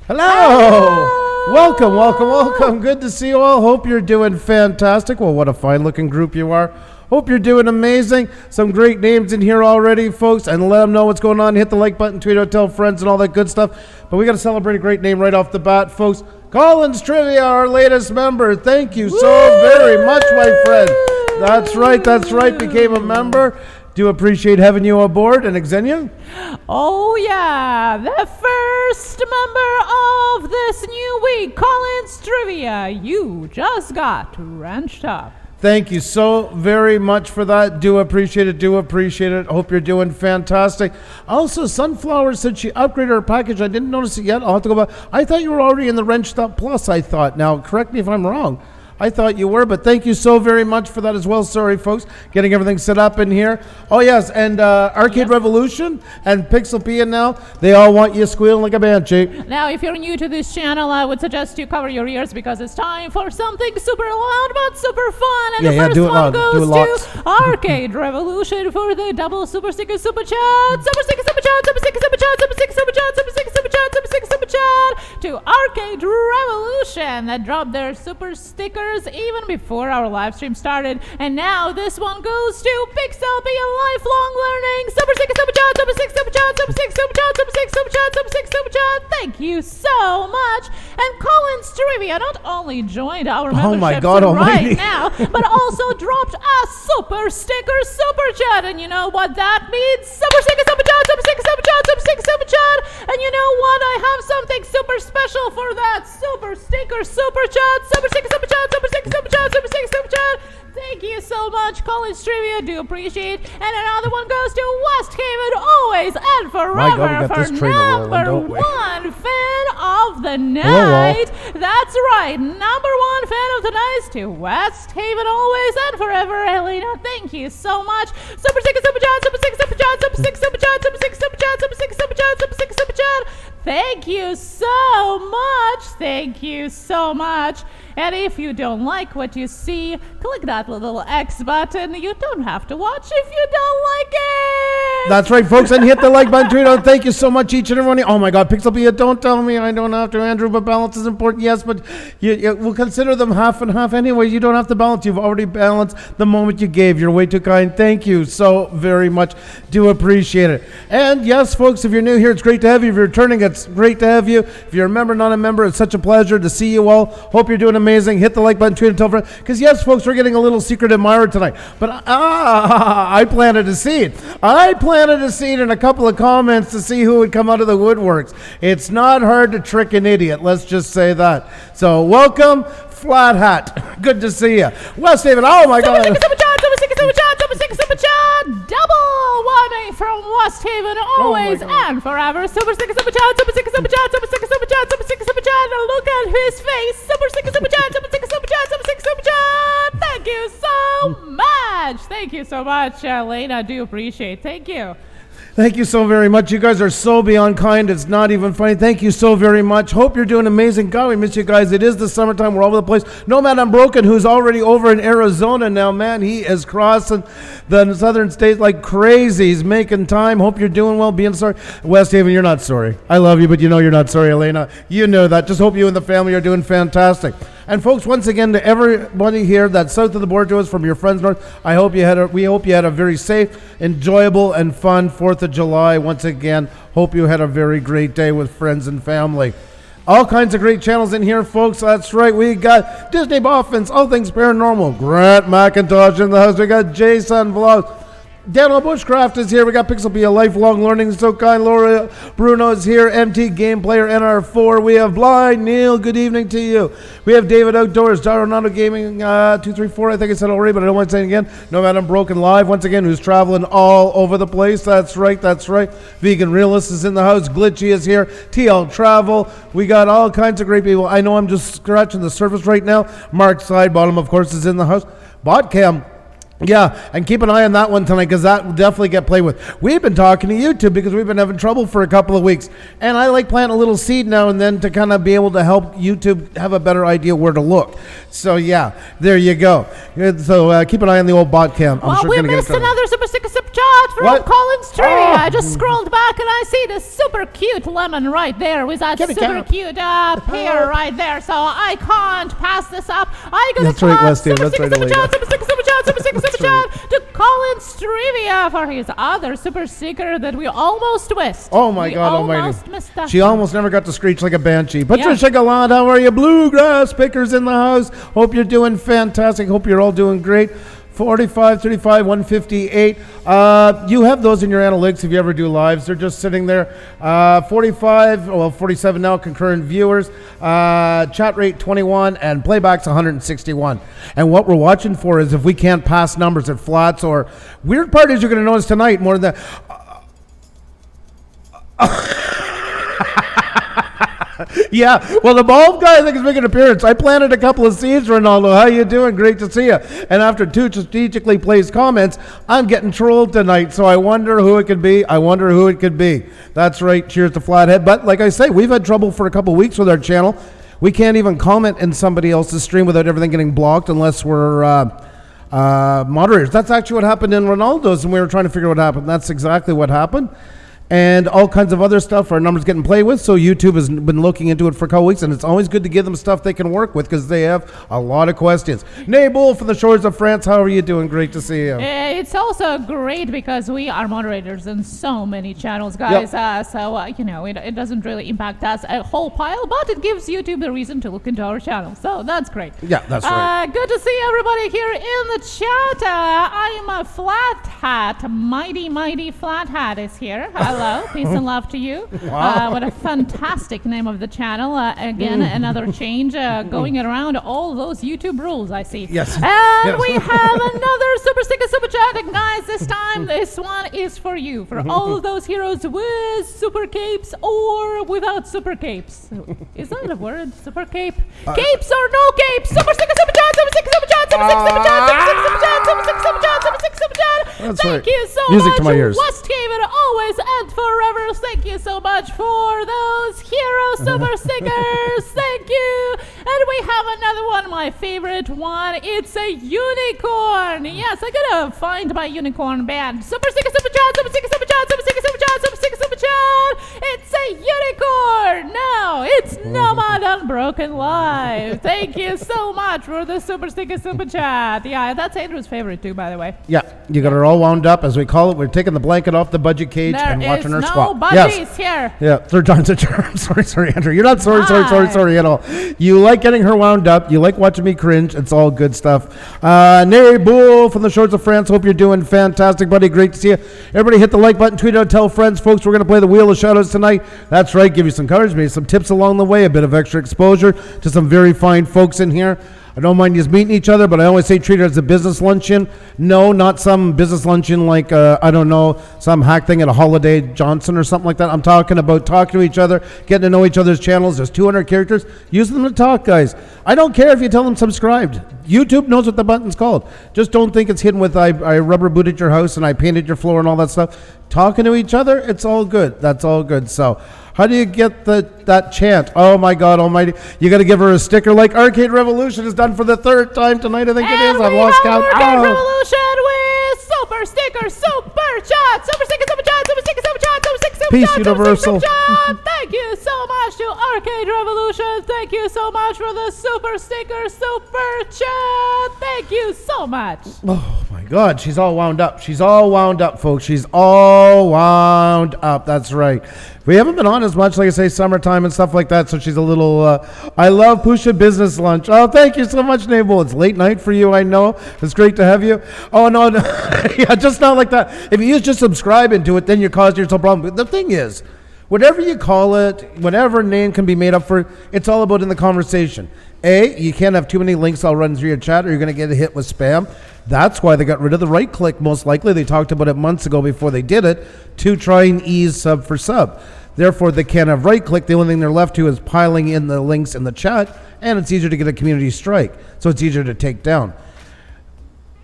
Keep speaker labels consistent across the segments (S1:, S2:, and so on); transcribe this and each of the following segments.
S1: Hello! Welcome. Good to see you all. Hope you're doing fantastic. Well, what a fine-looking group you are. Hope you're doing amazing. Some great names in here already, folks, and let them know what's going on. Hit the like button, tweet out, tell friends, and all that good stuff. But we got to celebrate a great name right off the bat, folks. Collins Trivia, our latest member. Thank you so very much, my friend. That's right. Became a member. Do appreciate having you aboard. And Xenia?
S2: Oh, yeah. The first member of this new week, Collins Trivia. You just got wrenched up.
S1: Thank you so very much for that. Do appreciate it. Hope you're doing fantastic. Also, Sunflower said she upgraded her package. I didn't notice it yet. I'll have to go back. I thought you were already in the Wrenched Up Plus, I thought. Now, correct me if I'm wrong. I thought you were, but thank you so very much for that as well. Sorry, folks, getting everything set up in here. Oh, yes, and Arcade Revolution and Pixel Pia now, they all want you squealing like a banshee.
S2: Now, if you're new to this channel, I would suggest you cover your ears because it's time for something super loud but super fun. And the first one goes to Arcade Revolution for the double Super Sticker Super Chat. Super Sticker Super Chat, Super Sticker Super Chat, Super Sticker Super Chat, Super Sticker Super Chat, Super Sticker Super Chat to Arcade Revolution that dropped their super stickers even before our live stream started. And now this one goes to Pixel Be a Lifelong Learning. Super Sticker Super Chat, Super Sticker Super Chat, Super Sticker Super Chat, Super Sticker Super Chat, Super Sticker Super Chat. Thank you so much. And Collins Trivia not only joined our membership right now, but also dropped a Super Sticker Super Chat. And you know what that means? Super Sticker Super Chat, Super Sticker Super Chat, Super Sticker Super Chat. And you know what? I have something super special for that Super Sticker Super Chat. Super Sticker Super Chat, Super Sticker Super Chat, Super Sticker Super Chat. Thank you so much, College Trivia. Do appreciate. And another one goes to West Haven, always and forever, for number one fan of the night. That's right, number one fan of the night to West Haven, always and forever. Helena, thank you so much. Super Sticker Super Chat, Super Sticker Super Chat, Super Sticker Super Chat, Super Sticker Super Chat, Super Sticker Super Chat, Super Sticker Super Chat. Thank you so much. Thank you so much. And if you don't like what you see, click that little X button. You don't have to watch if you don't like it.
S1: That's right, folks. And hit the like button, tweet out. Thank you so much, each and every one. Oh, my God. Pixel Pia, don't tell me I don't have to, Andrew, but balance is important. Yes, but we'll consider them half and half anyway. You don't have to balance. You've already balanced the moment you gave. You're way too kind. Thank you so very much. Do appreciate it. And yes, folks, if you're new here, it's great to have you. If you're returning, it's great to have you. If you're a member, not a member, it's such a pleasure to see you all. Hope you're doing amazing. Hit the like button, tweet and tell friends. Because yes, folks, we're getting a little secret admirer tonight. But I planted a seed. I planted a seed in a couple of comments to see who would come out of the woodworks. It's not hard to trick an idiot. Let's just say that. So welcome, Flat Hat. Good to see you. West Haven. Oh my God.
S2: Super Chat, double whammy from West Haven, always and forever. Super Sticker Super Chat, Super Sticker Super Chat, Super Sticker Super Chat, Super Sticker Super Chat. Look at his face. Super Sticker Super Chat, Super Sticker Super Chat, Super Sticker Super Chat. Thank you so much. Thank you so much, Elena. Do appreciate. Thank you.
S1: Thank you so very much. You guys are so beyond kind. It's not even funny. Thank you so very much. Hope you're doing amazing. God, we miss you guys. It is the summertime. We're all over the place. Nomad Unbroken, who's already over in Arizona now, man. He is crossing the southern states like crazy. He's making time. Hope you're doing well. Being sorry. West Haven, you're not sorry. I love you, but you know you're not sorry, Elena. You know that. Just hope you and the family are doing fantastic. And folks, once again, to everybody here that's south of the border to us from your friends north, we hope you had a very safe, enjoyable, and fun 4th of July. Once again, hope you had a very great day with friends and family. All kinds of great channels in here, folks. That's right. We got Disney Boffins, All Things Paranormal, Grant McIntosh in the house. We got Jason Vlogs. Daniel Bushcraft is here. We got Pixel Be a Lifelong Learning. So kind. Laura Bruno is here. MT Game Player NR4. We have Blind Neil. Good evening to you. We have David Outdoors. Daronado Gaming 234. I think I said already, but I don't want to say it again. Nomad Unbroken Live once again, who's traveling all over the place. That's right. Vegan Realist is in the house. Glitchy is here. TL Travel. We got all kinds of great people. I know I'm just scratching the surface right now. Mark Sidebottom, of course, is in the house. Botcam Yeah, and keep an eye on that one tonight because that will definitely get played with. We've been talking to YouTube because we've been having trouble for a couple of weeks. And I like planting a little seed now and then to kind of be able to help YouTube have a better idea where to look. So, yeah, there you go. So, keep an eye on the old bot cam.
S2: Well, we missed another super sticker super chat from Colin's Trivia. I just scrolled back and I see the super cute lemon right there with that super cute pear right there. So, I can't pass this up. I got
S1: That's right, Westy. That's right,
S2: super chat, super sticker super chat, super sticker super chat to Colin's Trivia for his other super sticker that we almost missed.
S1: Oh my God almighty. She almost never got to screech like a banshee. Patricia Gallant, how are you? Bluegrass pickers in the house. Hope you're doing fantastic. Hope you're all doing great. 45, 35, 158. You have those in your analytics if you ever do lives. They're just sitting there. 45, well, 47 now, concurrent viewers. Chat rate 21 and playbacks 161. And what we're watching for is if we can't pass numbers at flats or weird part is you're going to notice tonight more than Yeah, well, the bald guy I think is making an appearance. I planted a couple of seeds, Ronaldo. How you doing? Great to see you. And after 2 strategically placed comments, I'm getting trolled tonight, so I wonder who it could be. That's right. Cheers to Flathead. But like I say, we've had trouble for a couple of weeks with our channel. We can't even comment in somebody else's stream without everything getting blocked unless we're moderators. That's actually what happened in Ronaldo's, and we were trying to figure out what happened. That's exactly what happened. And all kinds of other stuff. Our numbers getting played with, so YouTube has been looking into it for a couple weeks, and it's always good to give them stuff they can work with because they have a lot of questions. Nabul from the shores of France, how are you doing? Great to see you.
S2: It's also great because we are moderators in so many channels, guys. So it doesn't really impact us a whole pile, but it gives YouTube the reason to look into our channel. So that's great.
S1: Yeah, that's right.
S2: Good to see everybody here in the chat. I'm a Flat Hat. Mighty Flat Hat is here. Hello, peace and love to you.
S1: Wow.
S2: What a fantastic name of the channel. Again, another change going around all those YouTube rules I see.
S1: Yes.
S2: And we have another super sticker super chat. And guys, this time, this one is for you. For all of those heroes with super capes or without super capes. Is that a word? Super cape? Capes or no capes? Super sticker super chat, super sticker super chat, super sticker super chat, super sticker super chat, super sticker super chat, super sticker super chat. Thank you so
S1: Music
S2: much.
S1: to my ears.
S2: West Haven always and forever. Thank you so much for those hero super stickers. Thank you. And we have another one, my favorite one. It's a unicorn. Yes, I gotta find my unicorn band. Super sticker super chat, super sticker super chat, super sticker super chat, super sticker super chat. It's a unicorn. No, it's Nomad Unbroken Live. Thank you so much for the super sticker super chat. Yeah, that's Andrew's favorite too, by the way.
S1: Yeah, you got her all wound up, as we call it. We're taking the blanket off the budget cage and watching her squat.
S2: Budgies here.
S1: Yeah, third time's a charm. Sorry, Andrew. You're not sorry at all. You like getting her wound up. You like watching me cringe. It's all good stuff. Nary Bull from the shores of France. Hope you're doing fantastic, buddy. Great to see you. Everybody hit the like button, tweet out, tell friends. Folks, we're going to play the Wheel of Shoutouts tonight. That's right. Give you some encouragement, some tips along the way, a bit of extra exposure to some very fine folks in here. I don't mind you meeting each other, but I always say treat it as a business luncheon. No, not some business luncheon like, some hack thing at a Holiday Johnson or something like that. I'm talking about talking to each other, getting to know each other's channels. There's 200 characters. Use them to talk, guys. I don't care if you tell them subscribed. YouTube knows what the button's called. Just don't think it's hidden with I rubber booted your house and I painted your floor and all that stuff. Talking to each other, it's all good. That's all good. So how do you get that chant? Oh my God almighty. You got to give her a sticker like Arcade Revolution has done for the third time tonight, I think it is. I've lost count.
S2: Arcade Revolution with super sticker, super chat, super sticker, super chat, super sticker, super chat, super sticker, super
S1: Peace
S2: chat,
S1: Universal.
S2: Super chat. Thank you so much to Arcade Revolution. Thank you so much for the super sticker, super chat. Thank you so much.
S1: Oh my God, she's all wound up. She's all wound up, folks. She's all wound up. That's right. We haven't been on as much, like I say, summertime and stuff like that, so she's a little, I love Pusa Business Lunch. Oh, thank you so much, Nabel. It's late night for you, I know. It's great to have you. Oh, no. Yeah, just not like that. If you just subscribe into it, then you're causing yourself a problem. But the thing is, whatever you call it, whatever name can be made up for, it's all about in the conversation. You can't have too many links all run through your chat or you're going to get a hit with spam. That's why they got rid of the right click, most likely. They talked about it months ago before they did it to try and ease sub for sub. Therefore, they can't have right click. The only thing they're left to is piling in the links in the chat, and it's easier to get a community strike. So it's easier to take down.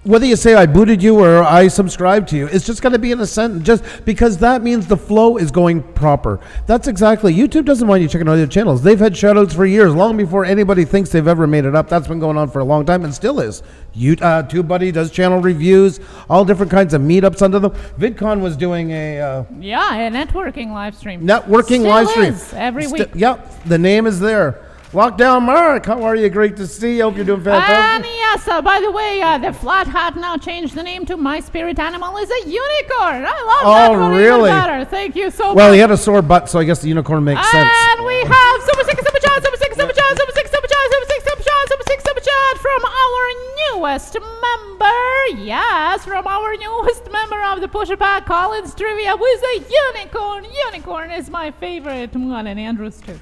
S1: whether you say I booted you or I subscribed to you, it's just going to be in a sentence, just because that means the flow is going proper. That's exactly. YouTube doesn't want you checking out other channels. They've had shoutouts for years, long before anybody thinks they've ever made it up. That's been going on for a long time and still is. TubeBuddy does channel reviews, all different kinds of meetups under them. VidCon was doing a
S2: networking live stream.
S1: Networking
S2: still
S1: live stream
S2: is, every week.
S1: Yep, the name is there. Lockdown Mark, how are you? Great to see you. Hope you're doing fantastic.
S2: And yes, by the way, the Flat Hat now changed the name to My Spirit Animal is a Unicorn. I love that one
S1: really?
S2: even better. Thank you so much.
S1: Well, he had a sore butt, so I guess the unicorn makes sense.
S2: And we have Super 6, Super Chat, Super 6, Super Chat, Super 6, Super Chat, Super 6, Super Chat, Super 6, Super Chat from our newest member. Yes, from our newest member of the Pusher Pack, Collins Trivia, who is a unicorn. Unicorn is my favorite one, and Andrew's too.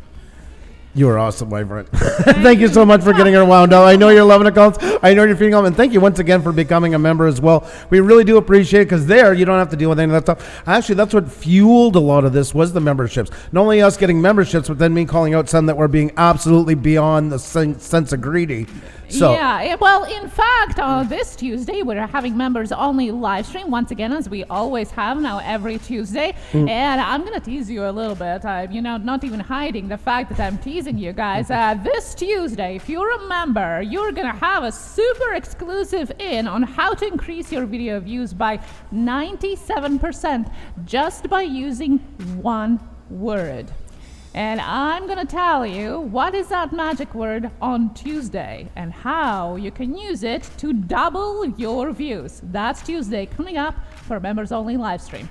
S1: You are awesome, my friend. Thank you so much for getting her wound up. I know you're loving it, Collins. I know you're feeling them. And thank you once again for becoming a member as well. We really do appreciate it, because there you don't have to deal with any of that stuff. Actually, that's what fueled a lot of this was the memberships. Not only us getting memberships, but then me calling out some that were being absolutely beyond the sense of greedy. So.
S2: Yeah, well, in fact, this Tuesday, we're having members-only live stream, once again, as we always have now every Tuesday. And I'm going to tease you a little bit. Not even hiding the fact that I'm teasing you guys. This Tuesday, if you remember, you're going to have a super exclusive on how to increase your video views by 97% just by using one word. And I'm going to tell you what is that magic word on Tuesday and how you can use it to double your views. That's Tuesday coming up for members only live stream.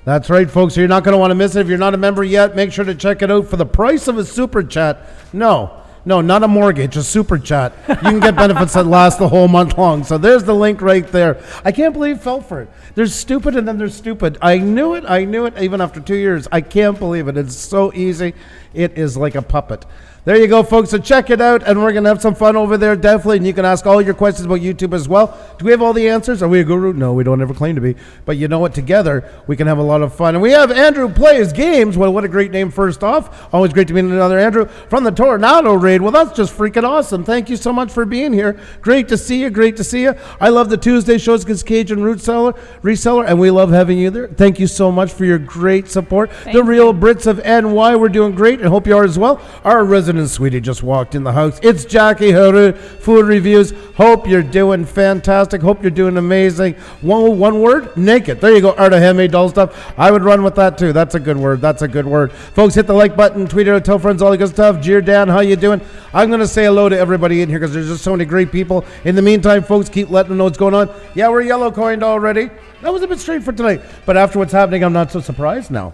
S1: That's right, folks. So you're not going to want to miss it. If you're not a member yet, make sure to check it out for the price of a super chat. No, not a mortgage, a super chat. You can get benefits that last the whole month long. So there's the link right there. I can't believe fell for it. There's stupid and then there's stupid. I knew it even after 2 years. I can't believe it. It's so easy. It is like a puppet. There you go, folks. So check it out, and we're going to have some fun over there, definitely. And you can ask all your questions about YouTube as well. Do we have all the answers? Are we a guru? No, we don't ever claim to be. But you know what? Together, we can have a lot of fun. And we have Andrew Plays Games. Well, what a great name, first off. Always great to meet another Andrew from the Tornado Raid. Well, that's just freaking awesome. Thank you so much for being here. Great to see you. Great to see you. I love the Tuesday shows because Cajun Reseller, and we love having you there. Thank you so much for your great support. The Real Brits of NY, we're doing great, and hope you are as well. Our resident sweetie just walked in the house. It's Jackie Haru, Food Reviews. Hope you're doing fantastic. Hope you're doing amazing. One word, naked. There you go, art of handmade doll stuff. I would run with that too. That's a good word. That's a good word. Folks, hit the like button, tweet it out, tell friends, all the good stuff. Jeer Dan, how you doing? I'm going to say hello to everybody in here because there's just so many great people. In the meantime, folks, keep letting them know what's going on. Yeah, we're yellow coined already. That was a bit straight for tonight. But after what's happening, I'm not so surprised now.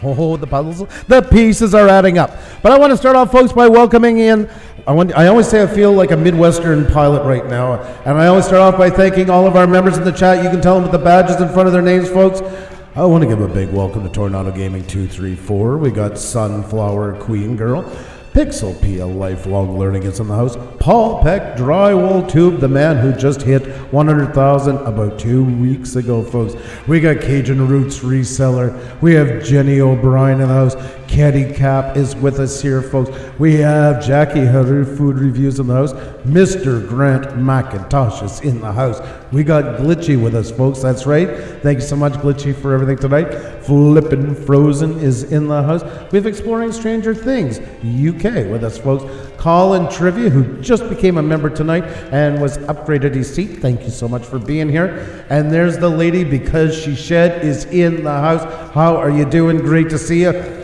S1: Oh, the puzzles, the pieces are adding up. But I want to start off, folks, by welcoming in. I always say I feel like a Midwestern pilot right now. And I always start off by thanking all of our members in the chat. You can tell them with the badges in front of their names, folks. I want to give a big welcome to Tornado Gaming 234. We got Sunflower Queen Girl. Pixel P, a lifelong learning is in the house. Paul Peck, Drywall Tube, the man who just hit 100,000 about 2 weeks ago, folks. We got Cajun Roots Reseller. We have Jenny O'Brien in the house. Caddy Cap is with us here, folks. We have Jackie Haru, Food Reviews in the house. Mr. Grant McIntosh is in the house. We got Glitchy with us, folks. That's right. Thank you so much, Glitchy, for everything tonight. Flippin' Frozen is in the house. We have Exploring Stranger Things, UK, with us, folks. Colin Trivia, who just became a member tonight and was upgraded his seat. Thank you so much for being here. And there's the lady, Because She Shed, is in the house. How are you doing? Great to see you.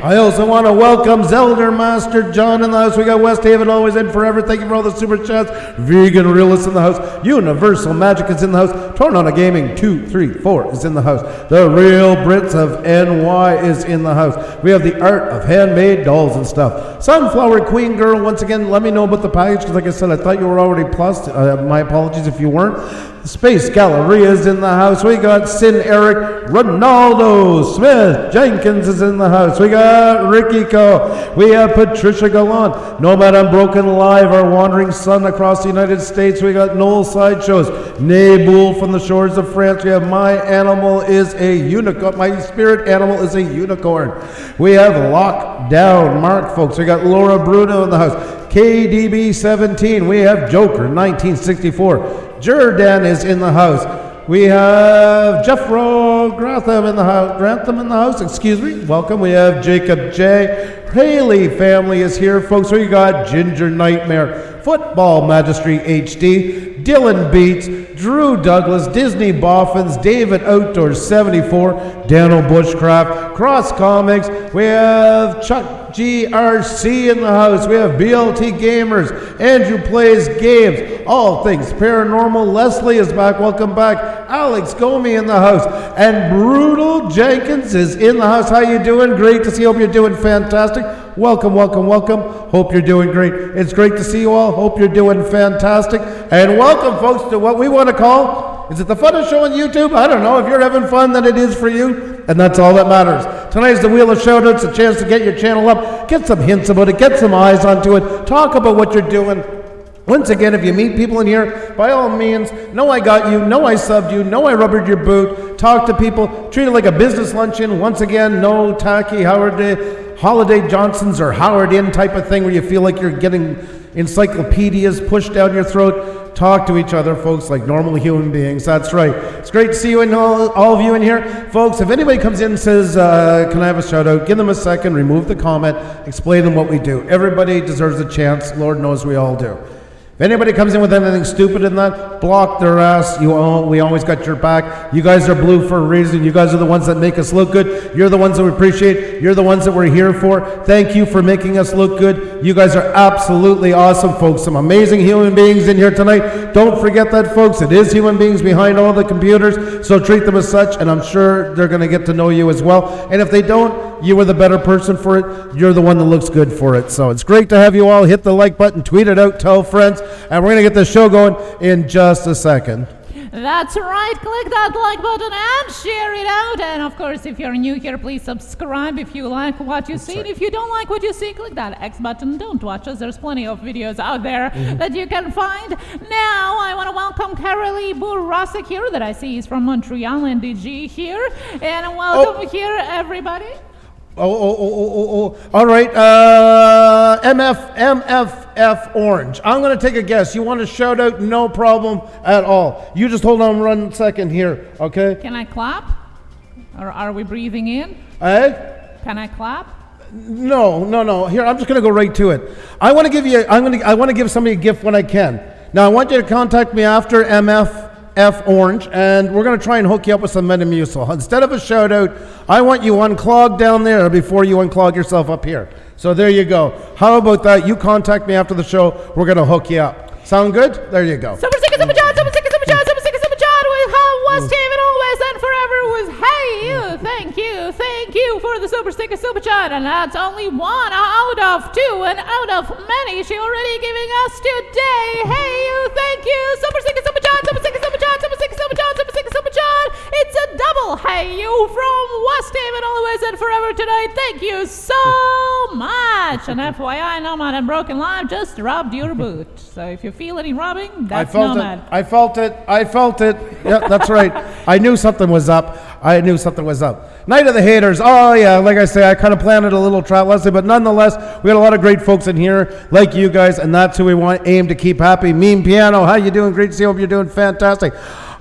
S1: I also want to welcome Zelda Master John in the house. We got West Haven always in forever. Thank you for all the super chats. Vegan Realist in the house. Universal Magic is in the house. Tornado Gaming 234 is in the house. The Real Brits of NY is in the house. We have the Art of Handmade Dolls and stuff. Sunflower Queen Girl, once again, let me know about the package because like I said, I thought you were already plus. My apologies if you weren't. Space Galleria is in the house. We got Sin Eric, Ronaldo Smith Jenkins is in the house. We got Ricky Co. We have Patricia Gallant, Nomad Unbroken Live, our wandering son across the United States. We got Noel Sideshows, Naboul from the shores of France. We have My Animal is a Unicorn. My Spirit Animal is a Unicorn. We have Lockdown Mark, folks. We got Laura Bruno in the house. KDB 17. We have Joker 1964. Jordan is in the house. We have Jeffro Grantham in the house. Excuse me. Welcome. We have Jacob J. Haley family is here, folks. We got Ginger Nightmare, Football Magistry HD, Dylan Beats, Drew Douglas, Disney Boffins, David Outdoors 74, Daniel Bushcraft, Cross Comics. We have Chuck GRC in the house. We have BLT Gamers, Andrew Plays Games, all things paranormal. Leslie is back. Welcome back. Alex Gomi in the house, and Brutal Jenkins is in the house. How you doing? Great to see you. Hope you're doing fantastic. Welcome. Hope you're doing great. It's great to see you all. Hope you're doing fantastic. And welcome, folks, to what we want to call, is it the funnest show on YouTube? I don't know. If you're having fun, then it is for you, and that's all that matters. Tonight's the Wheel of Shoutouts, a chance to get your channel up, get some hints about it, get some eyes onto it, talk about what you're doing. Once again, if you meet people in here, by all means, know I got you, know I subbed you, know I rubbered your boot, talk to people, treat it like a business luncheon. Once again, no tacky Holiday Johnsons or Howard Inn type of thing where you feel like you're getting encyclopedias pushed down your throat. Talk to each other, folks, like normal human beings. That's right. It's great to see you and all of you in here. Folks, if anybody comes in and says, can I have a shout out, give them a second, remove the comment, explain them what we do. Everybody deserves a chance. Lord knows we all do. If anybody comes in with anything stupid in that, block their ass. We always got your back. You guys are blue for a reason. You guys are the ones that make us look good. You're the ones that we appreciate. You're the ones that we're here for. Thank you for making us look good. You guys are absolutely awesome, folks. Some amazing human beings in here tonight. Don't forget that, folks. It is human beings behind all the computers, so treat them as such, and I'm sure they're going to get to know you as well. And if they don't, you were the better person for it. You're the one that looks good for it. So it's great to have you all. Hit the like button, tweet it out, tell friends, and we're going to get this show going in just a second.
S2: That's right. Click that like button and share it out. And of course, if you're new here, please subscribe if you like what you see. And if you don't like what you see, click that X button. Don't watch us. There's plenty of videos out there that you can find. Now, I want to welcome Carolee Burasek here that I see is from Montreal and DG here. And welcome here, everybody.
S1: All right. MFF Orange. I'm going to take a guess. You want to shout out? No problem at all. You just hold on 1 second here, okay?
S2: Can I clap? Or are we breathing in? Can I clap?
S1: No. Here, I'm just going to go right to it. I want to give somebody a gift when I can. Now, I want you to contact me after MFF Orange, and we're going to try and hook you up with some Metamucil. Instead of a shout out, I want you unclogged down there before you unclog yourself up here. So there you go. How about that? You contact me after the show. We're going to hook you up. Sound good? There you go.
S2: Super Sick, Super John, Super Sick, Super John, Super Sick, Super John. We have West Haven always and forever was hey you. Thank you for the Super Sticker Super Chat. And that's only one out of two and out of many she already giving us today. Hey you, thank you. Super Sticker Super John, Super Sticker Super John, Super Sticker Super John, Super Sticker Super John. It's a double hey you from West Haven always and forever tonight. Thank you so much. And FYI, Nomad and Broken Live just rubbed your boot. So if you feel any rubbing, that's Nomad.
S1: I felt it. Yeah, that's right. I knew something was up. Night of the Haters. Oh, yeah, like I say, I kind of planted a little trap, Leslie, but nonetheless, we got a lot of great folks in here, like you guys, and that's who we aim to keep happy. Meme Piano, how you doing? Great to see you. Hope you're doing fantastic.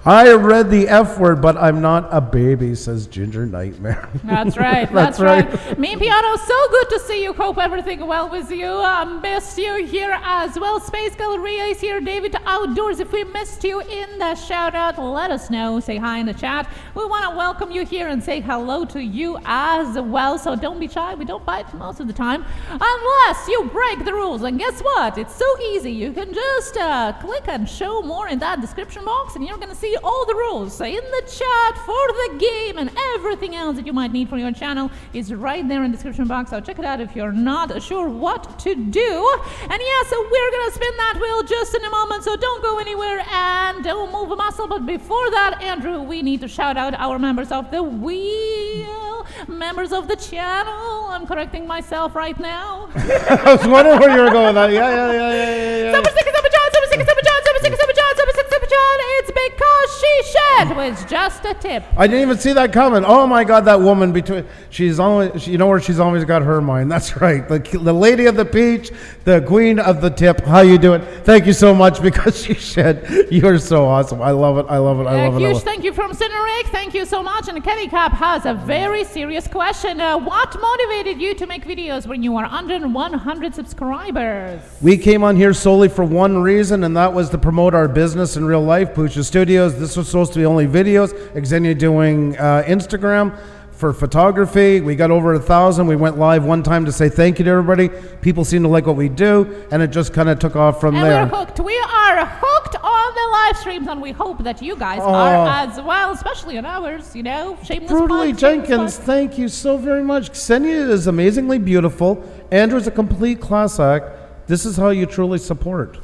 S1: I read the F word, but I'm not a baby, says Ginger Nightmare.
S2: That's right. That's right. Meme Piano, so good to see you. Hope everything well with you. Missed you here as well. Space Galleria is here. David Outdoors, if we missed you in the shout out, let us know. Say hi in the chat. We want to welcome you here and say hello to you as well. So don't be shy. We don't bite most of the time unless you break the rules. And guess what? It's so easy. You can just click and show more in that description box, and you're going to see all the rules in the chat for the game, and everything else that you might need for your channel is right there in the description box. So check it out if you're not sure what to do. And yes, we're gonna spin that wheel just in a moment, so don't go anywhere and don't move a muscle. But before that, Andrew, we need to shout out our members of the wheel, members of the channel. I'm correcting myself right now.
S1: I was wondering where you were going with that. Yeah.
S2: Super Sticker, Super John, Super Sticker, Super John, Super Sticker, Super John, Super Sticker, Super John. It's because she said was just a tip.
S1: I didn't even see that coming. Oh my God, that woman she's always, you know where she's always got her mind. That's right. The lady of the peach, the queen of the tip. How you doing? Thank you so much, because she said you're so awesome. I love it. I love it. I love it.
S2: Huge thank you from Cineric. Thank you so much. And Kenny Cap has a very serious question. What motivated you to make videos when you were under 100 subscribers?
S1: We came on here solely for one reason, and that was to promote our business in real life, Pusa Studios. This was supposed to be only videos. Xenia doing Instagram for photography. We got over 1,000. We went live one time to say thank you to everybody. People seem to like what we do, and it just kind of took off from there.
S2: And we're hooked. We are hooked on the live streams, and we hope that you guys are as well, especially on ours, you know. Shameless
S1: Brutally Jenkins, thank you so very much. Xenia is amazingly beautiful. Andrew's a complete class act. This is how you truly support.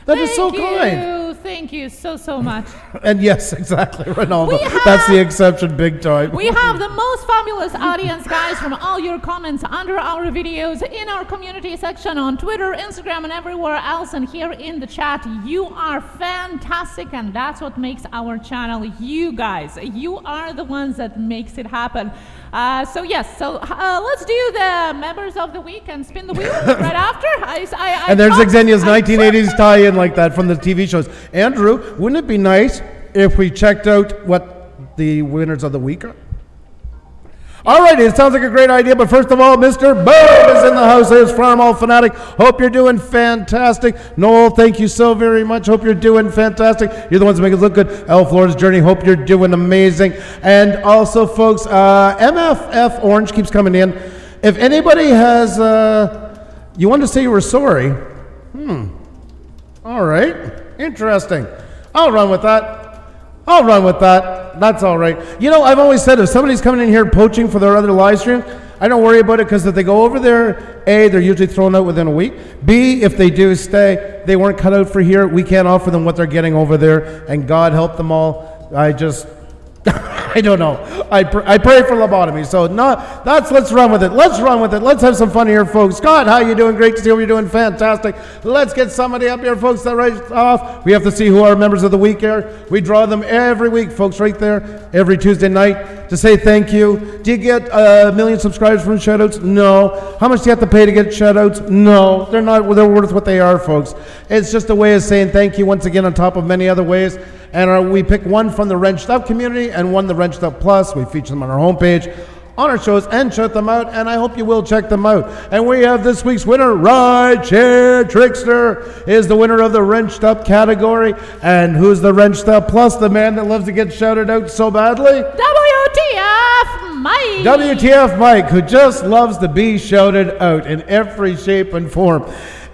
S1: That is so kind.
S2: Thank you so much.
S1: And yes, exactly, Ronaldo. That's the exception big time.
S2: We have the most fabulous audience, guys, from all your comments under our videos, in our community section on Twitter, Instagram, and everywhere else, and here in the chat. You are fantastic, and that's what makes our channel. You guys, you are the ones that makes it happen. Let's do the members of the week and spin the wheel right after.
S1: And there's Xenia's 1980s tie-in like that from the TV shows. Andrew, wouldn't it be nice if we checked out what the winners of the week are? All right, it sounds like a great idea, but first of all, Mr. Bob is in the house. There's Farmall Fanatic. Hope you're doing fantastic. Noel, thank you so very much. Hope you're doing fantastic. You're the ones that make us look good. L. Florida's Journey, hope you're doing amazing. And also, folks, MFF Orange keeps coming in. If anybody has, you want to say you were sorry? All right, interesting. I'll run with that. That's all right. You know, I've always said if somebody's coming in here poaching for their other live stream, I don't worry about it, because if they go over there, A, they're usually thrown out within a week. B, if they do stay, they weren't cut out for here. We can't offer them what they're getting over there, and God help them all. I don't know. I pray for lobotomy. So let's run with it. Let's have some fun here, folks. Scott, how you doing? Great to see you. You're doing fantastic. Let's get somebody up here, folks, that right off. We have to see who our members of the week are. We draw them every week, folks, right there, every Tuesday night to say thank you. Do you get 1 million subscribers from Shoutouts? No. How much do you have to pay to get Shoutouts? No. They're worth what they are, folks. It's just a way of saying thank you once again on top of many other ways. And we pick one from the Wrenched Up community and one the Wrenched Up Plus. We feature them on our homepage, on our shows, and check them out. And I hope you will check them out. And we have this week's winner. Rideshare Trickster is the winner of the Wrenched Up category. And who's the Wrenched Up Plus? The man that loves to get shouted out so badly?
S2: WTF Mike!
S1: WTF Mike, who just loves to be shouted out in every shape and form.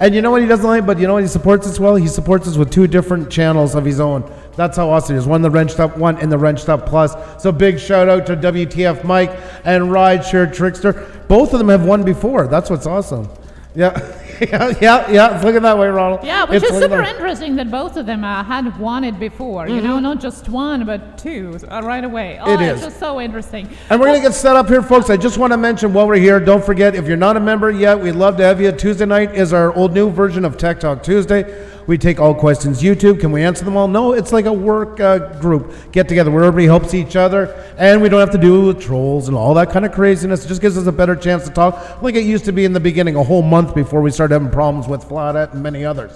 S1: And you know what he doesn't like, but you know what he supports us well? He supports us with 2 different channels of his own. That's how awesome it is. One the Wrenched Up, one in the Wrenched Up Plus. So big shout out to WTF Mike and Rideshare Trickster. Both of them have won before. That's what's awesome. Yeah. It's looking that way, Ronald.
S2: Yeah, which is super interesting that both of them had won it before. You know, not just one, but 2 right away. Oh, it's just so interesting.
S1: And we're going to get set up here, folks. I just want to mention while we're here, don't forget, if you're not a member yet, we'd love to have you. Tuesday night is our old new version of Tech Talk Tuesday. We take all questions YouTube. Can we answer them all? No, it's like a work group get together where everybody helps each other, and we don't have to do with trolls and all that kind of craziness. It just gives us a better chance to talk like it used to be in the beginning, a whole month before we started having problems with Flathead and many others.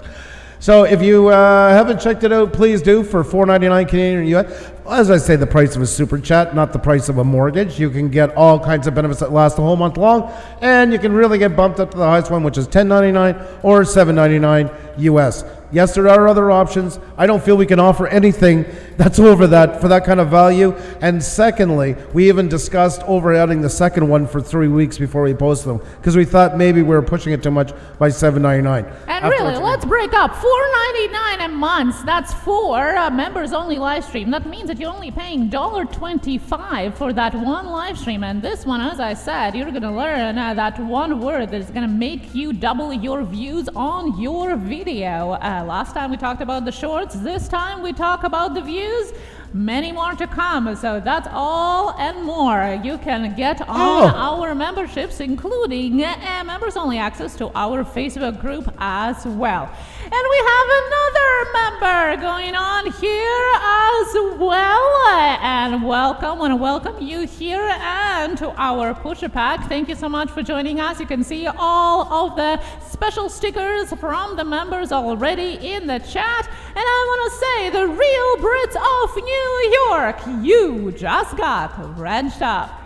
S1: So if you haven't checked it out, please do for $4.99 Canadian or US. As I say, the price of a super chat, not the price of a mortgage. You can get all kinds of benefits that last a whole month long, and you can really get bumped up to the highest one, which is $10.99 or $7.99 US. Yes, there are other options. I don't feel we can offer anything that's over that for that kind of value. And secondly, we even discussed over adding the second one for 3 weeks before we post them, because we thought maybe we were pushing it too much by $7.99.
S2: And really, let's break up. $4.99 a month. That's 4 members only live stream. That means that you're only paying $1.25 for that one live stream. And this one, as I said, you're gonna learn that one word that is gonna make you double your views on your video. Last time we talked about the shorts. This time we talk about the views. Many more to come. So that's all and more you can get on our memberships, including members-only access to our Facebook group as well. And we have another member going on here as well. And welcome, want to welcome you here and to our Pusa Pack. Thank you so much for joining us. You can see all of the special stickers from the members already in the chat. And I want to say, the real Brits of New York, you just got wrenched up.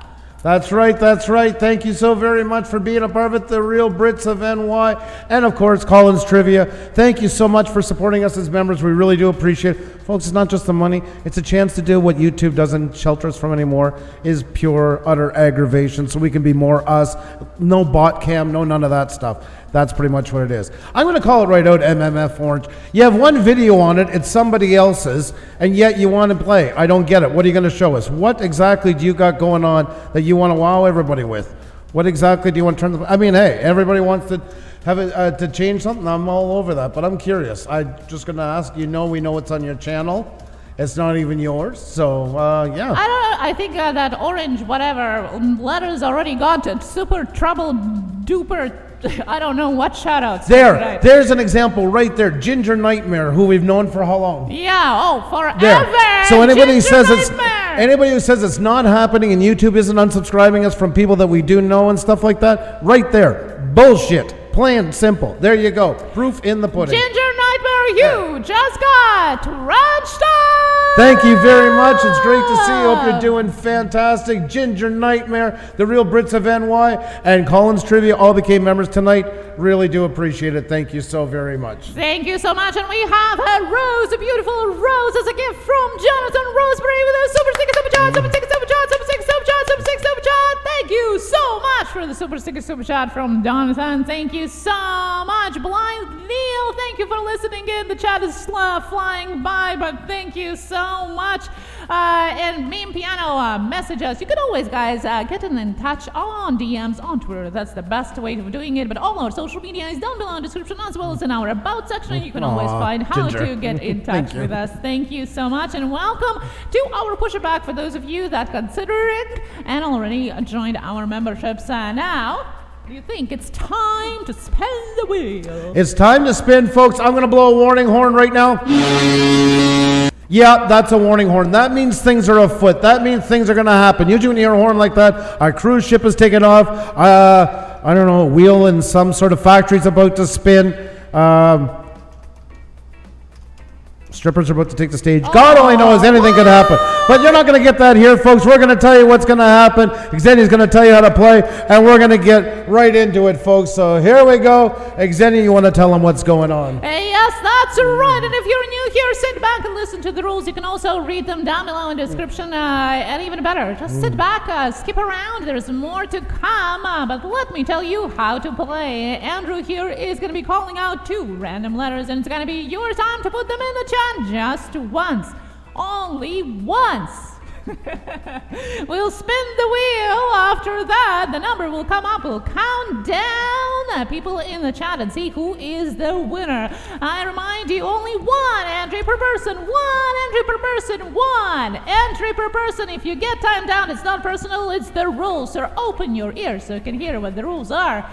S1: That's right, that's right. Thank you so very much for being a part of it, the real Brits of NY. And of course, Collins Trivia. Thank you so much for supporting us as members. We really do appreciate it. Folks, it's not just the money. It's a chance to do what YouTube doesn't shelter us from anymore, is pure, utter aggravation, so we can be more us. No bot cam, no none of that stuff. That's pretty much what it is. I'm going to call it right out, MMF Orange. You have one video on it, it's somebody else's, and yet you want to play. I don't get it. What are you going to show us? What exactly do you got going on that you want to wow everybody with? What exactly do you want to turn the... I mean, hey, everybody wants to have it to change something. I'm all over that, but I'm curious. I'm just going to ask, we know what's on your channel. It's not even yours, so yeah.
S2: I don't know. I think that orange whatever letter's already got it. Super trouble duper. I don't know what shoutouts.
S1: There's an example right there. Ginger Nightmare, who we've known for how long?
S2: Yeah, forever.
S1: There. So anybody who says it's not happening and YouTube isn't unsubscribing us from people that we do know and stuff like that, right there. Bullshit. Plain and simple. There you go. Proof in the pudding.
S2: Ginger Nightmare, you just got wrenched up.
S1: Thank you very much. It's great to see you. Hope you're doing fantastic. Ginger Nightmare, the real Brits of NY, and Collins Trivia all became members tonight. Really do appreciate it. Thank you so very much.
S2: Thank you so much. And we have a rose, a beautiful rose as a gift from Jonathan Roseberry with a super sticker, super chat, super sticker, super chat, super sticker, super chat, super sticker, super chat. Thank you so much for the super sticker, super chat from Jonathan. Thank you so much. Blind Neil, thank you for listening in. The chat is flying by, but thank you so much. And Meme Piano, message us. You can always, guys, get in touch on DMs on Twitter. That's the best way of doing it. But all our social media is down below in the description, as well as in our About section. You can always find how to get in touch with us. Thank you so much, and welcome to our Pusa Back for those of you that considering and already joined our memberships. Now, do you think it's time to spin the wheel?
S1: It's time to spin, folks. I'm going to blow a warning horn right now. Yeah, that's a warning horn. That means things are afoot. That means things are going to happen. Usually when you hear a horn like that, our cruise ship is taking off. I don't know, a wheel in some sort of factory is about to spin. Strippers are about to take the stage. God only knows anything could happen. But you're not going to get that here, folks. We're going to tell you what's going to happen. Xenia's going to tell you how to play, and we're going to get right into it, folks. So here we go. Xenia, you want to tell them what's going on?
S2: Yes, that's right. And if you're new here, sit back and listen to the rules. You can also read them down below in the description. And even better, just sit back, skip around. There's more to come. But let me tell you how to play. Andrew here is going to be calling out 2 random letters, and it's going to be your time to put them in the chat just once. Only once. We'll spin the wheel. After that, the number will come up. We'll count down people in the chat and see who is the winner. I remind you, only 1 entry per person. 1 entry per person. 1 entry per person. If you get timed out, it's not personal, it's the rules. So open your ears so you can hear what the rules are.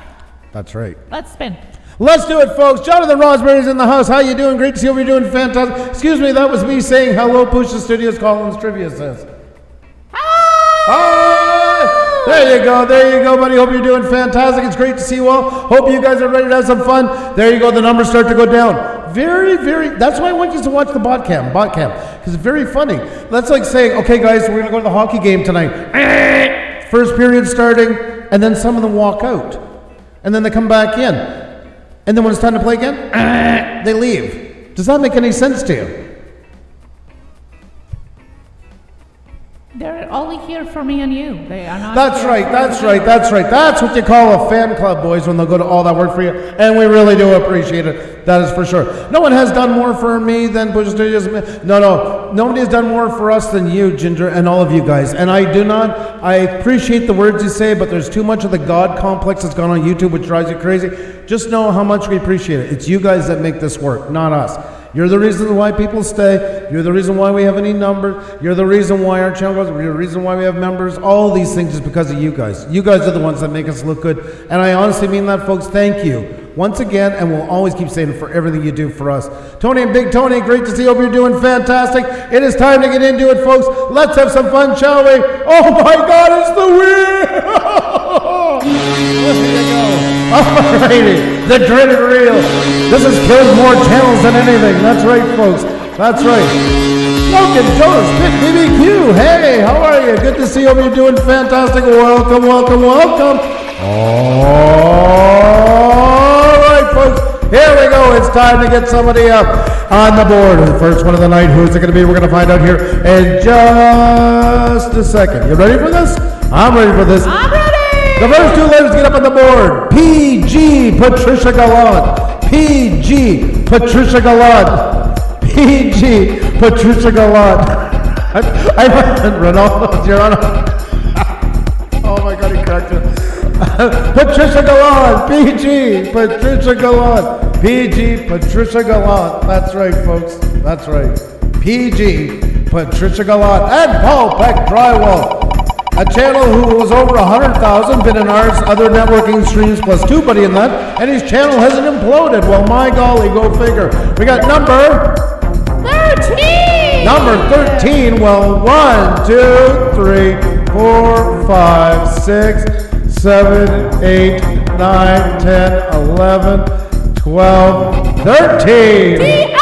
S1: That's right.
S2: Let's spin.
S1: Let's do it, folks. Jonathan Rosberry's in the house. How you doing? Great to see you. You're doing fantastic. Excuse me, that was me saying hello. Pusa Studios, Collins Trivia says. Hi! There you go, buddy. Hope you're doing fantastic. It's great to see you all. Hope you guys are ready to have some fun. There you go. The numbers start to go down. Very, that's why I want you to watch the bot cam, because it's very funny. That's like saying, okay, guys, we're going to go to the hockey game tonight. First period starting, and then some of them walk out. And then they come back in. And then when it's time to play again, they leave. Does that make any sense to you?
S2: They're only here for me and you. They are not.
S1: That's right. That's what you call a fan club, boys, when they'll go to all that work for you. And we really do appreciate it. That is for sure. No one has done more for me than Pusa Studios. No. Nobody has done more for us than you, Ginger, and all of you guys. And I appreciate the words you say, but there's too much of the God complex that's gone on YouTube, which drives you crazy. Just know how much we appreciate it. It's you guys that make this work, not us. You're the reason why people stay. You're the reason why we have any numbers. You're the reason why our channel goes. You're the reason why we have members. All these things is because of you guys. You guys are the ones that make us look good. And I honestly mean that, folks. Thank you. Once again, and we'll always keep saying it for everything you do for us. Tony and Big Tony, great to see you. Hope you're doing fantastic. It is time to get into it, folks. Let's have some fun, shall we? Oh my God, it's the wheel! There you go. Alrighty, the dreaded reel. This has killed more channels than anything. That's right, folks. That's right. Logan Jonas, Big BBQ. Hey, how are you? Good to see you. Hope you're doing fantastic. Welcome, welcome, welcome. All right, folks. Here we go. It's time to get somebody up on the board. The first one of the night. Who's it going to be? We're going to find out here in just a second. You ready for this? I'm ready for this.
S2: I'm ready.
S1: The first two letters get up on the board. PG, Patricia Gallant. PG, Patricia Gallant. PG, Patricia Gallant. I Ronaldo, you're on. Oh my God, he cracked it. Patricia Gallant, PG, Patricia Gallant, PG, Patricia Gallant. That's right, folks. That's right. PG, Patricia Gallant, and Paul Peck Drywall. A channel who was over 100,000, been in ours, other networking streams plus tubebuddy in that, and his channel hasn't imploded. Well, my golly, go figure. We got number
S2: 13.
S1: Number 13. Well, 1, 2, 3, 4, 5, 6, 7, 8, 9, 10, 11, 12, 13.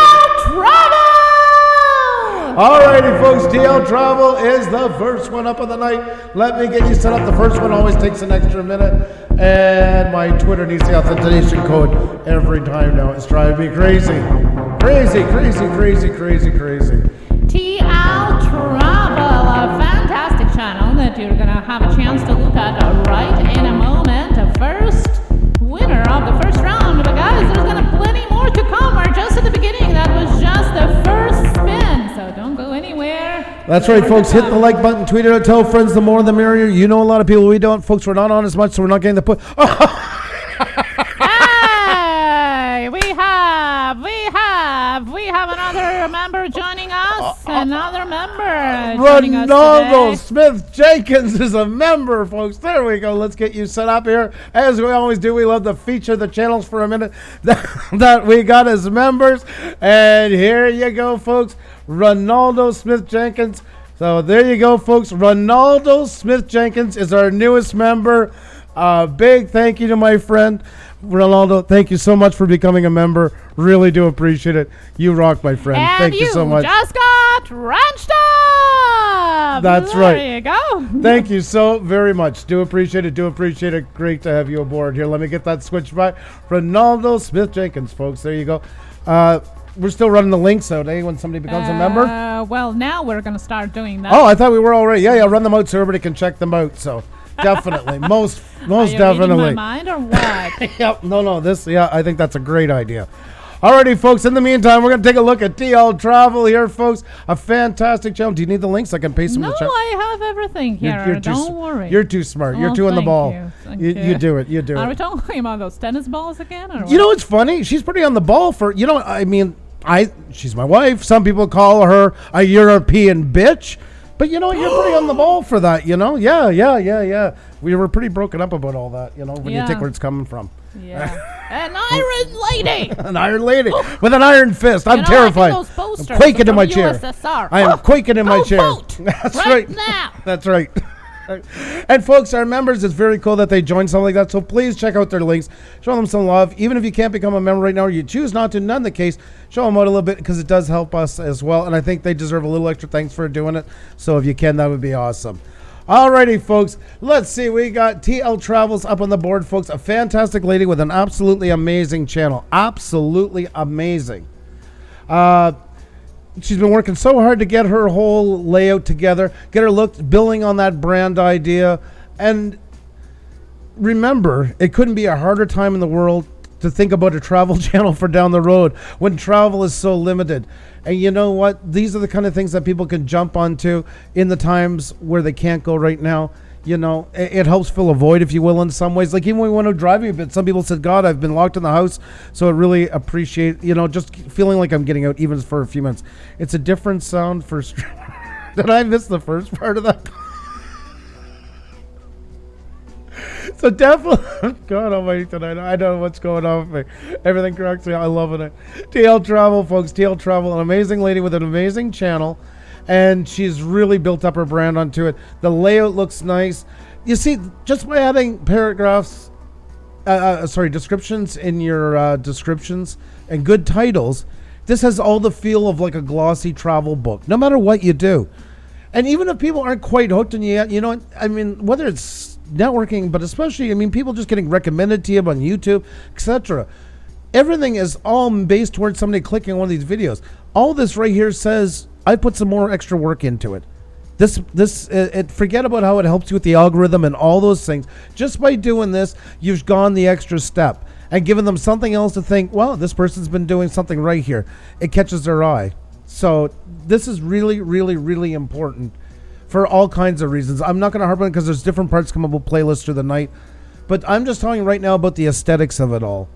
S1: Alrighty, folks, TL Travel is the first one up of the night. Let me get you set up. The first one always takes an extra minute, and my Twitter needs the authentication code every time now. It's driving me crazy. Crazy, crazy, crazy, crazy, crazy.
S2: TL Travel, a fantastic channel that you're going to have a chance to look at right in a moment. The first winner of the first round. But guys, there's going to be plenty more to come. We're just at the beginning. That was just the first spin. So don't go anywhere.
S1: That's right, folks. Hit the like button, tweet it out, tell friends, the more the merrier. You know a lot of people we don't. Folks, we're not on as much, so we're not getting the put.
S2: Hey, we have another member joining us. Another member joining us
S1: Ronaldo
S2: today.
S1: Smith Jenkins is a member, folks. There we go. Let's get you set up here. As we always do, we love to feature the channels for a minute that we got as members. And here you go, folks. Ronaldo Smith Jenkins. So there you go, folks. Ronaldo Smith Jenkins is our newest member. Big thank you to my friend Ronaldo. Thank you so much for becoming a member. Really do appreciate it. You rock, my friend.
S2: And
S1: thank you so much.
S2: Just got wrenched up.
S1: That's right.
S2: There you go.
S1: Thank you so very much. Do appreciate it. Do appreciate it. Great to have you aboard here. Let me get that switched back. Ronaldo Smith Jenkins, folks. There you go. We're still running the links out, eh, when somebody becomes a member?
S2: Well, now we're going to start doing that.
S1: Oh, I thought we were already. Yeah, run them out so everybody can check them out. So definitely. most
S2: Are you
S1: definitely.
S2: reading my mind or what?
S1: Yep. No. I think that's a great idea. Alrighty, folks. In the meantime, we're going to take a look at TL Travel here, folks. A fantastic channel. Do you need the links? I can paste them in the chat.
S2: No, I have everything here. Don't worry.
S1: You're too smart. You're too in the ball. You do it. You do it.
S2: Are we talking about those tennis balls again? Or
S1: You know what's funny? She's pretty on the ball for, I mean, she's my wife. Some people call her a European bitch. But you're pretty on the ball for that, Yeah. We were pretty broken up about all that, when you take where it's coming from.
S2: Yeah. An iron lady.
S1: An iron lady with an iron fist. I'm terrified.
S2: Like those
S1: I'm quaking in my chair.
S2: USSR.
S1: I am quaking in my chair.
S2: Vote
S1: That's
S2: right
S1: right.
S2: now.
S1: That's right. And folks, our members, it's very cool that they join something like that. So please check out their links. Show them some love. Even if you can't become a member right now or you choose not to, none the case, show them out a little bit because it does help us as well. And I think they deserve a little extra thanks for doing it. So if you can, that would be awesome. Alrighty, folks. Let's see. We got TL Travels up on the board, folks. A fantastic lady with an absolutely amazing channel. Absolutely amazing. She's been working so hard to get her whole layout together, get her look, building on that brand idea. And remember, it couldn't be a harder time in the world to think about a travel channel for down the road when travel is so limited. And you know what? These are the kind of things that people can jump onto in the times where they can't go right now. You know, it helps fill a void, if you will, in some ways. Like even when we went out driving a bit, some people said, God, I've been locked in the house. So I really appreciate, you know, just feeling like I'm getting out even for a few minutes. It's a different sound for... Did I miss the first part of that? So definitely, God almighty tonight, I don't know what's going on with me. Everything corrects me. I'm loving it. TL Travel, folks. TL Travel, an amazing lady with an amazing channel. And she's really built up her brand onto it. The layout looks nice. You see, just by adding paragraphs, descriptions in your descriptions and good titles, this has all the feel of like a glossy travel book, no matter what you do. And even if people aren't quite hooked on you yet, you know, I mean, whether it's networking, but especially, I mean, people just getting recommended to you on YouTube, etc. Everything is all based towards somebody clicking one of these videos. All this right here says, I put some more extra work into it. Forget about how it helps you with the algorithm and all those things. Just by doing this, you've gone the extra step and given them something else to think, well, this person's been doing something right here. It catches their eye. So this is really, really, really important for all kinds of reasons. I'm not going to harp on it because there's different parts come up with playlists through the night. But I'm just talking right now about the aesthetics of it all.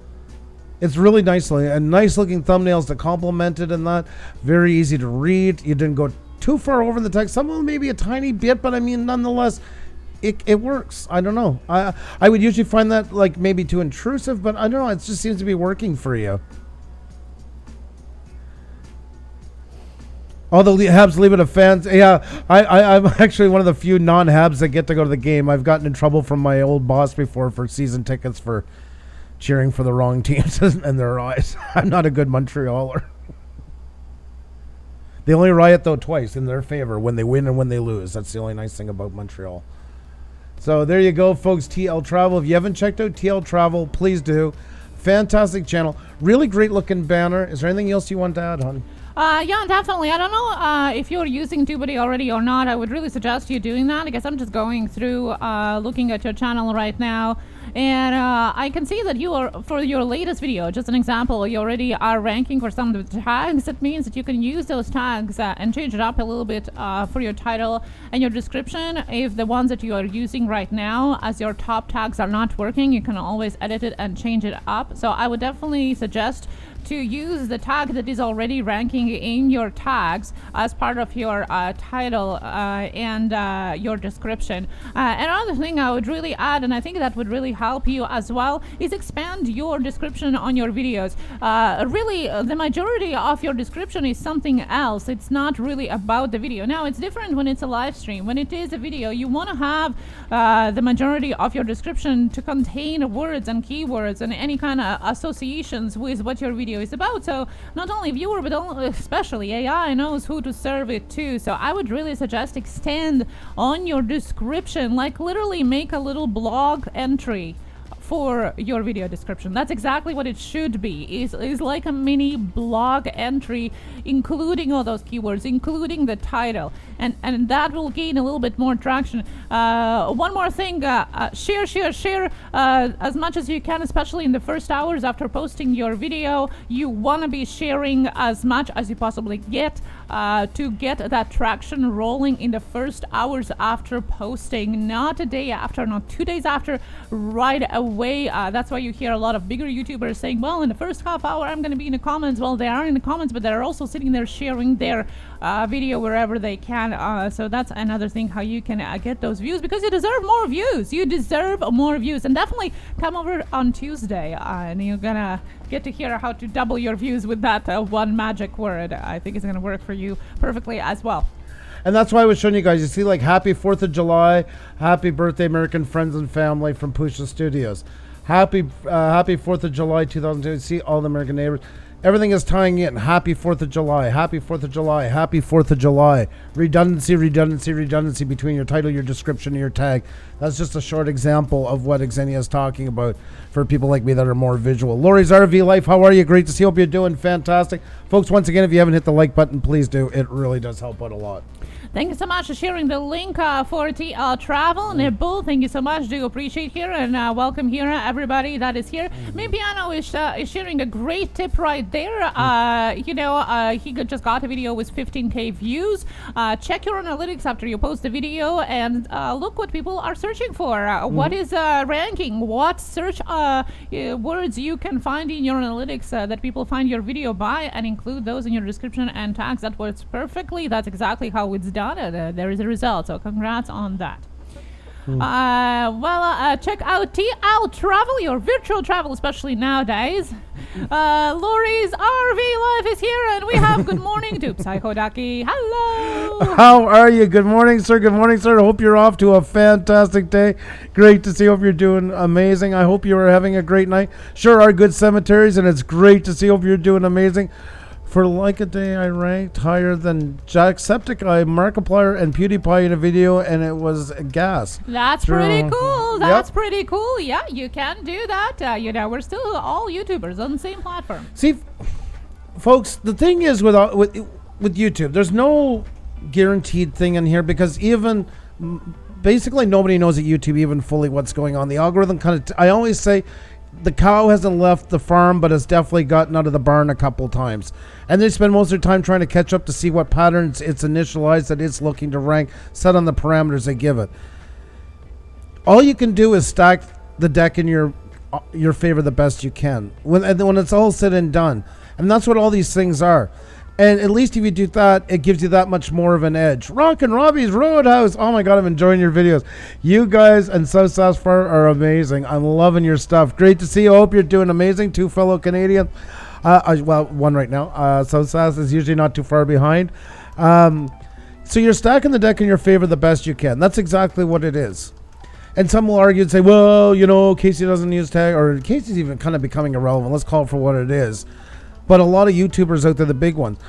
S1: It's really nice, and nice looking thumbnails that complement it and that. Very easy to read. You didn't go too far over in the text. Some of them maybe a tiny bit, but I mean, nonetheless, it works. I don't know. I would usually find that like maybe too intrusive, but I don't know. It just seems to be working for you. All the Habs leave it to fans. Yeah, I'm actually one of the few non-Habs that get to go to the game. I've gotten in trouble from my old boss before for season tickets for cheering for the wrong teams in their eyes. I'm not a good Montrealer. They only riot, though, twice in their favor, when they win and when they lose. That's the only nice thing about Montreal. So there you go, folks. TL Travel. If you haven't checked out TL Travel, please do. Fantastic channel. Really great looking banner. Is there anything else you want to add, hon?
S2: Yeah, definitely. I don't know if you're using TubeBuddy already or not. I would really suggest you doing that. I guess I'm just going through, looking at your channel right now. And I can see that you are, for your latest video, just an example, you already are ranking for some of the tags. It means that you can use those tags and change it up a little bit for your title and your description. If the ones that you are using right now as your top tags are not working, you can always edit it and change it up. So I would definitely suggest to use the tag that is already ranking in your tags as part of your title and your description. Another thing I would really add, and I think that would really help you as well, is expand your description on your videos. Really, the majority of your description is something else. It's not really about the video. Now, it's different when it's a live stream. When it is a video, you want to have the majority of your description to contain words and keywords and any kind of associations with what your video is about. So not only viewer, but especially AI knows who to serve it to. So I would really suggest extend on your description, like literally make a little blog entry for your video description. That's exactly what it should be. Is like a mini blog entry, including all those keywords, including the title, and that will gain a little bit more traction. One more thing, share as much as you can, especially in the first hours after posting your video. You want to be sharing as much as you possibly get to get that traction rolling in the first hours after posting, not a day after, not 2 days after, right away. That's why you hear a lot of bigger YouTubers saying, well, in the first half hour I'm going to be in the comments. Well, they are in the comments, but they're also sitting there sharing their video wherever they can. So that's another thing, how you can get those views, because you deserve more views. You deserve more views. And definitely come over on Tuesday and you're gonna get to hear how to double your views with that one magic word. I think it's gonna work for you perfectly as well.
S1: And that's why I was showing you guys. You see, like, happy 4th of July, happy birthday, American friends and family from Pusa Studios. Happy 4th of July 2002. You see all the American neighbors. Everything is tying in. Happy 4th of July, happy 4th of July, happy 4th of July. Redundancy between your title, your description, and your tag. That's just a short example of what Xenia is talking about for people like me that are more visual. Lori's RV Life, how are you? Great to see you. Hope you're doing fantastic. Folks, once again, if you haven't hit the like button, please do. It really does help out a lot.
S2: Thank you so much for sharing the link for TL Travel. Nibble, thank you so much. Do appreciate here, and welcome here, everybody that is here. Me Piano is sharing a great tip right there. He just got a video with 15K views. Check your analytics after you post the video and look what people are searching for. What is ranking? What search words you can find in your analytics that people find your video by, and include those in your description and tags. That works perfectly. That's exactly how it's done. There is a result. So congrats on that. Check out TL Travel, your virtual travel, especially nowadays. Lori's RV Life is here, and we have good morning to Psychodaki. Hello.
S1: How are you? Good morning, sir. Good morning, sir. Hope you're off to a fantastic day. Great to see. Hope you're doing amazing. I hope you are having a great night. Sure are good cemeteries, and it's great to see. Hope you're doing amazing. For like a day, I ranked higher than Jacksepticeye, Markiplier, and PewDiePie in a video, and it was gas.
S2: That's pretty cool. That's pretty cool. Yeah, you can do that. We're still all YouTubers on the same platform.
S1: See, folks, the thing is with YouTube, there's no guaranteed thing in here because basically nobody knows at YouTube even fully what's going on. The algorithm I always say, the cow hasn't left the farm, but has definitely gotten out of the barn a couple times. And they spend most of their time trying to catch up to see what patterns it's initialized that it's looking to rank, set on the parameters they give it. All you can do is stack the deck in your favor the best you can when it's all said and done. And that's what all these things are. And at least if you do that, it gives you that much more of an edge. Rock and Robbie's Roadhouse. Oh my God, I'm enjoying your videos. You guys and South Saskatchewan are amazing. I'm loving your stuff. Great to see you. I hope you're doing amazing. 2 fellow Canadians. One right now. South Sask is usually not too far behind. So you're stacking the deck in your favor the best you can. That's exactly what it is. And some will argue and say, well, Casey doesn't use tag, or Casey's even kind of becoming irrelevant. Let's call it for what it is. But a lot of YouTubers out there, the big ones,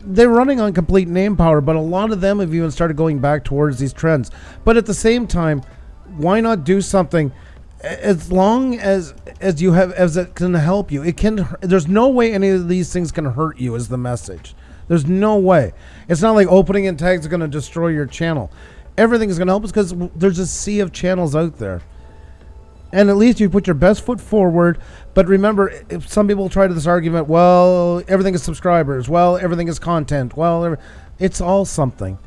S1: they're running on complete name power, but a lot of them have even started going back towards these trends. But at the same time, why not do something as long as it can help you? There's no way any of these things can hurt you is the message. There's no way. It's not like opening in tags are going to destroy your channel. Everything is going to help us because there's a sea of channels out there. And at least you put your best foot forward. But remember, if some people try to this argument, well, everything is subscribers. Well, everything is content. Well, it's all something.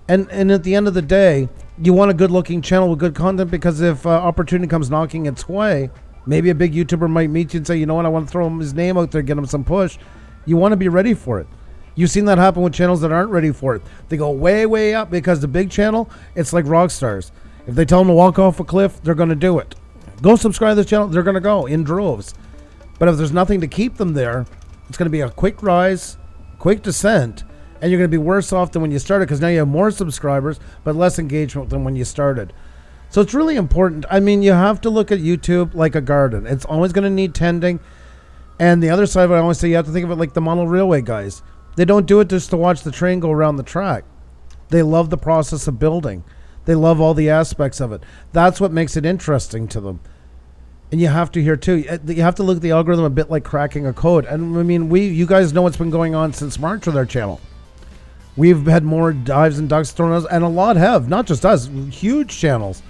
S1: And at the end of the day, you want a good-looking channel with good content because if opportunity comes knocking its way, maybe a big YouTuber might meet you and say, you know what, I want to throw his name out there, get him some push. You want to be ready for it. You've seen that happen with channels that aren't ready for it. They go way, way up because the big channel, it's like rock stars. If they tell them to walk off a cliff, they're going to do it. Go subscribe to this channel, they're going to go in droves. But if there's nothing to keep them there, it's going to be a quick rise, quick descent, and you're going to be worse off than when you started because now you have more subscribers, but less engagement than when you started. So it's really important. I mean, you have to look at YouTube like a garden. It's always going to need tending. And the other side of it, I always say you have to think of it like the model railway guys. They don't do it just to watch the train go around the track. They love the process of building. They love all the aspects of it. That's what makes it interesting to them. And you have to hear too, you have to look at the algorithm a bit like cracking a code. And I mean, you guys know what's been going on since March with our channel. We've had more dives and ducks thrown us, and a lot have, not just us, huge channels.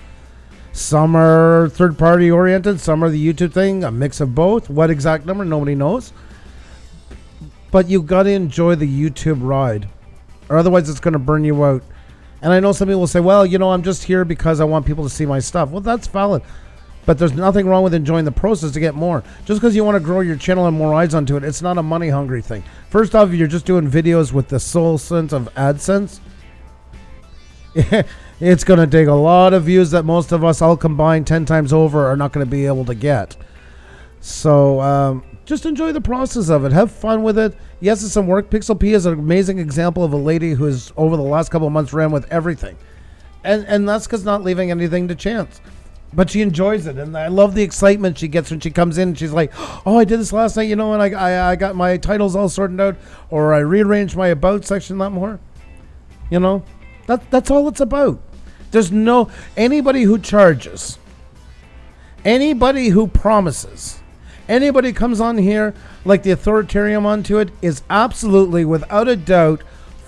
S1: Some are third party oriented, some are the YouTube thing, a mix of both. What exact number, nobody knows. But you've got to enjoy the YouTube ride, or otherwise it's going to burn you out. And I know some people will say, well, I'm just here because I want people to see my stuff. Well, that's valid. But there's nothing wrong with enjoying the process to get more. Just because you want to grow your channel and more eyes onto it, it's not a money-hungry thing. First off, if you're just doing videos with the sole sense of AdSense, it's going to take a lot of views that most of us all combined 10 times over are not going to be able to get. So just enjoy the process of it. Have fun with it. Yes, it's some work. Pixel P is an amazing example of a lady who's over the last couple of months ran with everything. And that's because not leaving anything to chance. But she enjoys it. And I love the excitement she gets when she comes in. And she's like, oh, I did this last night, and I got my titles all sorted out. Or I rearranged my about section a lot more. That's all it's about. There's anybody who charges, anybody who promises, anybody comes on here like the authoritarian onto it is absolutely, without a doubt,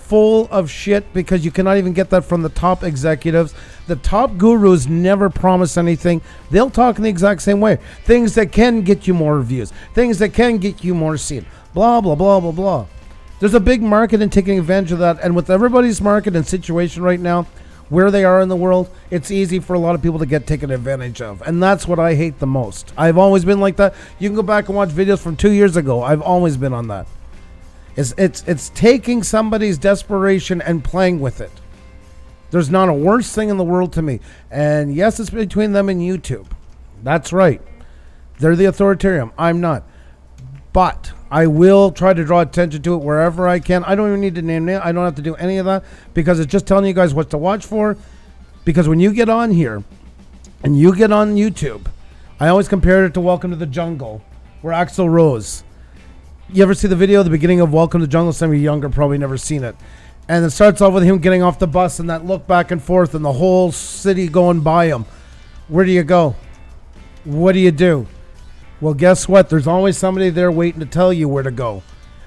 S1: full of shit because you cannot even get that from the top executives. The top gurus never promise anything. They'll talk in the exact same way. Things that can get you more views, things that can get you more seen, blah, blah, blah, blah, blah. There's a big market in taking advantage of that. And with everybody's market and situation right now, where they are in the world, it's easy for a lot of people to get taken advantage of. And that's what I hate the most. I've always been like that. You can go back and watch videos from 2 years ago. I've always been on that. It's taking somebody's desperation and playing with it. There's not a worse thing in the world to me. And yes, it's between them and YouTube. That's right. They're the authoritarian. I'm not. But I will try to draw attention to it wherever I can. I don't even need to name it. I don't have to do any of that because it's just telling you guys what to watch for. Because when you get on here and you get on YouTube, I always compare it to Welcome to the Jungle, where Axl Rose. You ever see the video at the beginning of Welcome to the Jungle? Some of you younger probably never seen it. And it starts off with him getting off the bus and that look back and forth and the whole city going by him. Where do you go? What do you do? Well, guess what? There's always somebody there waiting to tell you where to go.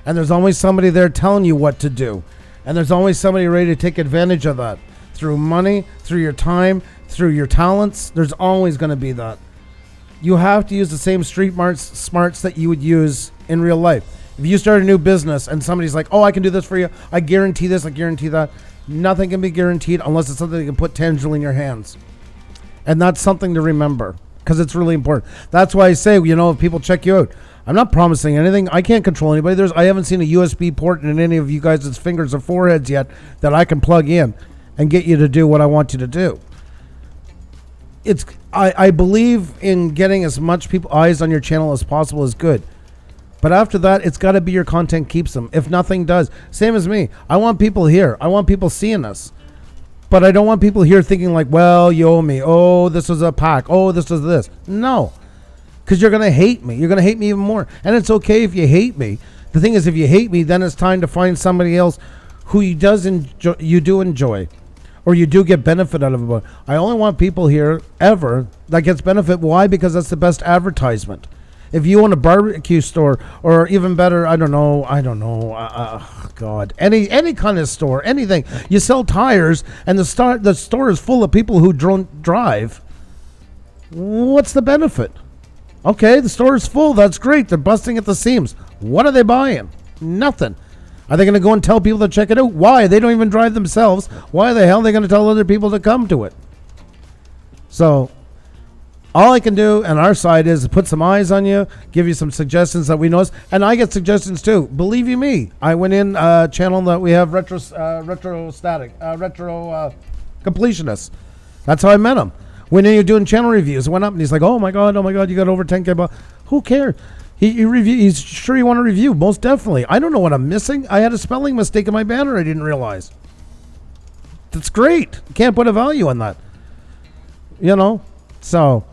S1: And there's always somebody there telling you what to do. And there's always somebody ready to take advantage of that. Through money, through your time, through your talents. There's always going to be that. You have to use the same street smarts that you would use in real life. If you start a new business and somebody's like, oh, I can do this for you. I guarantee this. I guarantee that. Nothing can be guaranteed unless it's something you can put tangibly in your hands. And that's something to remember because it's really important. That's why I say, if people check you out, I'm not promising anything. I can't control anybody. I haven't seen a USB port in any of you guys' fingers or foreheads yet that I can plug in and get you to do what I want you to do. I believe in getting as much eyes on your channel as possible is good. But after that, it's got to be your content keeps them. If nothing does, same as me. I want people here. I want people seeing us. But I don't want people here thinking like, well, you owe me. Oh, this was a pack. Oh, this was this. No. Because you're going to hate me. You're going to hate me even more. And it's okay if you hate me. The thing is, if you hate me, then it's time to find somebody else who you do enjoy. Or you do get benefit out of it. I only want people here ever that gets benefit. Why? Because that's the best advertisement. If you own a barbecue store, or even better, I don't know, God, any kind of store, anything. You sell tires, and the store is full of people who don't drive. What's the benefit? Okay, the store is full. That's great. They're busting at the seams. What are they buying? Nothing. Are they going to go and tell people to check it out? Why? They don't even drive themselves. Why the hell are they going to tell other people to come to it? So all I can do on our side is put some eyes on you, give you some suggestions that we notice, and I get suggestions too. Believe you me, I went in a channel that we have retro completionists. That's how I met him. When you're doing channel reviews, went up and he's like, "Oh my god, you got over 10K." Who cares? He's sure you want to review. Most definitely. I don't know what I'm missing. I had a spelling mistake in my banner I didn't realize. That's great. You can't put a value on that. So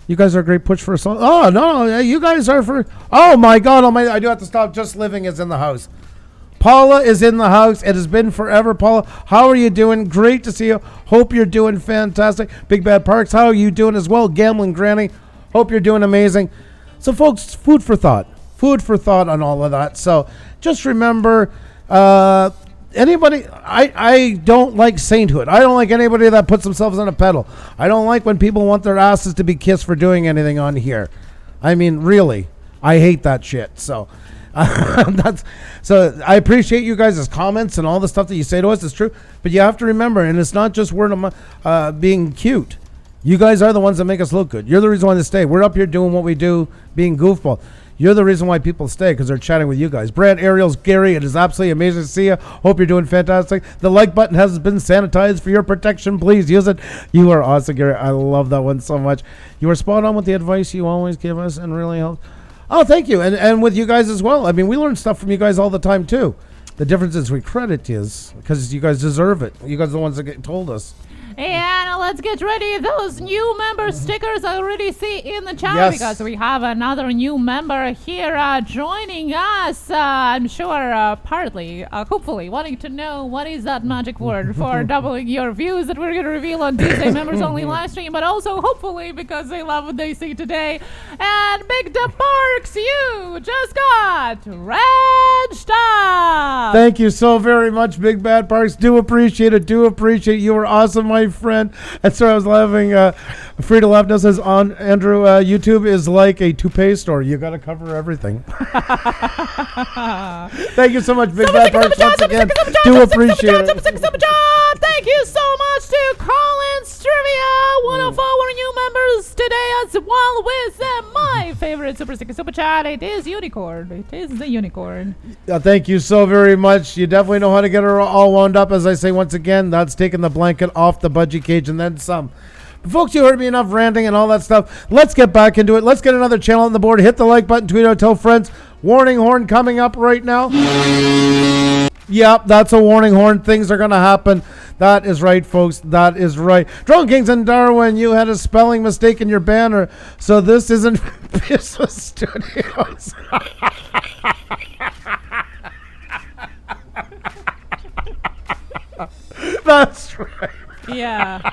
S1: you guys are a great push for a song. Oh, no, you guys are for... Oh, my God. I do have to stop. Just Living is in the house. Paula is in the house. It has been forever. Paula, how are you doing? Great to see you. Hope you're doing fantastic. Big Bad Parks, how are you doing as well? Gambling Granny, hope you're doing amazing. So, folks, food for thought. Food for thought on all of that. So, just remember, anybody, I don't like sainthood. I don't like anybody that puts themselves on a pedal. I don't like when people want their asses to be kissed for doing anything on here. I mean, really, I hate that shit. So, so I appreciate you guys' comments and all the stuff that you say to us. It's true, but you have to remember, and it's not just word of being cute. You guys are the ones that make us look good. You're the reason why they stay. We're up here doing what we do, being goofball. You're the reason why people stay, because they're chatting with you guys. Brad, Ariels, Gary, it is absolutely amazing to see you. Hope you're doing fantastic. The like button has been sanitized for your protection. Please use it. You are awesome, Gary. I love that one so much. You are spot on with the advice you always give us and really helps. Oh, thank you. And with you guys as well. I mean, we learn stuff from you guys all the time, too. The difference is we credit you because you guys deserve it. You guys are the ones that told us.
S2: And let's get ready. Those new member stickers I already see in the chat, because we have another new member here joining us. I'm sure partly, hopefully, wanting to know what is that magic word for doubling your views that we're going to reveal on Tuesday members only live stream, but also hopefully because they love what they see today. And Big Parks, you just got got Red Stuff.
S1: Thank you so very much, Big Bad Parks. Do appreciate it. Do appreciate it. You were awesome, my friend. And so I was laughing. Frida Lefno says, on Andrew, YouTube is like a toupee store. You got to cover everything. Thank you so much, Big Bad Parks. Once again, do appreciate it.
S2: Thank you so much to Collins Trivia, one of our new members today as well with my favorite Super Sticker Super Chat. It is Unicorn. It is the Unicorn.
S1: Thank you so very much. You definitely know how to get her all wound up. As I say once again, that's taking the blanket off the budgie cage and then some. But folks, you heard me enough ranting and all that stuff. Let's get back into it. Let's get another channel on the board. Hit the like button, tweet out, tell friends. Warning horn coming up right now. Yep, that's a warning horn. Things are going to happen. That is right, folks. That is right. Drone Kings in Darwin, you had a spelling mistake in your banner, so this isn't Pusa Studios. That's right.
S2: Yeah.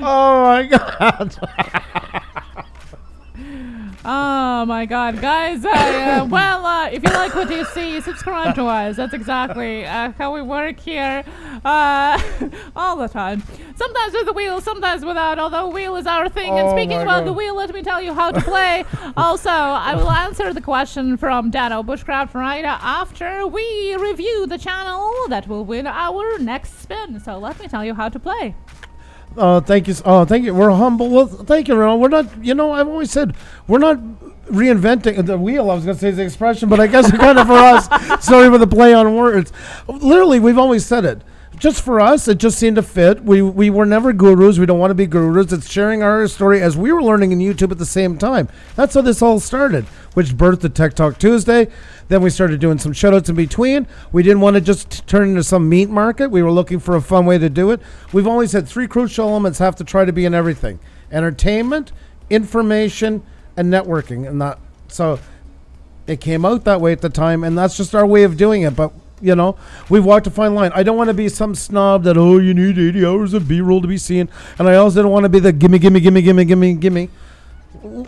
S1: Oh, my God.
S2: Oh my God, guys! If you like what you see, subscribe to us. That's exactly how we work here, all the time. Sometimes with the wheel, sometimes without. Although wheel is our thing. And speaking about the wheel, let me tell you how to play. Also, I will answer the question from Dano Bushcraft right after we review the channel that will win our next spin. So let me tell you how to play.
S1: Thank you. Oh, thank you. We're humble. Well, thank you, Ronald. We're not, I've always said we're not reinventing the wheel. I was going to say the expression, but I guess it's kind of for us. Sorry for the play on words. Literally, we've always said it. Just for us, it just seemed to fit. We were never gurus. We don't want to be gurus. It's sharing our story as we were learning in YouTube at the same time. That's how this all started, which birthed the Tech Talk Tuesday. Then we started doing some shoutouts in between. We didn't want to just turn into some meat market. We were looking for a fun way to do it. We've always had three crucial elements have to try to be in everything: entertainment, information, and networking. And that, so it came out that way at the time, and that's just our way of doing it. But we've walked a fine line. I don't want to be some snob that, you need 80 hours of B-roll to be seen. And I also don't want to be the gimme.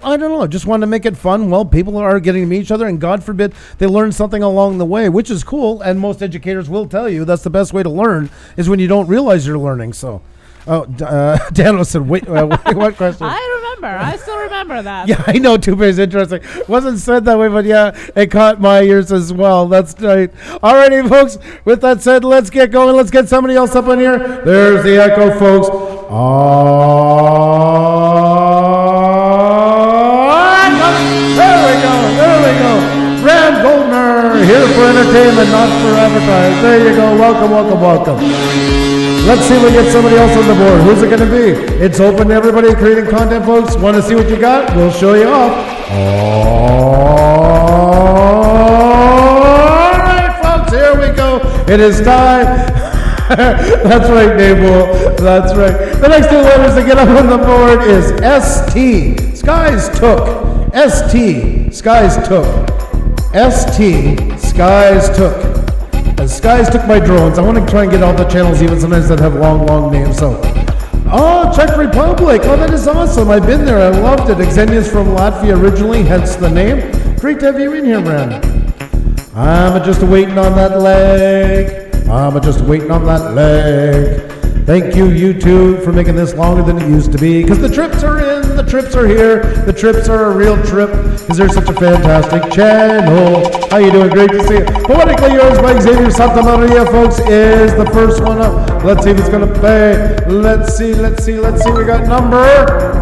S1: I don't know. Just want to make it fun. Well, people are getting to meet each other, and God forbid they learn something along the way, which is cool. And most educators will tell you that's the best way to learn is when you don't realize you're learning. So, Daniel said, wait, what question?
S2: I still remember that.
S1: Yeah, I know. Toupee's interesting. Wasn't said that way, but yeah, it caught my ears as well. That's right. Alrighty, folks. With that said, let's get going. Let's get somebody else up on here. There's the echo, folks. There we go. Ram Goldner, here for entertainment, not for advertising. There you go. Welcome. Let's see if we get somebody else on the board. Who's it going to be? It's open to everybody creating content, folks. Want to see what you got? We'll show you off. All right, folks, here we go. It is time. That's right, Nabel. That's right. The next two letters to get up on the board is ST. Skies took. ST. Skies took. ST. Skies took. As Skies took my drones. I want to try and get all the channels, even sometimes that have long names. So, Czech Republic. Oh, that is awesome. I've been there. I loved it. Xenia's from Latvia originally, hence the name. Great to have you in here, man. I'm just waiting on that leg. Thank you, YouTube, for making this longer than it used to be. Because the trips are in, the trips are here, the trips are a real trip. Because they're such a fantastic channel. How you doing? Great to see you. Poetically Yours by Xavier Santa Maria, folks, is the first one up. Let's see if it's going to play. Let's see. We got number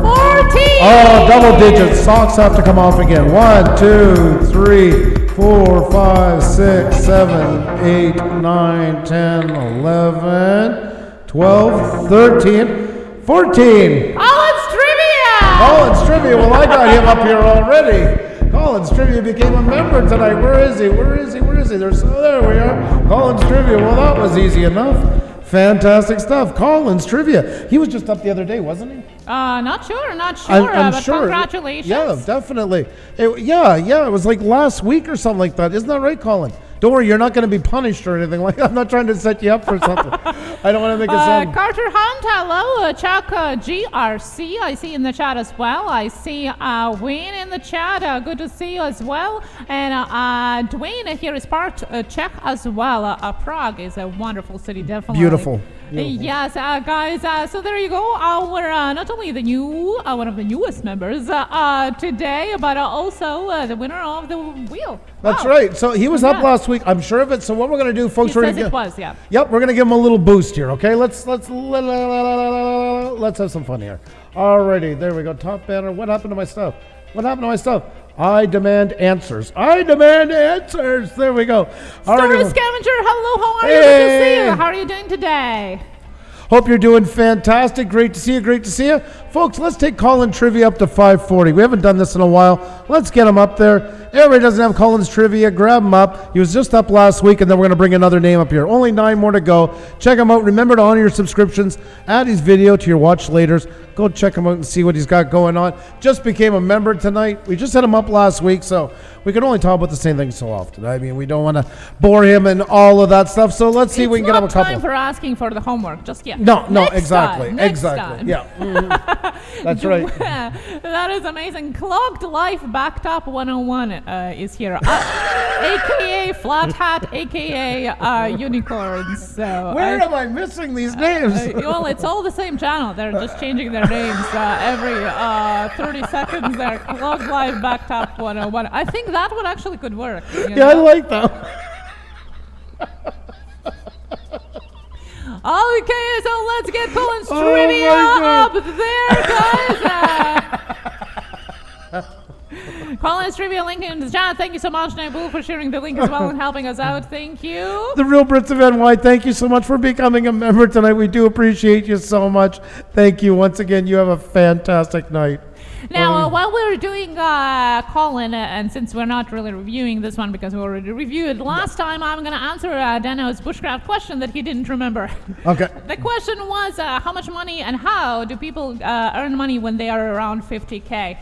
S2: 14.
S1: Oh, double digits. Socks have to come off again. 1, 2, 3, 4, 5, 6, 7, 8, 9, 10, 11, 12, 13, 14.
S2: Collins Trivia.
S1: Well, I got him up here already. Collins Trivia became a member tonight. Where is he? There we are. Collins Trivia. Well, that was easy enough. Fantastic stuff. Collins Trivia. He was just up the other day, wasn't he?
S2: Not sure,
S1: I'm
S2: but
S1: sure.
S2: congratulations.
S1: Yeah, definitely. It was like last week or something like that. Isn't that right, Colin? Don't worry, you're not going to be punished or anything like that. I'm not trying to set you up for something. I don't want to make it sound...
S2: Carter Hunt, hello. Chuck GRC, I see in the chat as well. I see Wayne in the chat. Good to see you as well. And Dwayne here is part Czech as well. Prague is a wonderful city, definitely.
S1: Beautiful.
S2: Yes, guys. So there you go. Our not only the new one of the newest members today, but also the winner of the wheel.
S1: That's right. So he was up last week. I'm sure of it. So what we're going to do, folks,
S2: it was.
S1: Yep, we're going to give him a little boost here. Okay, let's have some fun here. Alrighty, there we go. Top banner. What happened to my stuff? I demand answers. There we go.
S2: Story Scavenger, hello, how are you? Good to see you. How are you doing today?
S1: Hope you're doing fantastic. Great to see you. Folks, let's take Colin Trivia up to 540. We haven't done this in a while. Let's get him up there. Everybody doesn't have Colin's Trivia. Grab him up. He was just up last week, and then we're going to bring another name up here. Only 9 more to go. Check him out. Remember to honor your subscriptions. Add his video to your watch laters. Go check him out and see what he's got going on. Just became a member tonight. We just had him up last week, so we can only talk about the same thing so often. I mean, we don't want to bore him and all of that stuff, so let's see if we can get him a couple.
S2: It's not time for asking for the homework just yet.
S1: No,
S2: exactly.
S1: Next time. Yeah. Mm-hmm. That's right.
S2: That is amazing. Clogged Life Backed Up 101 is here. AKA Flat Hat, AKA Unicorns. So
S1: Where am I missing these names?
S2: Well, it's all the same channel. They're just changing their names every 30 seconds. They're Clogged Life Backed Up 101. I think that one actually could work.
S1: Yeah, I like that.
S2: Okay, so let's get Colin's Trivia up there, guys. Colin's Trivia link in the chat. Thank you so much, Nabu, for sharing the link as well and helping us out. Thank you.
S1: The Real Brits of NY, thank you so much for becoming a member tonight. We do appreciate you so much. Thank you once again. You have a fantastic night.
S2: Now, while we're doing Colin, and since we're not really reviewing this one because we already reviewed it last time, I'm going to answer Dano's bushcraft question that he didn't remember.
S1: Okay.
S2: The question was, how much money and how do people earn money when they are around 50K?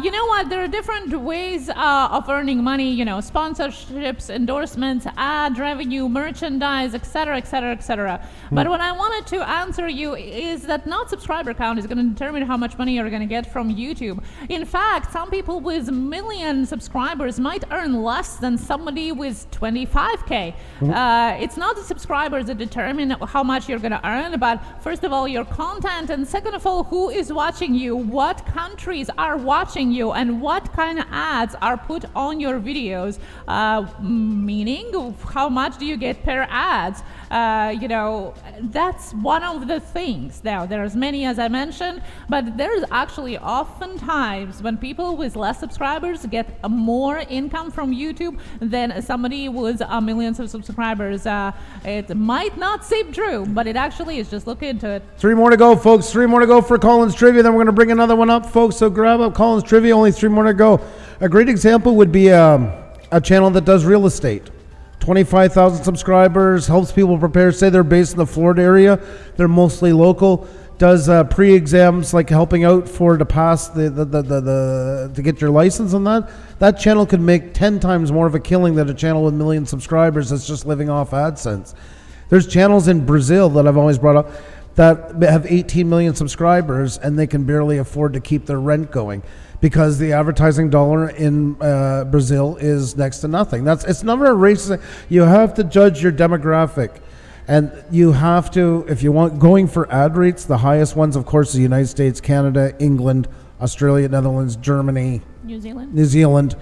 S2: You know what? There are different ways of earning money, sponsorships, endorsements, ad revenue, merchandise, etc., etc., etc. But what I wanted to answer you is that not subscriber count is going to determine how much money you're going to get from YouTube. In fact, some people with million subscribers might earn less than somebody with 25K. It's not the subscribers that determine how much you're going to earn, but first of all, your content, and second of all, who is watching you, what countries are watching you, and what kind of ads are put on your videos, meaning how much do you get per ads. That's one of the things. Now, there's many, as I mentioned, but there's actually oftentimes when people with less subscribers get more income from YouTube than somebody with millions of subscribers. It might not seem true, but it actually is. Just look into it.
S1: 3 more to go, folks. 3 more to go for Colin's Trivia. Then we're going to bring another one up, folks. So grab up Colin's Trivia. Only 3 more to go. A great example would be a channel that does real estate. 25,000 subscribers, helps people prepare. Say they're based in the Florida area. They're mostly local. Does pre-exams, like helping out to pass to get your license on that. That channel could make 10 times more of a killing than a channel with 1 million subscribers that's just living off AdSense. There's channels in Brazil that I've always brought up that have 18 million subscribers and they can barely afford to keep their rent going, because the advertising dollar in Brazil is next to nothing. It's never a race. You have to judge your demographic, and you have to, if you want, going for ad rates, the highest ones, of course, the United States, Canada, England, Australia, Netherlands, Germany, New Zealand.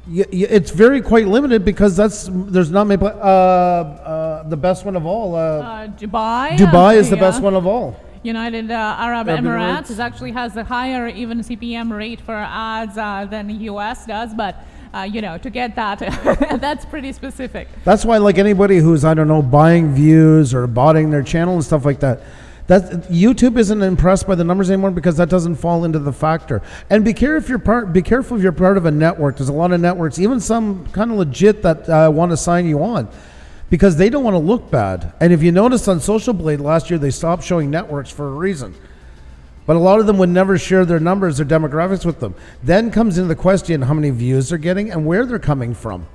S1: It's very quite limited because there's not many. The best one of all.
S2: Dubai.
S1: Dubai is the best one of all.
S2: United Arab Emirates actually has a higher even CPM rate for ads than the US does, but to get that, that's pretty specific.
S1: That's why, like anybody who's, buying views or botting their channel and stuff like that, YouTube isn't impressed by the numbers anymore, because that doesn't fall into the factor. And be careful if you're part of a network. There's a lot of networks, even some kind of legit, that want to sign you on, because they don't want to look bad. And if you noticed on Social Blade last year, they stopped showing networks for a reason. But a lot of them would never share their numbers, their demographics with them. Then comes into the question how many views they're getting and where they're coming from.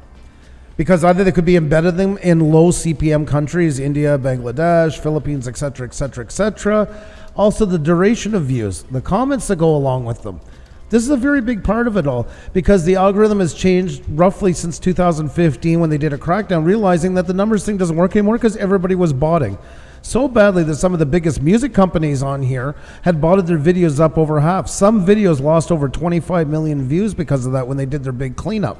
S1: Because either they could be embedded them in low CPM countries, India, Bangladesh, Philippines, etc., etc., etc. Also the duration of views, the comments that go along with them. This is a very big part of it all, because the algorithm has changed roughly since 2015 when they did a crackdown, realizing that the numbers thing doesn't work anymore because everybody was botting. So badly that some of the biggest music companies on here had botted their videos up over half. Some videos lost over 25 million views because of that when they did their big cleanup.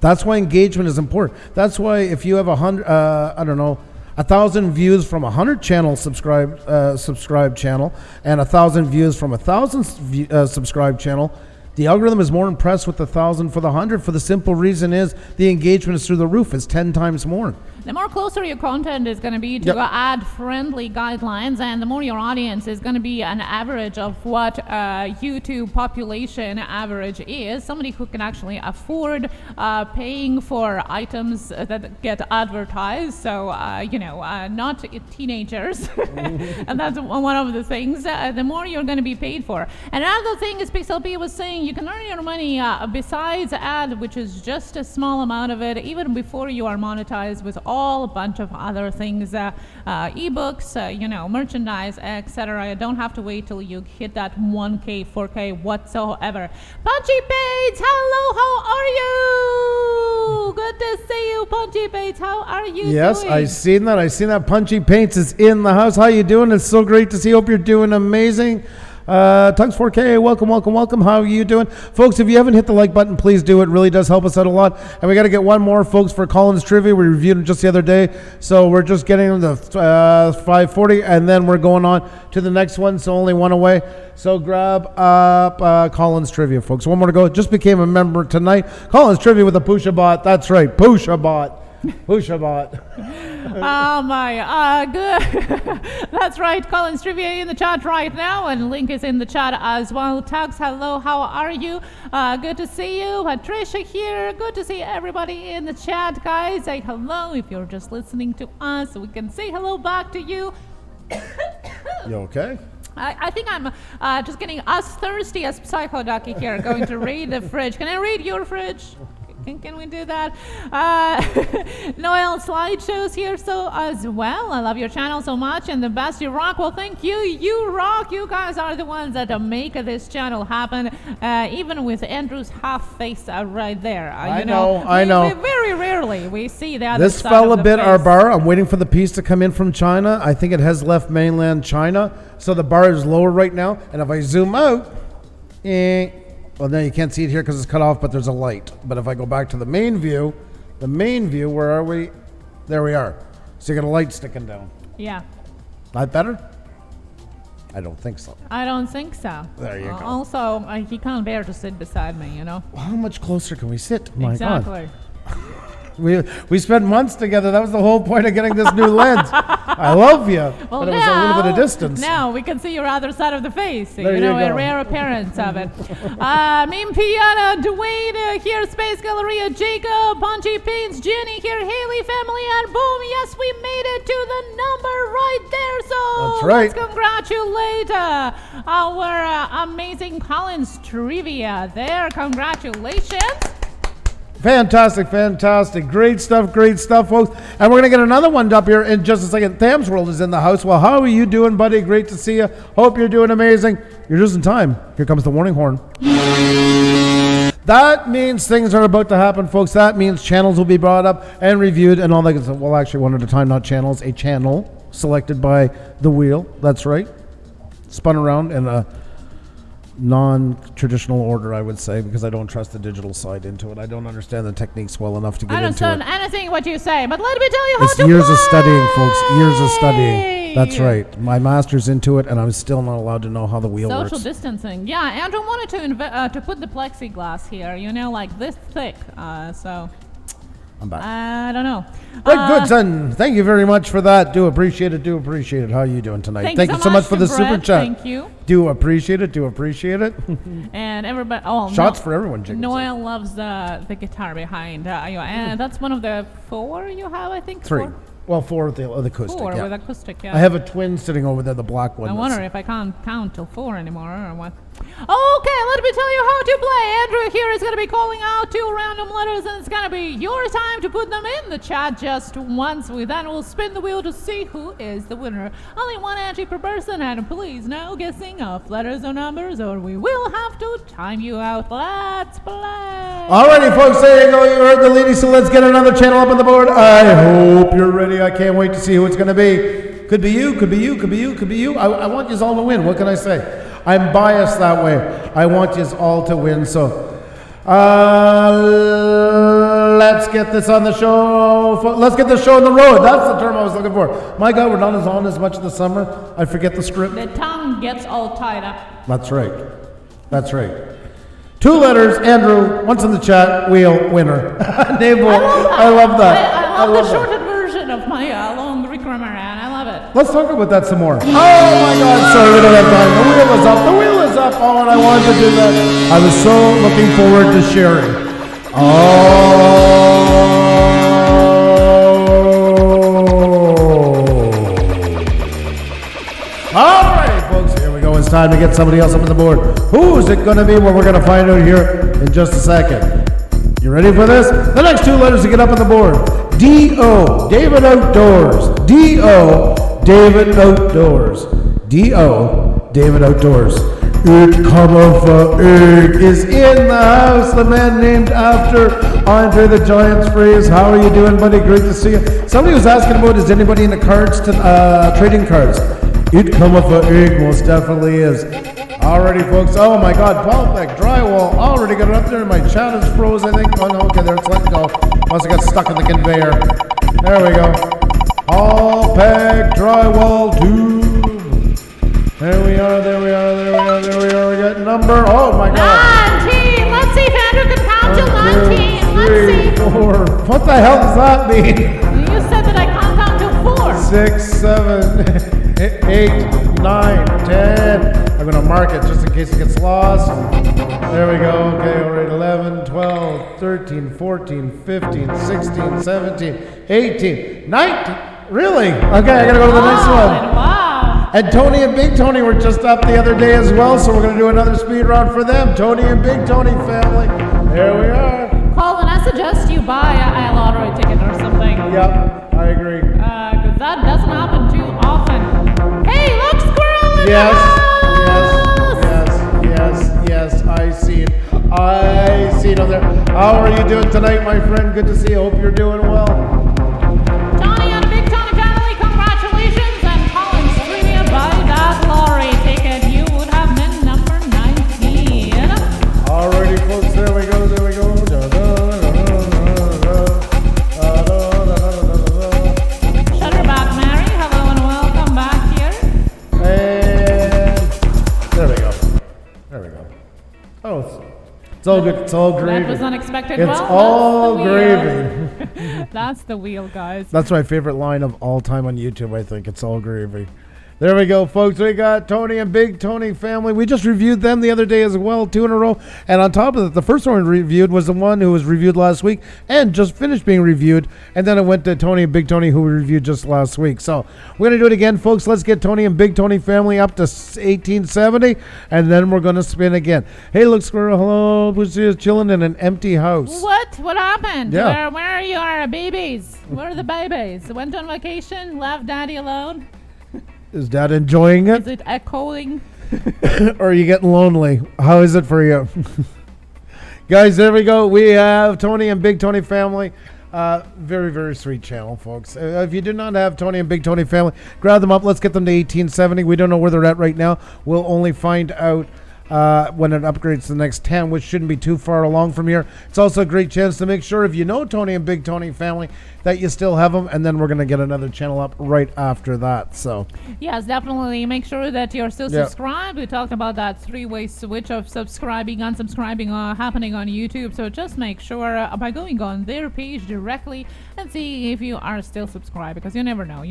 S1: That's why engagement is important. That's why if you have 1,000 views from 100 channel subscribed channel and 1,000 views from 1,000 subscribed channel, the algorithm is more impressed with 1,000 for the 100 for the simple reason is the engagement is through the roof. It's 10 times more.
S2: The more closer your content is going to be to ad-friendly guidelines, and the more your audience is going to be an average of what YouTube population average is, somebody who can actually afford paying for items that get advertised, so, not teenagers, and that's one of the things, the more you're going to be paid for. And another thing is Pixel P was saying you can earn your money besides ad, which is just a small amount of it, even before you are monetized with all a bunch of other things, ebooks, merchandise, etc. You don't have to wait till you hit that 1K, 4K whatsoever. Punchy Bates, hello, how are you? Good to see you, Punchy Bates. How are you doing?
S1: Yes, I seen that. Punchy Paints is in the house. How you doing? It's so great to see you. Hope you're doing amazing. Tugs 4K, welcome. How are you doing? Folks, if you haven't hit the like button, please do. It really does help us out a lot. And we got to get one more, folks, for Colin's Trivia. We reviewed it just the other day. So we're just getting the 540, and then we're going on to the next one. So only one away. So grab up Colin's Trivia, folks. One more to go. Just became a member tonight. Colin's Trivia with a Pusa bot. That's right, Pusa bot. Pusa bot.
S2: Oh my, good. That's right. Colin's Trivia in the chat right now, and link is in the chat as well. Tugs, hello, how are you? Good to see you. Patricia here. Good to see everybody in the chat, guys. Say hello if you're just listening to us. We can say hello back to you.
S1: You okay?
S2: I think I'm just getting as thirsty as Psycho Ducky here, going to raid the fridge. Can I raid your fridge? Can we do that? Noel slideshows here so as well. I love your channel so much, and the best, you rock. Well, thank you. You rock. You guys are the ones that make this channel happen, even with Andrew's half face right there. I know. We very rarely we see that.
S1: This fell a bit our bar. I'm waiting for the piece to come in from China. I think it has left mainland China, so the bar is lower right now. And if I zoom out, well, no, you can't see it here because it's cut off, but there's a light. But if I go back to the main view, where are we? There we are. So you got a light sticking down.
S2: Yeah.
S1: That better? I don't think so.
S2: I don't think so.
S1: There you go.
S2: Also, he can't bear to sit beside me,
S1: Well, how much closer can we sit? My
S2: exactly.
S1: God. We spent months together. That was the whole point of getting this new lens. I love you,
S2: well,
S1: but it was a little bit of distance.
S2: Now we can see your other side of the face.
S1: There you
S2: a
S1: go.
S2: rare appearance of it. Meme Piana, Dwayne here, Space Galleria, Jacob, Punchy Paints, Jenny here, Haley family, and boom, yes, we made it to the number right there. So
S1: that's right.
S2: Let's congratulate our amazing Colin's Trivia there. Congratulations.
S1: Fantastic. Great stuff, folks. And we're going to get another one up here in just a second. Tham's World is in the house. Well, how are you doing, buddy? Great to see you. Hope you're doing amazing. You're just in time. Here comes the warning horn. That means things are about to happen, folks. That means channels will be brought up and reviewed and all that. Well, actually, one at a time, not channels. A channel selected by the wheel. That's right. Spun around in a non-traditional order, I would say, because I don't trust the digital side into it. I don't understand the techniques well enough to get into it.
S2: I don't understand anything what you say, but let me tell you how
S1: it's
S2: to
S1: years
S2: play.
S1: of studying, folks. Years of studying. That's right. My master's into it, and I'm still not allowed to know how the wheel works.
S2: Social distancing. Yeah, Andrew wanted to put the plexiglass here, like this thick. So
S1: I'm back.
S2: I don't know.
S1: Good, son. Thank you very much for that. Do appreciate it. How are you doing tonight? Thank you so much for the super chat.
S2: Thank you.
S1: Do appreciate it.
S2: And everybody.
S1: Shots for everyone, Jacob.
S2: Noel loves the guitar behind you, and that's one of the 4 you have, I think.
S1: Three. Well, 4 with the acoustic.
S2: 4
S1: yeah.
S2: with acoustic, yeah.
S1: I have a twin sitting over there, the black one.
S2: I wonder if I can't count till 4 anymore or what. Okay, let me tell you how to play. Andrew here is going to be calling out 2 random letters, and it's going to be your time to put them in the chat just once. We then will spin the wheel to see who is the winner. Only 1 entry per person, and please no guessing of letters or numbers, or we will have to time you out. Let's play.
S1: Alrighty, folks, there you go. You heard the lady, so let's get another channel up on the board. I hope you're ready. I can't wait to see who it's going to be. Could be you, could be you, could be you, could be you. I want you all to win. What can I say? I'm biased that way. I want you all to win. So let's get this on the show. Let's get this show on the road. That's the term I was looking for. My God, we're not on as much in the summer. I forget the script.
S2: The tongue gets all tied up.
S1: That's right. That's right. 2 letters, Andrew. Once in the chat, wheel, winner. Name I love that.
S2: I love the shortened version of my long Greek grammar, and I love it.
S1: Let's talk about that some more. Oh my God, sorry, we don't have time. The wheel is up. The wheel is up. Oh, and I wanted to do that. I was so looking forward to sharing. All right, folks, here we go. It's time to get somebody else up on the board. Who is it going to be? Well, we're going to find out here in just a second. You ready for this? The next 2 letters to get up on the board. D-O, David Outdoors. D-O, David Outdoors. D-O, David Outdoors. It cometh egg is in the house. The man named after Andre the Giant's phrase. How are you doing, buddy? Great to see you. Somebody was asking about, is anybody in the cards, trading cards? It cometh egg most definitely is. Alrighty, folks. Oh my God, Paulbeck drywall. Already got it up there. My chat is froze, I think. Oh no, okay, there it's let go. Must have got stuck in the conveyor. There we go. Paulbeck drywall 2. There we are, there we are, there we are, there we are. We got number. Oh my God.
S2: 19. Let's see if Andrew can count till 19. Let's see.
S1: 4. What the hell does that mean?
S2: You said that I can't count till 4.
S1: 6, 7, 8, 9, 10. I'm going to mark it just in case it gets lost. There we go. Okay, all right. 11, 12, 13, 14, 15, 16, 17, 18, 19. Really? Okay, I got to go to the next one.
S2: Wow.
S1: And Tony and Big Tony were just up the other day as well, so we're going to do another speed round for them. Tony and Big Tony family. There we are.
S2: Colin, I suggest you buy a lottery ticket or something.
S1: Yep, I agree.
S2: Because that doesn't happen too often. Hey, look, squirrel in the
S1: Yes,
S2: house!
S1: yes, I see it. I see it on there. How are you doing tonight, my friend? Good to see you. Hope you're doing well.
S2: Tony and Big Tony family, congratulations. And Colin, screaming buy that lottery ticket. You would have been number 19.
S1: Alrighty, folks, there we go, there we go.
S2: Shutterback Mary, hello and welcome back here.
S1: And there we go. There we go. Oh, it's all good. It's all gravy.
S2: That was unexpected.
S1: It's all gravy.
S2: That's the wheel, guys.
S1: That's my favorite line of all time on YouTube, I think. It's all gravy. There we go, folks. We got Tony and Big Tony family. We just reviewed them the other day as well, 2 in a row. And on top of it, the first one we reviewed was the one who was reviewed last week and just finished being reviewed. And then it went to Tony and Big Tony, who we reviewed just last week. So we're going to do it again, folks. Let's get Tony and Big Tony family up to 1870, and then we're going to spin again. Hey, look, Squirrel. Hello. Pusa is chilling in an empty house.
S2: What? What happened?
S1: Yeah.
S2: Where are your babies? Where are the babies? Went on vacation, left daddy alone?
S1: Is Dad enjoying it?
S2: Is it echoing?
S1: Or are you getting lonely? How is it for you? Guys, there we go. We have Tony and Big Tony family. Very, very sweet channel, folks. If you do not have Tony and Big Tony family, grab them up. Let's get them to 1870. We don't know where they're at right now. We'll only find out when it upgrades to the next 10, which shouldn't be too far along from here. It's also a great chance to make sure if you know Tony and Big Tony family that you still have them, and then we're going to get another channel up right after that. So
S2: yes, definitely make sure that you're still subscribed. We talked about that 3-way switch of subscribing, unsubscribing happening on YouTube, so just make sure by going on their page directly and see if you are still subscribed, because you never know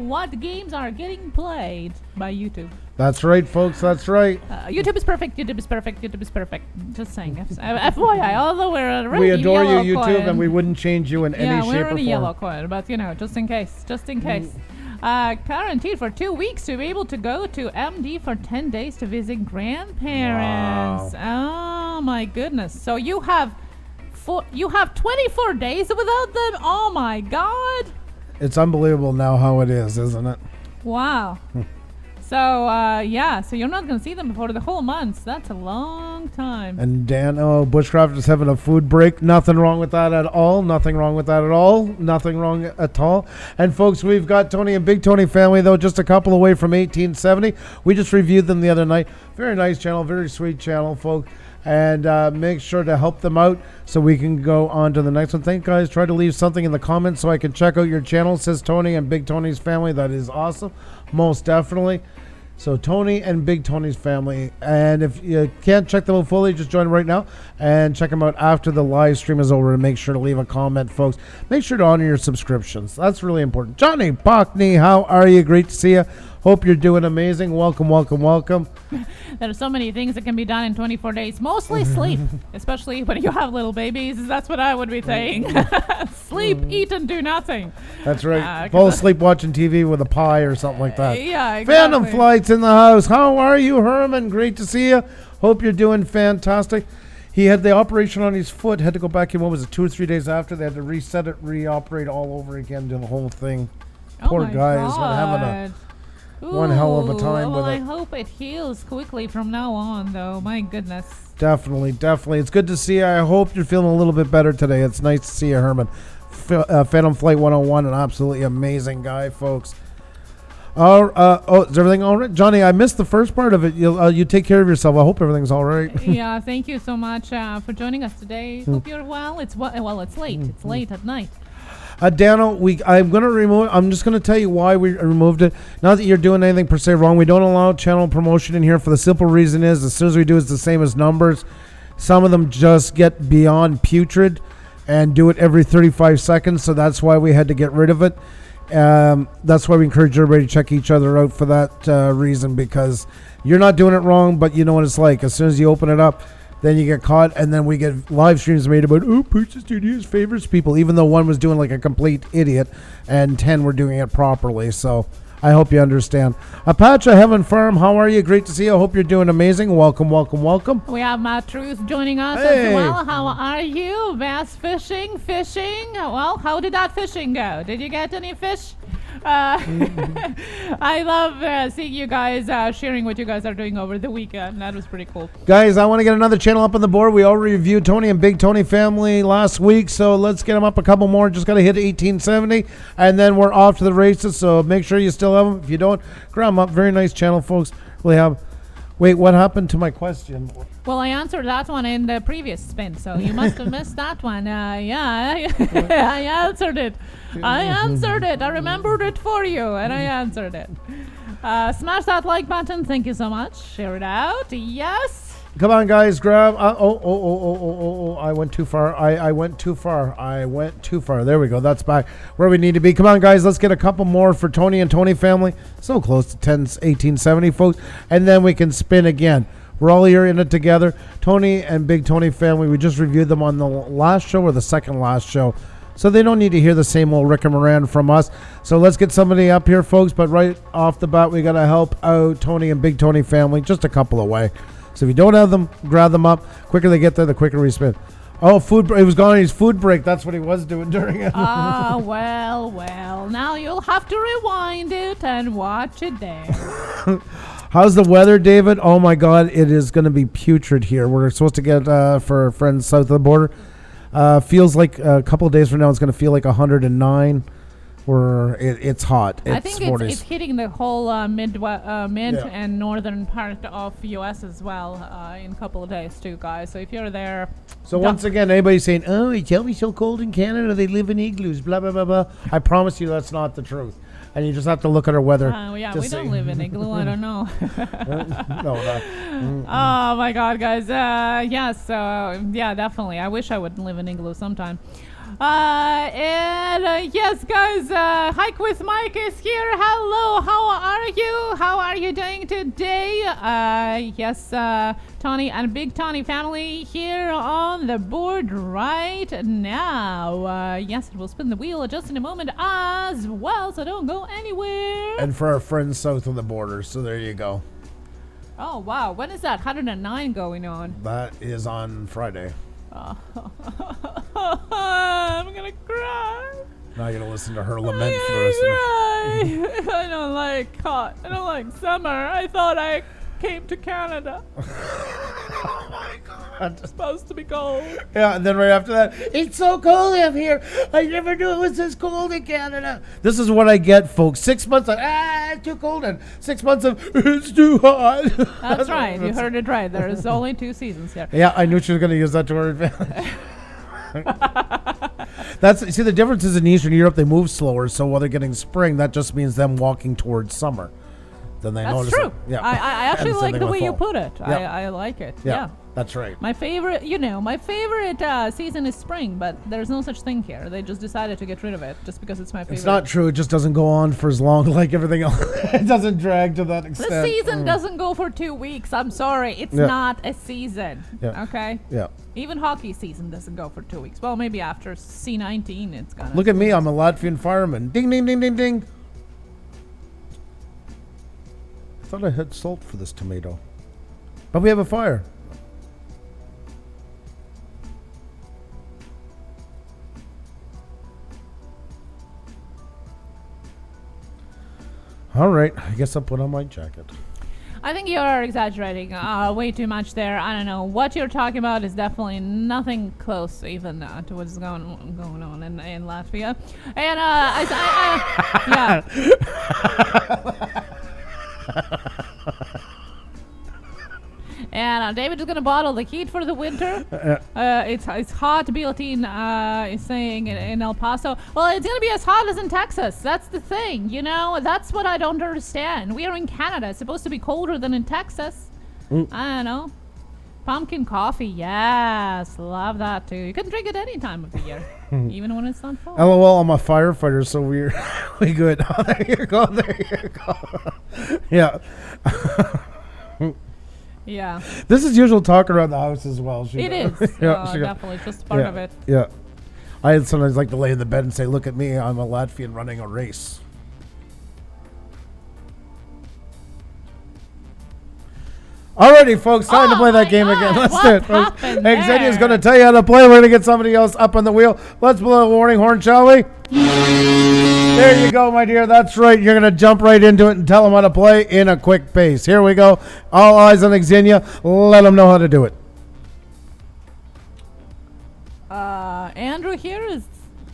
S2: what games are getting played by YouTube.
S1: That's right, folks. That's right.
S2: YouTube is perfect. YouTube is perfect. YouTube is perfect. Just saying. FYI, although we're already
S1: We adore you, YouTube,
S2: coin,
S1: and we wouldn't change you in any shape or form.
S2: Yeah, we're on a yellow coin, but just in case. Just in case. Guaranteed for 2 weeks to be able to go to MD for 10 days to visit grandparents.
S1: Wow.
S2: Oh my goodness. So you have 24 days without them? Oh my God.
S1: It's unbelievable now how it is, isn't it?
S2: Wow. So, so you're not going to see them before the whole month. That's a long time.
S1: And Dan, Bushcraft is having a food break. Nothing wrong with that at all. Nothing wrong with that at all. Nothing wrong at all. And folks, we've got Tony and Big Tony family, though, just a couple away from 1870. We just reviewed them the other night. Very nice channel, very sweet channel, folks. And make sure to help them out so we can go on to the next one. Thank you guys. Try to leave something in the comments so I can check out your channel, says Tony and Big Tony's family. That is awesome. Most definitely. So Tony and Big Tony's family. And if you can't check them out fully, just join right now and check them out after the live stream is over. And make sure to leave a comment, folks. Make sure to honor your subscriptions. That's really important. Johnny Pockney, how are you? Great to see you. Hope you're doing amazing. Welcome, welcome, welcome.
S2: There are so many things that can be done in 24 days. Mostly sleep, especially when you have little babies. That's what I would be saying. Sleep, eat, and do nothing.
S1: That's right. Fall asleep watching TV with a pie or something like that.
S2: Yeah, exactly.
S1: Phantom Flights in the house. How are you, Herman? Great to see you. Hope you're doing fantastic. He had the operation on his foot. Had to go back in, 2 or 3 days after. They had to reset it, reoperate all over again, do the whole thing. Poor guy has been having one hell of a time with it.
S2: I hope it heals quickly from now on, though. My goodness.
S1: Definitely, definitely. It's good to see you. I hope you're feeling a little bit better today. It's nice to see you, Herman. Phantom Flight 101, an absolutely amazing guy, folks. Is everything all right? Johnny, I missed the first part of it. You take care of yourself. I hope everything's all right.
S2: Yeah, thank you so much for joining us today. Hope you're well. It's late. It's late at night.
S1: Dano, I'm just going to tell you why we removed it. Not that you're doing anything per se wrong. We don't allow channel promotion in here for the simple reason is as soon as we do, it's the same as numbers. Some of them just get beyond putrid and do it every 35 seconds. So that's why we had to get rid of it. That's why we encourage everybody to check each other out for that reason, because you're not doing it wrong, but you know what it's like. As soon as you open it up, then you get caught, and then we get live streams made about, Pusa Studios favors people, even though one was doing like a complete idiot and 10 were doing it properly. So I hope you understand. Apache Heaven Farm, how are you? Great to see you. I hope you're doing amazing. Welcome, welcome, welcome.
S2: We have Matt Truth joining us as well. How are you? Bass fishing? Well, how did that fishing go? Did you get any fish? I love seeing you guys sharing what you guys are doing over the weekend. That was pretty cool.
S1: Guys, I want to get another channel up on the board. We already reviewed Tony and Big Tony family last week, so let's get them up a couple more. Just got to hit 1870, and then we're off to the races, so make sure you still have them. If you don't, grab them up. Very nice channel, folks. We have... Wait, what happened to my question?
S2: Well, I answered that one in the previous spin, so you must have missed that one. I answered it. I remembered it for you, and I answered it. Smash that like button. Thank you so much. Share it out. Yes.
S1: Come on, guys. Grab. I went too far. I went too far. There we go. That's back where we need to be. Come on, guys. Let's get a couple more for Tony and Tony family. So close to 1870, folks. And then we can spin again. We're all here in it together. Tony and Big Tony family. We just reviewed them on the last show or the second last show. So they don't need to hear the same old Rick and Moran from us. So let's get somebody up here, folks. But right off the bat, we got to help out Tony and Big Tony family. Just a couple away. So if you don't have them, grab them up. Quicker they get there, the quicker we spin. Oh, food break. He was gone on his food break. That's what he was doing during it.
S2: Well. Now you'll have to rewind it and watch it there.
S1: How's the weather, David? Oh, my God. It is going to be putrid here. We're supposed to get, for friends south of the border, feels like a couple of days from now it's going to feel like 109. It's hot.
S2: I think it's hitting the whole mid and northern part of U.S. as well in a couple of days too, guys. So if you're there.
S1: So once again, anybody saying, "Oh, it's always so cold in Canada. They live in igloos." Blah blah blah blah. I promise you, that's not the truth. And you just have to look at our weather.
S2: We don't live in igloo. I don't know.
S1: No.
S2: Oh my God, guys. Yes. Yeah, definitely. I wish I would live in igloo sometime. Yes, guys, Hike with Mike is here. Hello, how are you? How are you doing today? Yes, Tony and Big Tony family here on the board right now. Yes, it will spin the wheel just in a moment as well, so don't go anywhere.
S1: And for our friends south of the border, so there you go.
S2: Oh, wow. When is that 109 going on?
S1: That is on Friday.
S2: I'm gonna cry.
S1: Now you're gonna listen to her lament for the rest of the
S2: I don't like hot. I don't like summer. I thought I came to Canada.
S1: Oh my God.
S2: It's supposed to be cold.
S1: Yeah, and then right after that, it's so cold up here. I never knew it was this cold in Canada. This is what I get, folks. 6 months of, it's too cold, and 6 months of, it's too hot.
S2: That's right. You heard it right. There's only 2 seasons here.
S1: Yeah, I knew she was going to use that to her advantage. See, the difference is in Eastern Europe, they move slower, so while they're getting spring, that just means them walking towards summer. Then they
S2: That's
S1: notice
S2: true.
S1: it. Yeah.
S2: I actually like the way you put it.
S1: Yeah.
S2: I like it.
S1: Yeah, that's right.
S2: My favorite, season is spring, but there's no such thing here. They just decided to get rid of it just because it's my favorite.
S1: It's not true. It just doesn't go on for as long like everything else. It doesn't drag to that extent.
S2: The season doesn't go for 2 weeks. I'm sorry. It's not a season.
S1: Yeah.
S2: Okay?
S1: Yeah.
S2: Even hockey season doesn't go for 2 weeks. Well, maybe after C19 it's gonna.
S1: Look at me. I'm a Latvian fireman. Ding, ding, ding, ding, ding. I thought I had salt for this tomato. But we have a fire. All right. I guess I'll put on my jacket.
S2: I think you're exaggerating way too much there. I don't know. What you're talking about is definitely nothing close even to what's going on in Latvia. And yeah. And David is going to bottle the heat for the winter. It's hot, Built-in is saying in El Paso. Well, it's going to be as hot as in Texas. That's the thing, you know? That's what I don't understand. We are in Canada. It's supposed to be colder than in Texas. I don't know. Pumpkin coffee, yes. Love that, too. You can drink it any time of the year, even when it's not fall.
S1: LOL, I'm a firefighter, so we good. Oh, there you go. There you go. Yeah.
S2: Yeah.
S1: This is usual talk around the house as well.
S2: It is. Definitely. It's just part of it.
S1: Yeah. I sometimes like to lay in the bed and say, look at me. I'm a Latvian running a race. Alrighty, folks, time to play that game again. Let's do it, folks. Xenia's going to tell you how to play. We're going to get somebody else up on the wheel. Let's blow a warning horn, shall we? There you go, my dear. That's right. You're going to jump right into it and tell them how to play in a quick pace. Here we go. All eyes on Xenia. Let them know how to do it.
S2: Andrew here is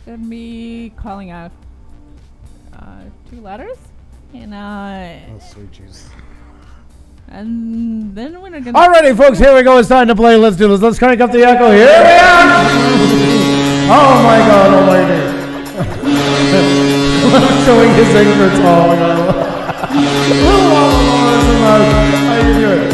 S2: going to be calling out 2 letters. And,
S1: oh, sweet Jesus.
S2: And then we're gonna.
S1: Alrighty, folks, here we go. It's time to play. Let's do this. Let's crank up the echo. Here we are. Oh my God, almighty. Showing his ignorance. Oh my God. How you doing?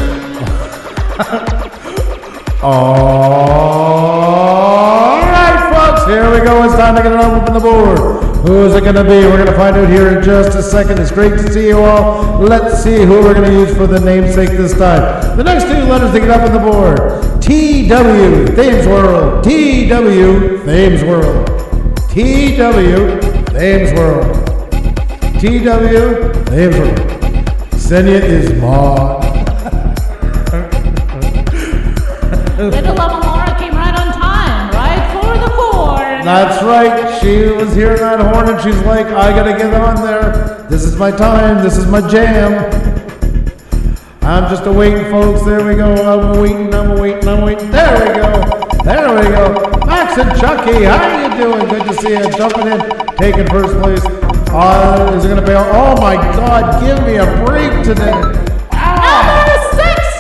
S1: Alright, folks, here we go. It's time to get it up on the board. Who's it going to be? We're going to find out here in just a second. It's great to see you all. Let's see who we're going to use for the namesake this time. The next 2 letters to get up on the board. T-W, Thames World. T-W, Thames World. T-W, Thames World. T-W, Thames World. Xenia is mod.
S2: Little Lava Laura came right on time, right for the horn.
S1: That's right. She was hearing that horn and she's like, I gotta get on there. This is my time. This is my jam. I'm just a-waiting, folks. There we go. I'm waiting. There we go. There we go. Max and Chucky, how you doing? Good to see you. Jumping in, taking first place. Is it gonna pay off? Oh my God, give me a break today.
S2: Number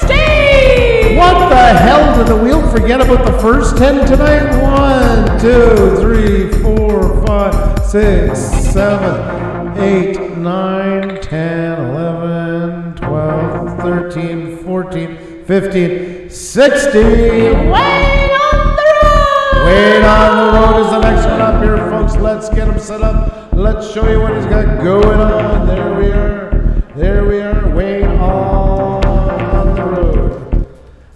S2: 60!
S1: What the hell? Did the wheel forget about the first 10 tonight? 1, 2, 3, 4, 5, 6, 7, 8, 9, 10, 11, 12, 13, 14, 15, 60.
S2: Wait on the road!
S1: Wait on the road is the next one. up here, folks. Let's get him set up. Let's show you what he's got going on. There we are. Wayne on the road.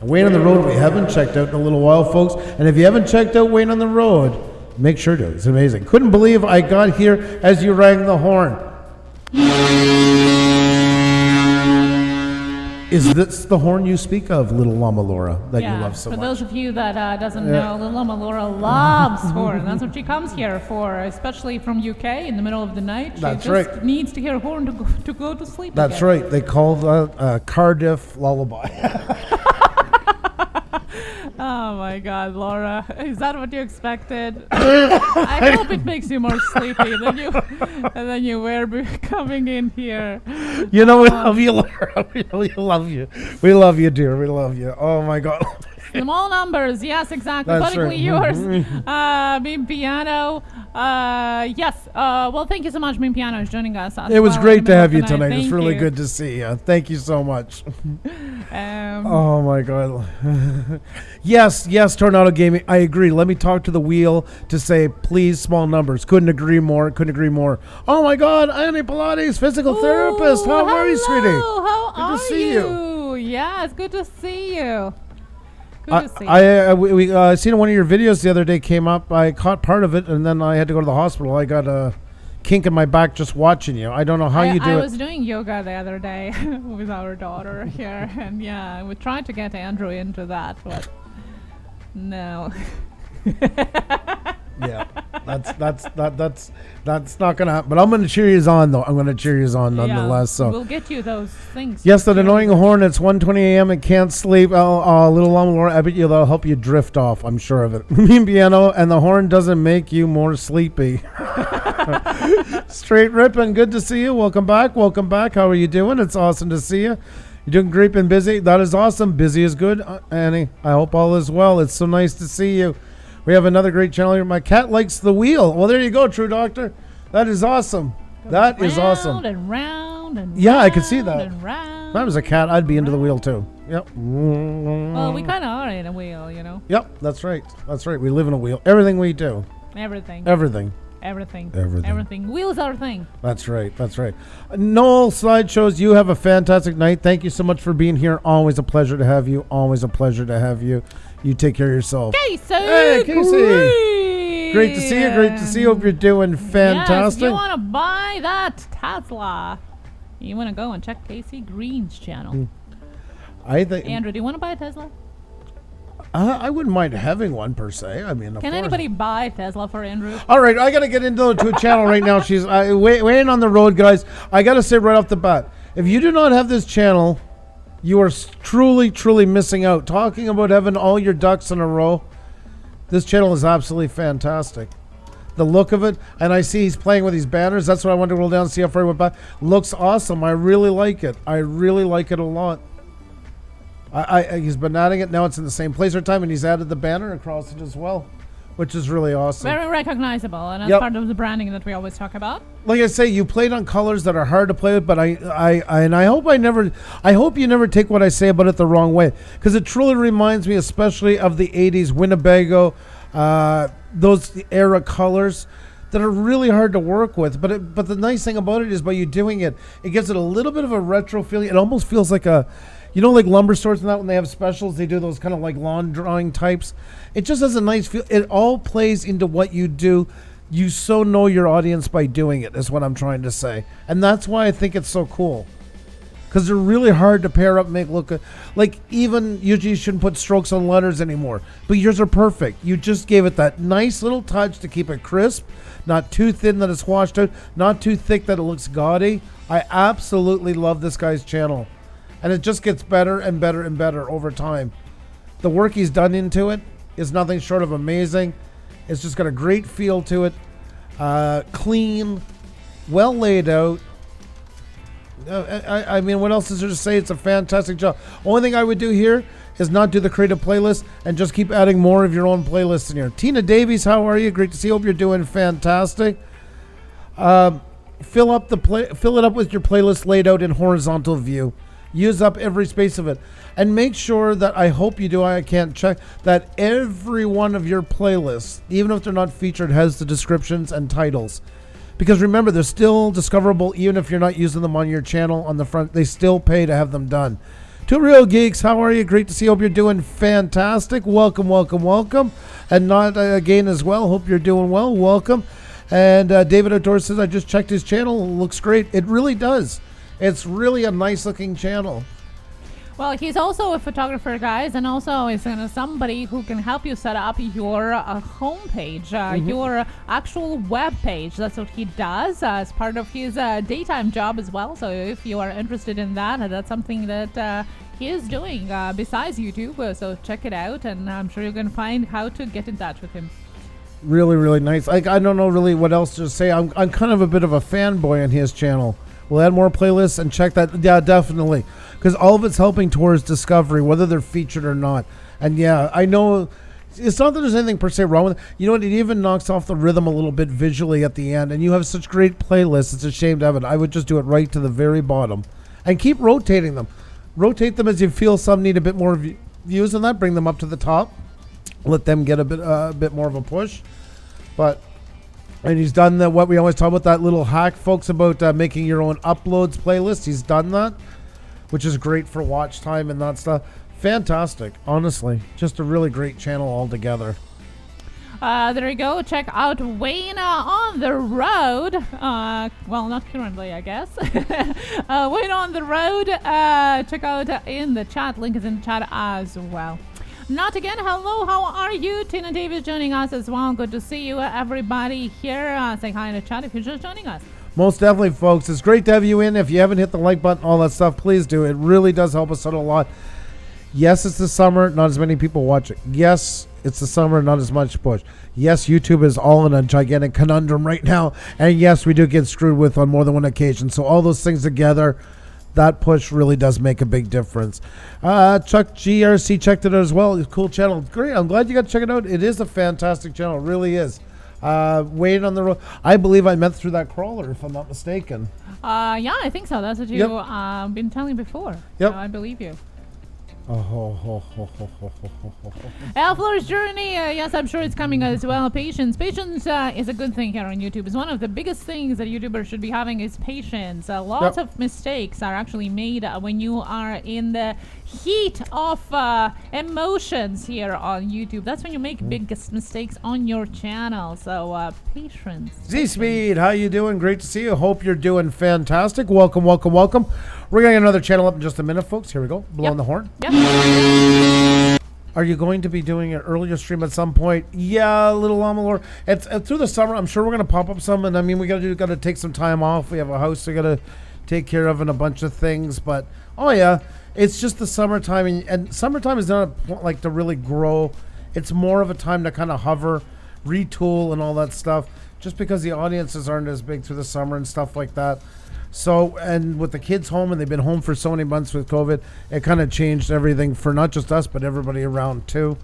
S1: Wayne on the road we haven't checked out in a little while, folks. And if you haven't checked out Wayne on the road, make sure to. It's amazing. Couldn't believe I got here as you rang the horn. Is this the horn you speak of, Little Llama Laura, that you love so much?
S2: For those of you that doesn't know, Little Llama Laura loves horn. That's what she comes here for, especially from UK in the middle of the night.
S1: That's
S2: she just needs to hear horn to go to sleep.
S1: That's
S2: again.
S1: right. They call that Cardiff lullaby.
S2: Oh my God, Laura, is that what you expected? I hope it makes you more sleepy than you were coming in here.
S1: You know, we love you, Laura. We love you. We love you, dear. We love you. Oh my God.
S2: Small numbers, yes, exactly.
S1: That's
S2: Politically
S1: right.
S2: yours. Beam Piano. Yes. Well, thank you so much, Beam Piano, is joining us.
S1: It was great to have you tonight. It's really good to see you. Thank you so much. Oh my God. Yes, Tornado Gaming. I agree. Let me talk to the wheel to say, please, small numbers. Couldn't agree more. Oh my God, Annie Pilates, physical therapist. How are you, sweetie?
S2: How
S1: good
S2: are
S1: to see
S2: you? Yeah, it's good to see you.
S1: I seen one of your videos the other day came up. I caught part of it, and then I had to go to the hospital. I got a kink in my back just watching you. I don't know how you do it.
S2: I was doing yoga the other day with our daughter here, and we tried to get Andrew into that, but no.
S1: Yeah, that's not gonna happen. But I'm gonna cheer you on, though. I'm gonna cheer you on nonetheless. So
S2: we'll get you those things.
S1: Yes, that annoying horn. It's 1:20 a.m. and can't sleep. Little Llama Laura, I bet you that'll help you drift off. I'm sure of it. Mean Piano, and the horn doesn't make you more sleepy. Straight ripping. Good to see you. Welcome back. How are you doing? It's awesome to see you. You're doing great and busy. That is awesome. Busy is good, Annie. I hope all is well. It's so nice to see you. We have another great channel here. My cat likes the wheel. Well, there you go, True Doctor. That is awesome. That is awesome.
S2: Round and round and
S1: yeah, I can see that.
S2: And round,
S1: if I was a cat, I'd be into the wheel too. Yep.
S2: Well, we kind of are in a wheel, you know.
S1: Yep, that's right. We live in a wheel. Everything we do.
S2: Everything. Wheels are a thing. That's right.
S1: Noel Slideshows, you have a fantastic night. Thank you so much for being here. Always a pleasure to have you. You take care of yourself.
S2: Casey!
S1: Hey, Casey! Great to see you. Hope you're doing fantastic.
S2: Yes, if you want to buy that Tesla, you want to go and check Casey Green's channel.
S1: I think.
S2: Andrew, do you want to buy a Tesla?
S1: I wouldn't mind having one per se. I mean,
S2: can anybody buy Tesla for Andrew?
S1: All right, I got to get into a channel right now. She's weighing on the road, guys. I got to say right off the bat, if you do not have this channel, you are truly missing out. Talking about having all your ducks in a row, this channel is absolutely fantastic. The look of it, and I see he's playing with these banners. That's what I wanted to roll down and see how far he went back. Looks awesome. I really like it. I really like it a lot. He's been adding it. Now it's in the same place every time, and he's added the banner across it as well, which is really awesome.
S2: Very recognizable, and that's part of the branding that we always talk about.
S1: Like I say, you played on colors that are hard to play with, but I hope you never take what I say about it the wrong way, because it truly reminds me, especially of the '80s Winnebago, those era colors that are really hard to work with. But the nice thing about it is, by you doing it, it gives it a little bit of a retro feeling. It almost feels like like lumber stores and that, when they have specials, they do those kind of like lawn drawing types. It just has a nice feel. It all plays into what you do. You so know your audience by doing it, is what I'm trying to say. And that's why I think it's so cool. Because they're really hard to pair up and make look like, even usually you shouldn't put strokes on letters anymore. But yours are perfect. You just gave it that nice little touch to keep it crisp, not too thin that it's washed out, not too thick that it looks gaudy. I absolutely love this guy's channel. And it just gets better and better and better over time. The work he's done into it is nothing short of amazing. It's just got a great feel to it. Clean, well laid out. I mean, what else is there to say? It's a fantastic job. Only thing I would do here is not do the creative playlist and just keep adding more of your own playlists in here. Tina Davies, how are you? Great to see you. Hope you're doing fantastic. Fill it up with your playlist laid out in horizontal view. use up every space of it. And make sure that, I hope you do, I can't check, that every one of your playlists, even if they're not featured, has the descriptions and titles. Because remember, they're still discoverable even if you're not using them on your channel on the front. They still pay to have them done. Two Real Geeks, how are you? Great to see you. Hope you're doing fantastic. Welcome, welcome, welcome. And not again as well. Hope you're doing well. Welcome. And David Outdoors says, I just checked his channel. It looks great. It really does. It's really a nice looking channel.
S2: Well, he's also a photographer, guys, and also is somebody who can help you set up your homepage, your actual web page. That's what he does as part of his daytime job as well. So if you are interested in that, that's something that he is doing besides YouTube. So check it out, and I'm sure you can find how to get in touch with him.
S1: Really, really nice. I don't know really what else to say. I'm kind of a bit of a fanboy on his channel. We'll add more playlists and check that. Yeah, definitely. Because all of it's helping towards discovery, whether they're featured or not. And yeah, I know it's not that there's anything per se wrong with it. You know what? It even knocks off the rhythm a little bit visually at the end. And you have such great playlists. It's a shame to have it. I would just do it right to the very bottom. And keep rotating them. Rotate them as you feel some need a bit more views on that. Bring them up to the top. Let them get a bit more of a push. And he's done what we always talk about, that little hack, folks, about making your own uploads playlist. He's done that, which is great for watch time and that stuff. Fantastic, honestly. Just a really great channel altogether.
S2: There you go. Check out Wayne on the road. Well, not currently, I guess. Wayne on the road. Check out in the chat. Link is in the chat as well. Not again. Hello, how are you? Tina Davis joining us as well. Good to see you, everybody here. Say hi in the chat if you're just joining us.
S1: Most definitely, folks. It's great to have you in. If you haven't hit the like button, all that stuff, please do. It really does help us out a lot. Yes, it's the summer. Not as many people watch it. Yes, it's the summer. Not as much push. Yes, YouTube is all in a gigantic conundrum right now. And yes, we do get screwed with on more than one occasion. So all those things together, that push really does make a big difference. Chuck GRC checked it out as well. It's a cool channel. Great. I'm glad you got to check it out. It is a fantastic channel. It really is. Waiting on the road. I believe I met through that crawler, if I'm not mistaken.
S2: Yeah, I think so. That's what you've been telling before.
S1: Yep.
S2: So I believe you. Elfler's Journey, yes, I'm sure it's coming as well. Patience is a good thing here on YouTube. It's one of the biggest things that YouTubers should be having is patience. Lots of mistakes are actually made when you are in the heat of emotions here on YouTube. That's when you make biggest mistakes on your channel. So patience. Z-Speed,
S1: how you doing? Great to see you. Hope you're doing fantastic. Welcome, welcome, welcome. We're going to get another channel up in just a minute, folks. Here we go. Blowing the horn.
S2: Yep.
S1: Are you going to be doing an earlier stream at some point? Yeah, Little Lamalore. It's through the summer. I'm sure we're going to pop up some. And I mean, we got to take some time off. We have a house we got to take care of and a bunch of things. But, oh, yeah. It's just the summertime, and summertime is not like to really grow. It's more of a time to kind of hover, retool, and all that stuff, just because the audiences aren't as big through the summer and stuff like that. So, and with the kids home, and they've been home for so many months with COVID, it kind of changed everything for not just us, but everybody around too.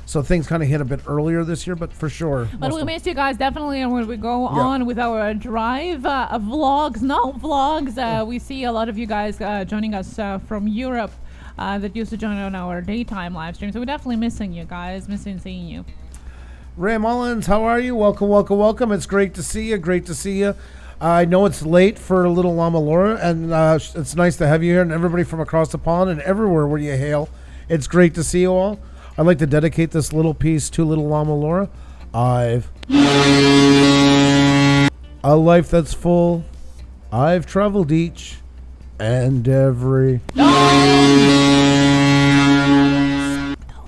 S1: So things kind of hit a bit earlier this year, but for sure.
S2: But we missed you guys definitely when we go on with our drive vlogs, not vlogs. We see a lot of you guys joining us from Europe that used to join on our daytime live stream. So we're definitely missing you guys, missing seeing you.
S1: Ray Mullins, how are you? Welcome, welcome, welcome. It's great to see you. Great to see you. I know it's late for Little Llama Laura, and it's nice to have you here and everybody from across the pond and everywhere where you hail. It's great to see you all. I'd like to dedicate this little piece to Little Llama Laura. I've a life that's full. I've traveled each and every.
S2: Don't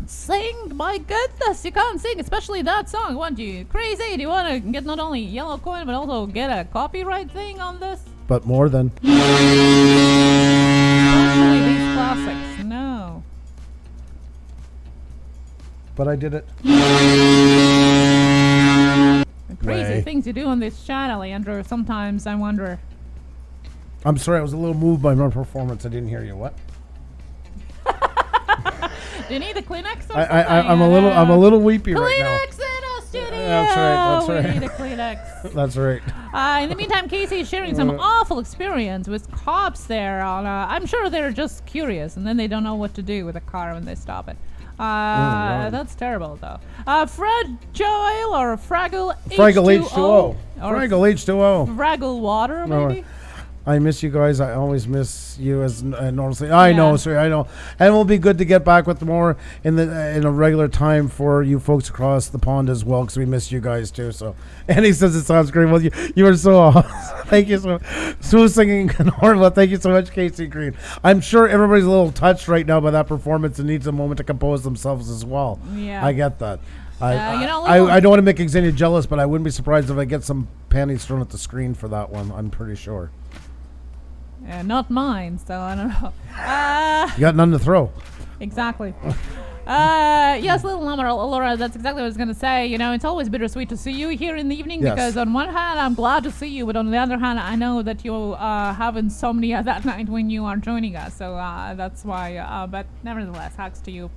S2: sing, my goodness, you can't sing, especially that song. What, you crazy? Do you want to get not only yellow coin, but also get a copyright thing on this?
S1: But more than.
S2: Especially these classics, no.
S1: But I did it.
S2: The crazy things you do on this channel, Andrew, sometimes I wonder.
S1: I'm sorry, I was a little moved by my performance. I didn't hear you. What?
S2: Do you need a Kleenex or something?
S1: I'm a little weepy right now.
S2: Kleenex in a studio!
S1: That's
S2: We
S1: right.
S2: need a Kleenex.
S1: That's right.
S2: In the meantime, Casey is sharing some awful experience with cops there. I'm sure they're just curious, and then they don't know what to do with a car when they stop it. That's terrible, though. Fragile or Fraggle H2O?
S1: Fraggle H2O.
S2: Or
S1: Fraggle H2O.
S2: Fraggle Water, maybe?
S1: I miss you guys. I always miss you as normally. I know, sir. I know, and it will be good to get back with more in a regular time for you folks across the pond as well, because we miss you guys too. So, and he says it sounds great. Well, you are so awesome. Thank you so much. Smooth singing and horrible. Thank you so much, Casey Green. I'm sure everybody's a little touched right now by that performance and needs a moment to compose themselves as well.
S2: Yeah,
S1: I get that.
S2: you know,
S1: I don't want to make Xenia jealous, but I wouldn't be surprised if I get some panties thrown at the screen for that one. I'm pretty sure.
S2: Not mine, so I don't know.
S1: You got none to throw.
S2: Exactly. Yes, little Laura, that's exactly what I was going to say. You know, it's always bittersweet to see you here in the evening because on one hand, I'm glad to see you, but on the other hand, I know that you have insomnia that night when you are joining us. So that's why, but nevertheless, hugs to you.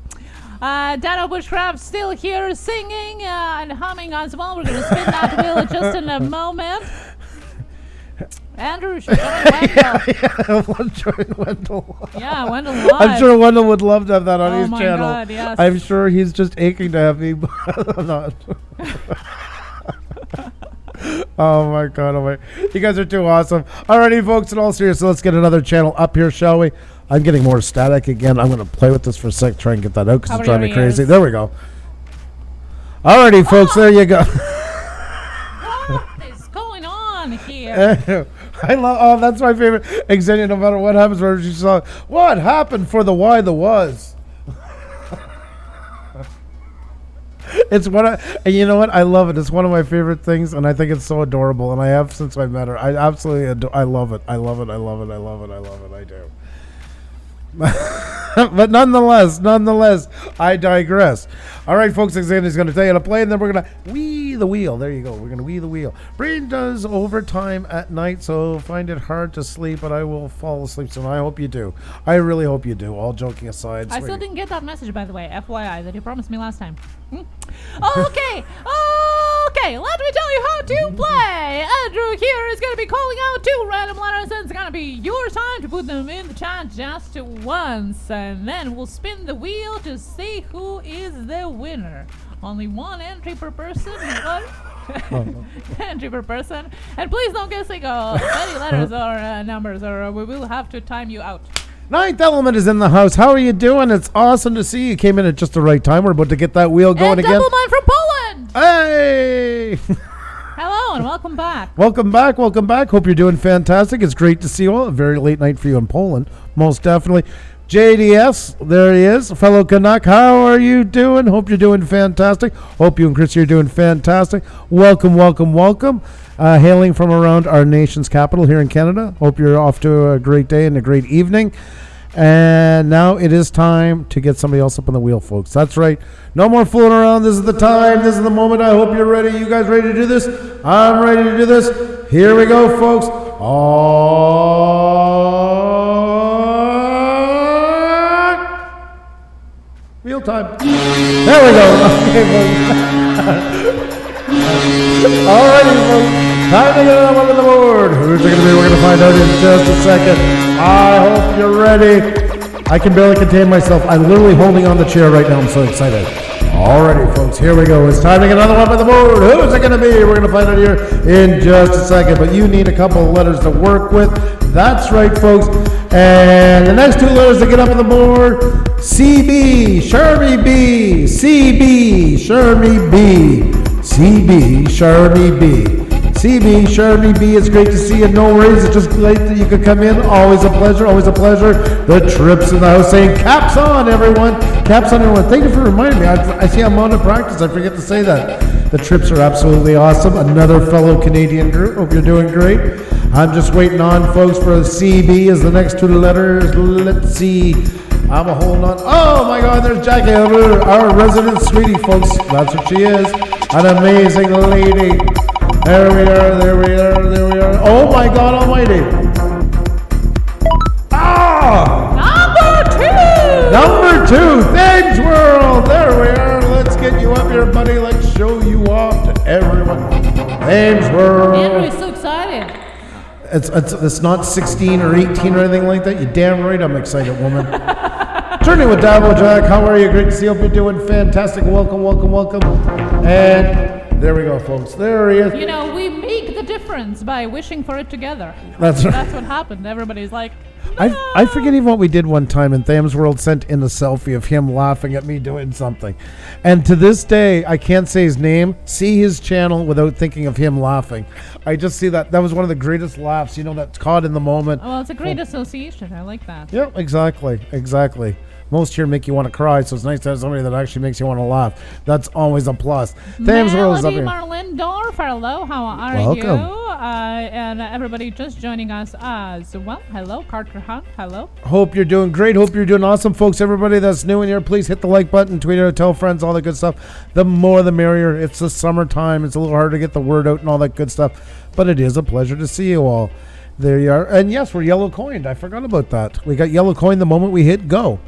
S2: Dano Bushcraft still here singing and humming as well. We're going to spin that wheel just in a moment. Andrew,
S1: Wendell.
S2: Yeah, Wendell live.
S1: I'm sure Wendell would love to have that on his channel.
S2: God, yes.
S1: I'm sure he's just aching to have me. I'm not. Oh my God! Oh my! You guys are too awesome. Alrighty, folks. In all seriousness, let's get another channel up here, shall we? I'm getting more static again. I'm going to play with this for a sec, try and get that out because it's driving me crazy. There we go. Alrighty, folks. There you go.
S2: What is going on here?
S1: I love. Oh, that's my favorite. Xenia, no matter what happens, where she saw what happened for the why the was. It's and you know what? I love it. It's one of my favorite things, and I think it's so adorable. And I have since I met her. I absolutely I love it. I love it. I love it. I love it. I love it. I do. But nonetheless, I digress. All right, folks, Xenia's going to tell you to play, and then we're going to wee the wheel. There you go. We're going to wee the wheel. Brain does overtime at night, so find it hard to sleep, but I will fall asleep soon. I hope you do. I really hope you do, all joking aside.
S2: I still didn't get that message, by the way, FYI, that you promised me last time. Okay, let me tell you how to play. Andrew here is going to be calling out 2 random letters, and it's going to be your time to put them in the chat just once, and then we'll spin the wheel to see who is the winner. Only 1 entry per person. Entry per person. And please don't guess any letters or numbers, or we will have to time you out.
S1: Ninth Element is in the house. How are you doing? It's awesome to see you. Came in at just the right time. We're about to get that wheel going again.
S2: And Doublemine from Poland.
S1: Hey!
S2: Hello and welcome back.
S1: Welcome back. Hope you're doing fantastic. It's great to see you all. A very late night for you in Poland. Most definitely. JDS, there he is. Fellow Canuck, how are you doing? Hope you're doing fantastic. Hope you and Chris are doing fantastic. Welcome. Hailing from around our nation's capital here in Canada. Hope you're off to a great day and a great evening. And now it is time to get somebody else up on the wheel, folks. That's right. No more fooling around. This is the time. This is the moment. I hope you're ready. You guys ready to do this? I'm ready to do this. Here we go, folks. Wheel time. There we go. Okay, folks. Alrighty, folks. Time to get it up on the board. Who's it going to be? We're going to find out in just a second. I hope you're ready. I can barely contain myself. I'm literally holding on the chair right now. I'm so excited. Alrighty, folks. Here we go. It's time to get another one on the board. Who's it going to be? We're going to find out here in just a second. But you need a couple of letters to work with. That's right, folks. And the next 2 letters to get up on the board, CB, Sharmy B, CB, Sharmy B, CB, Sharmy B. CB, Sharmy B, it's great to see you. No worries, it's just great that you could come in. Always a pleasure, always a pleasure. The Trips in the house saying, caps on, everyone. Caps on, everyone. Thank you for reminding me. I see I'm on to practice. I forget to say that. The Trips are absolutely awesome. Another fellow Canadian group. Hope you're doing great. I'm just waiting on, folks, for CB as the next 2 letters. Let's see. I'm a holding on. Oh, my God, there's Jackie, our resident sweetie, folks. That's what she is. An amazing lady. There we are. Oh my God almighty. Number 2, Thanks World. There we are. Let's get you up here, buddy. Let's show you off to Thames World.
S2: Andrew is so excited.
S1: It's not 16 or 18 or anything like that. You're damn right I'm excited, woman. Turning with Davo Jack. How are you? Great to see you. Hope you're doing fantastic. Welcome. And there we go, folks. There he is.
S2: You know, we make the difference by wishing for it together.
S1: That's right.
S2: That's what happened. Everybody's like,
S1: I forget even what we did one time, and Thames World sent in a selfie of him laughing at me doing something. And to this day, I can't say his name, see his channel without thinking of him laughing. I just see that. That was one of the greatest laughs, that's caught in the moment.
S2: Well, it's a great association. I like that.
S1: Yeah, exactly. Most here make you want to cry, so it's nice to have somebody that actually makes you want to laugh. That's always a plus. Thames World is up here.
S2: Marlindorf, hello, how are
S1: Welcome.
S2: you? And everybody just joining us as well. Hello, Carter Hunt, hello.
S1: Hope you're doing great. Hope you're doing awesome, folks. Everybody that's new in here, please hit the like button, tweet it out, tell friends, all that good stuff. The more the merrier. It's the summertime. It's a little hard to get the word out and all that good stuff, but it is a pleasure to see you all. There you are. And yes, we're yellow coined. I forgot about that. We got yellow coined the moment we hit go.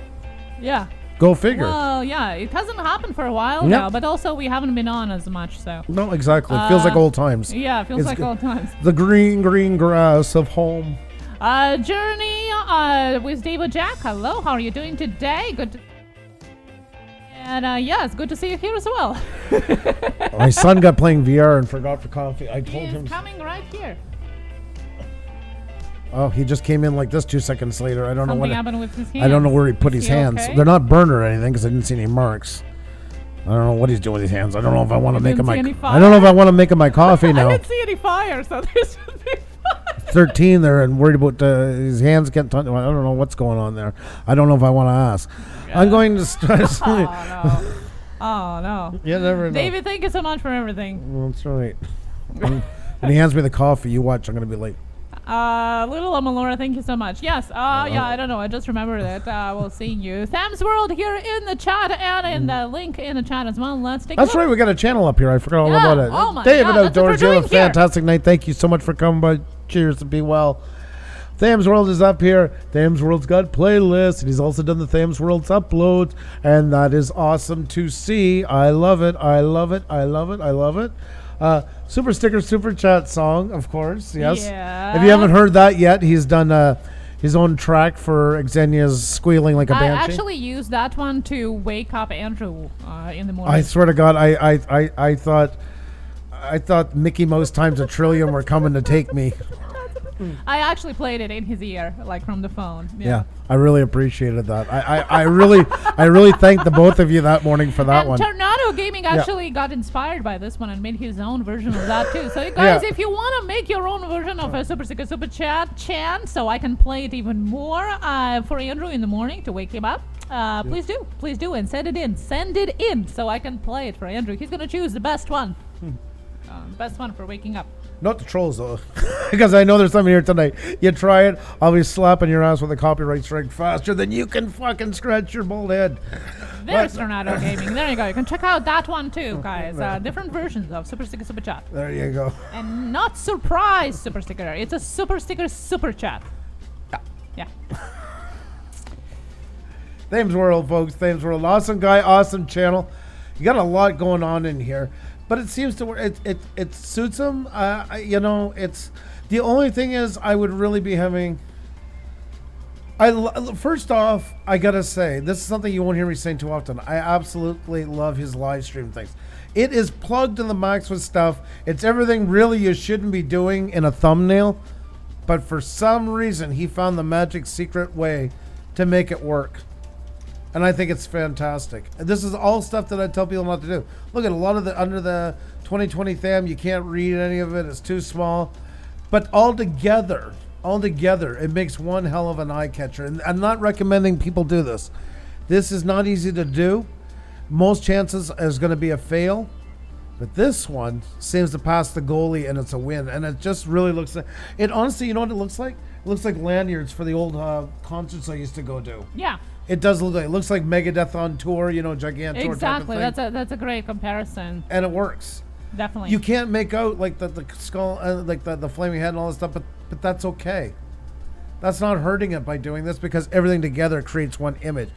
S2: Yeah.
S1: Go figure.
S2: Well, yeah, it hasn't happened for a while now, but also we haven't been on as much, so.
S1: No, exactly. It feels like old times.
S2: Yeah, it feels like old times.
S1: The green grass of home.
S2: Journey with David Jack. Hello, how are you doing today? Good. And it's good to see you here as well.
S1: My son got playing VR and forgot for coffee. I told him.
S2: He's coming right here.
S1: Oh, he just came in like this 2 seconds later. I don't know what
S2: happened with his hands.
S1: I don't know where he put his hands.
S2: Okay?
S1: They're not burned or anything because I didn't see any marks. I don't know what he's doing with his hands. I don't know if I want to make him I don't know if I want to make him my coffee now.
S2: I didn't see any fire, so this should be fine.
S1: 13 there and worried about his hands getting touched. I don't know what's going on there. I don't know if I want to ask. Yeah. I'm going to start.
S2: Oh no.
S1: You never know.
S2: David, thank you so much for everything.
S1: That's right. When he hands me the coffee, you watch. I'm going to be late.
S2: Little Amalora, thank you so much. Yes, I don't know. I just remember that. We'll see you. Thames World here in the chat and in the link in the chat as well. Let's take a look.
S1: That's right. We got a channel up here. I forgot all about it.
S2: Oh my
S1: David
S2: God,
S1: Outdoors, you have a fantastic night. Thank you so much for coming by. Cheers and be well. Thames World is up here. Thames World's got playlists, and he's also done the Thames World's uploads, and that is awesome to see. I love it. Super sticker, super chat song, of course. Yes.
S2: Yeah.
S1: If you haven't heard that yet, he's done his own track for Xenia's Squealing Like a Banshee.
S2: I actually used that one to wake up Andrew in the morning.
S1: I swear to God, I thought Mickey Mouse times a trillion were coming to take me.
S2: I actually played it in his ear, like from the phone.
S1: Yeah, I really appreciated that. I really thanked the both of you that morning for that one.
S2: Tornado Gaming actually got inspired by this one and made his own version of that too. So guys, if you want to make your own version of a Super Sticker Super Chat chant, so I can play it even more for Andrew in the morning to wake him up, please do, and send it in so I can play it for Andrew. He's gonna choose the best one, best one for waking up.
S1: Not the trolls though, because I know there's something here tonight. You try it, I'll be slapping your ass with a copyright strike faster than you can fucking scratch your bald head.
S2: There's Tornado Gaming. There you go. You can check out that one too, guys. Different versions of Super Sticker Super Chat.
S1: There you go.
S2: And not surprise Super Sticker. It's a Super Sticker Super Chat. Yeah.
S1: Thames World, folks. Thames World. Awesome guy, awesome channel. You got a lot going on in here. But it seems to work. It suits him. It's the only thing is I would really be having. First off, I gotta say this is something you won't hear me saying too often. I absolutely love his live stream things. It is plugged to the max with stuff. It's everything really you shouldn't be doing in a thumbnail, but for some reason he found the magic secret way to make it work. And I think it's fantastic. This is all stuff that I tell people not to do. Look at a lot of the under the 2020 theme, you can't read any of it. It's too small. But all together, it makes one hell of an eye catcher. And I'm not recommending people do this. This is not easy to do. Most chances is going to be a fail. But this one seems to pass the goalie and it's a win. And it just really looks like it. Honestly, you know what it looks like? It looks like lanyards for the old concerts I used to go to.
S2: Yeah.
S1: It does look like, it looks like Megadeth on tour, Gigantour.
S2: Exactly, that's a great comparison.
S1: And it works.
S2: Definitely.
S1: You can't make out like the skull, like the flaming head and all this stuff, but that's okay. That's not hurting it by doing this because everything together creates one image.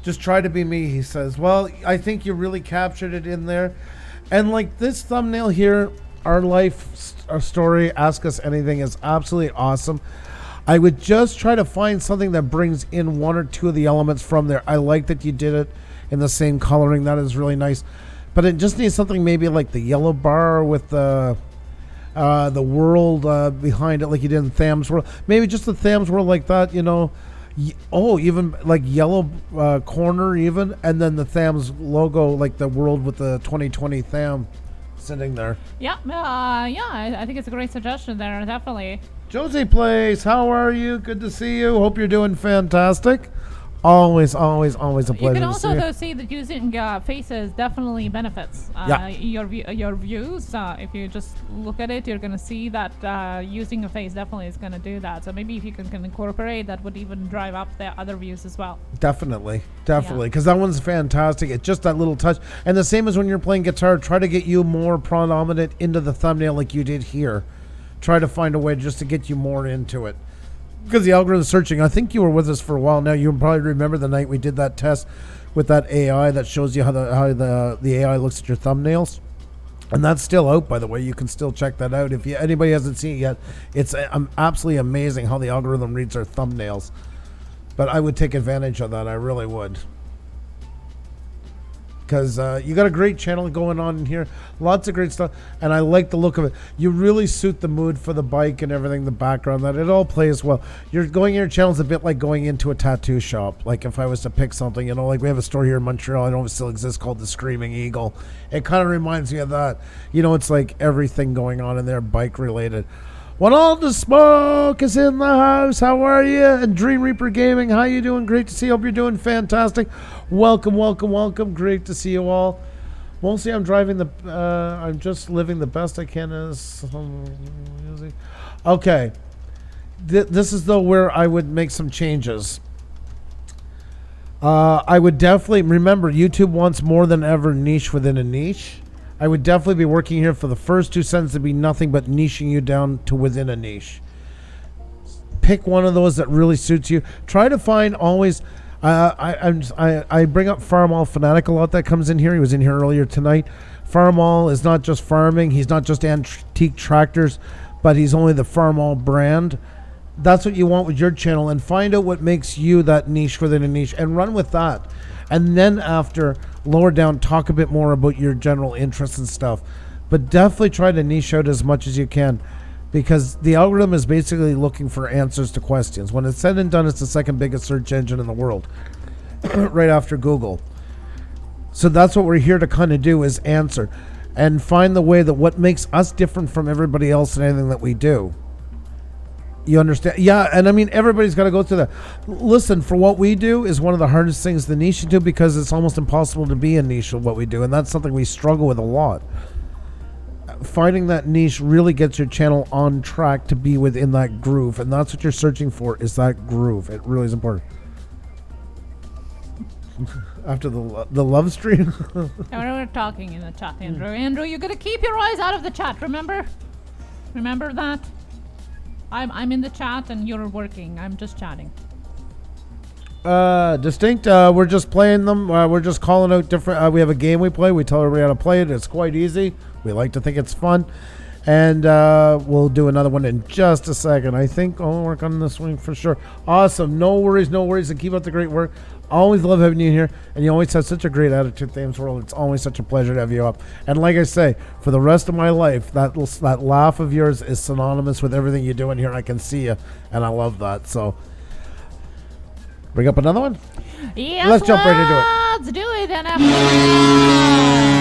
S1: Just try to be me, he says. Well, I think you really captured it in there. And like this thumbnail here, our life, our story, Ask Us Anything is absolutely awesome. I would just try to find something that brings in one or two of the elements from there. I like that you did it in the same coloring. That is really nice. But it just needs something maybe like the yellow bar with the world behind it, like you did in Tham's World. Maybe just the Tham's World like that, you know. Even like yellow corner even, and then the Tham's logo, like the world with the 2020 Tham sitting there.
S2: Yeah, I think it's a great suggestion there, definitely.
S1: Josie Place, how are you? Good to see you. Hope you're doing fantastic. Always a pleasure to see you.
S2: You can also though see that using faces definitely benefits your views. If you just look at it, you're going to see that using a face definitely is going to do that. So maybe if you can incorporate, that would even drive up the other views as well.
S1: Definitely, because that one's fantastic. It's just that little touch. And the same as when you're playing guitar, try to get you more predominant into the thumbnail like you did here. Try to find a way just to get you more into it. Because the algorithm searching, I think you were with us for a while now. You probably remember the night we did that test with that AI that shows you how the AI looks at your thumbnails. And that's still out, by the way. You can still check that out. If anybody hasn't seen it yet, it's absolutely amazing how the algorithm reads our thumbnails. But I would take advantage of that. I really would. Because you got a great channel going on in here. Lots of great stuff. And I like the look of it. You really suit the mood for the bike and everything, the background, that it all plays well. You're going in your channel is a bit like going into a tattoo shop. Like if I was to pick something, you know, like we have a store here in Montreal, I don't know if it still exists, called the Screaming Eagle. It kind of reminds me of that. You know, it's like everything going on in there, bike related. When all the smoke is in the house, how are you? And Dream Reaper Gaming, how you doing? Great to see you. Hope you're doing fantastic. Welcome. Great to see you all. Mostly I'm driving I'm just living the best I can as music. Okay. This is though where I would make some changes. I would definitely, remember, YouTube wants more than ever niche within a niche. I would definitely be working here for the first 2 sentences to be nothing but niching you down to within a niche. Pick one of those that really suits you. Try to find always. I bring up Farmall Fanatic a lot. That comes in here. He was in here earlier tonight. Farmall is not just farming. He's not just antique tractors, but he's only the Farmall brand. That's what you want with your channel, and find out what makes you that niche within a niche, and run with that. And then after, lower down, talk a bit more about your general interests and stuff. But definitely try to niche out as much as you can, because the algorithm is basically looking for answers to questions. When it's said and done, it's the second biggest search engine in the world, right after Google. So that's what we're here to kind of do, is answer and find the way that what makes us different from everybody else in anything that we do. You understand? Yeah, and I mean, everybody's got to go through that. Listen, for what we do is one of the hardest things the niche to do, because it's almost impossible to be a niche of what we do, and that's something we struggle with a lot. Finding that niche really gets your channel on track to be within that groove, and that's what you're searching for, is that groove. It really is important. After the love stream.
S2: We're talking in the chat, Andrew. Andrew, you got to keep your eyes out of the chat, remember? Remember that? I'm in the chat and you're working. I'm just chatting.
S1: Distinct. We're just playing them. We're just calling out different. We have a game we play. We tell everybody how to play it. It's quite easy. We like to think it's fun. And we'll do another one in just a second. I think I'll work on this one for sure. Awesome. No worries. And keep up the great work. Always love having you here, and you always have such a great attitude, Thames World. It's always such a pleasure to have you up. And like I say, for the rest of my life, that laugh of yours is synonymous with everything you do in here. I can see you, and I love that. So, bring up another one?
S2: Yes,
S1: let's jump right into it.
S2: Let's do it, then.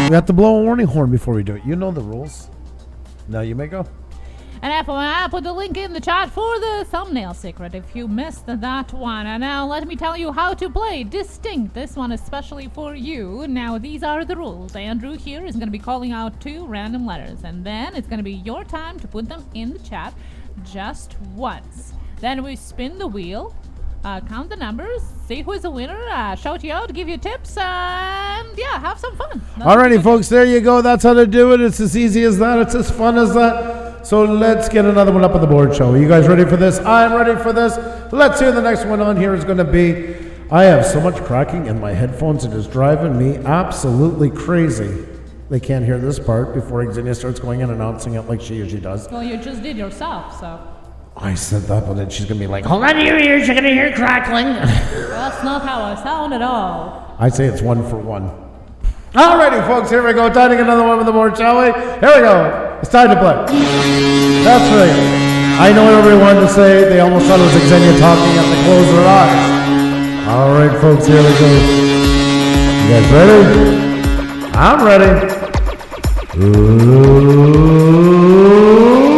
S1: We have to blow a warning horn before we do it. You know the rules. Now you may go.
S2: And I put the link in the chat for the thumbnail secret if you missed that one. And now let me tell you how to play Distinct. This one especially for you. Now these are the rules. Andrew here is going to be calling out 2 random letters, and then it's going to be your time to put them in the chat just once. Then we spin the wheel, count the numbers, see who is the winner, shout you out, give you tips, and yeah, have some fun.
S1: Alrighty, folks, there you go. That's how to do it. It's as easy as that. It's as fun as that. So let's get another one up on the board, shall we? You guys ready for this? I'm ready for this. Let's hear the next one on here is going to be, I have so much cracking in my headphones, it is driving me absolutely crazy. they can't hear this part before Xenia starts going and announcing it like she usually does.
S2: Well, you just did yourself, so.
S1: I said that, but then she's going to be like, hold on to your ears, you're going to hear crackling.
S2: That's not how I sound at all.
S1: I say it's 1 for 1. Alrighty, folks, here we go. Time to get another one with the board, shall we? Here we go. It's time to play. That's right. I know what everyone to say. They almost thought it was Xenia talking at the close of their eyes. Alright, folks, here we go. You guys ready? I'm ready.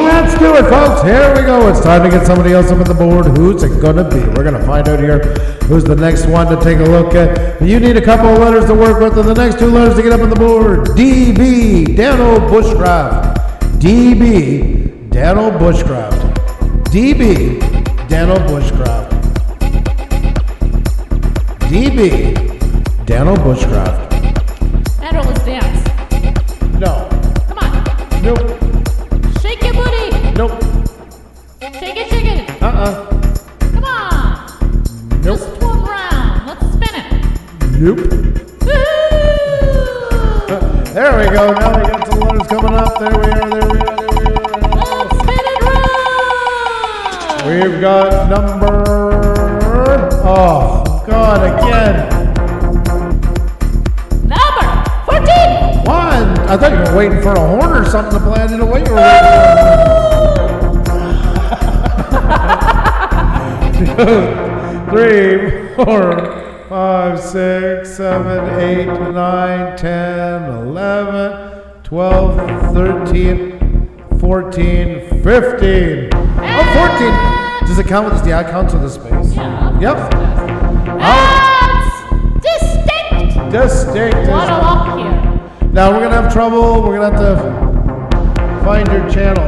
S1: Let's do it, folks. Here we go. It's time to get somebody else up on the board. Who's it going to be? We're going to find out here who's the next one to take a look at. You need a couple of letters to work with, and the next 2 letters to get up on the board. DB, Dano Bushcraft. DB, Dano Bushcraft. DB, Dano Bushcraft. DB, Dano Bushcraft.
S2: That was dance.
S1: No.
S2: Come on.
S1: Nope.
S2: Shake your booty.
S1: Nope.
S2: Shake it. Come on.
S1: Nope.
S2: Just 1 round. Let's spin it.
S1: Nope. There we go. Now we got some letters coming up. There we are.
S2: Let's spin it round.
S1: We've got number... Oh, God, again.
S2: Number 14.
S1: 1. I thought you were waiting for a horn or something to play. I didn't know what you were waiting for. 2, 3, 4, 5, 6, 7, 8, 9, 10, 11, 12, 13, 14, 15. Oh, 14. Does it count with this? Yeah, it counts with the space.
S2: Yeah.
S1: Yep.
S2: That's distinct.
S1: Distinct.
S2: What a walk here.
S1: Now we're gonna have trouble. We're gonna have to find your channel.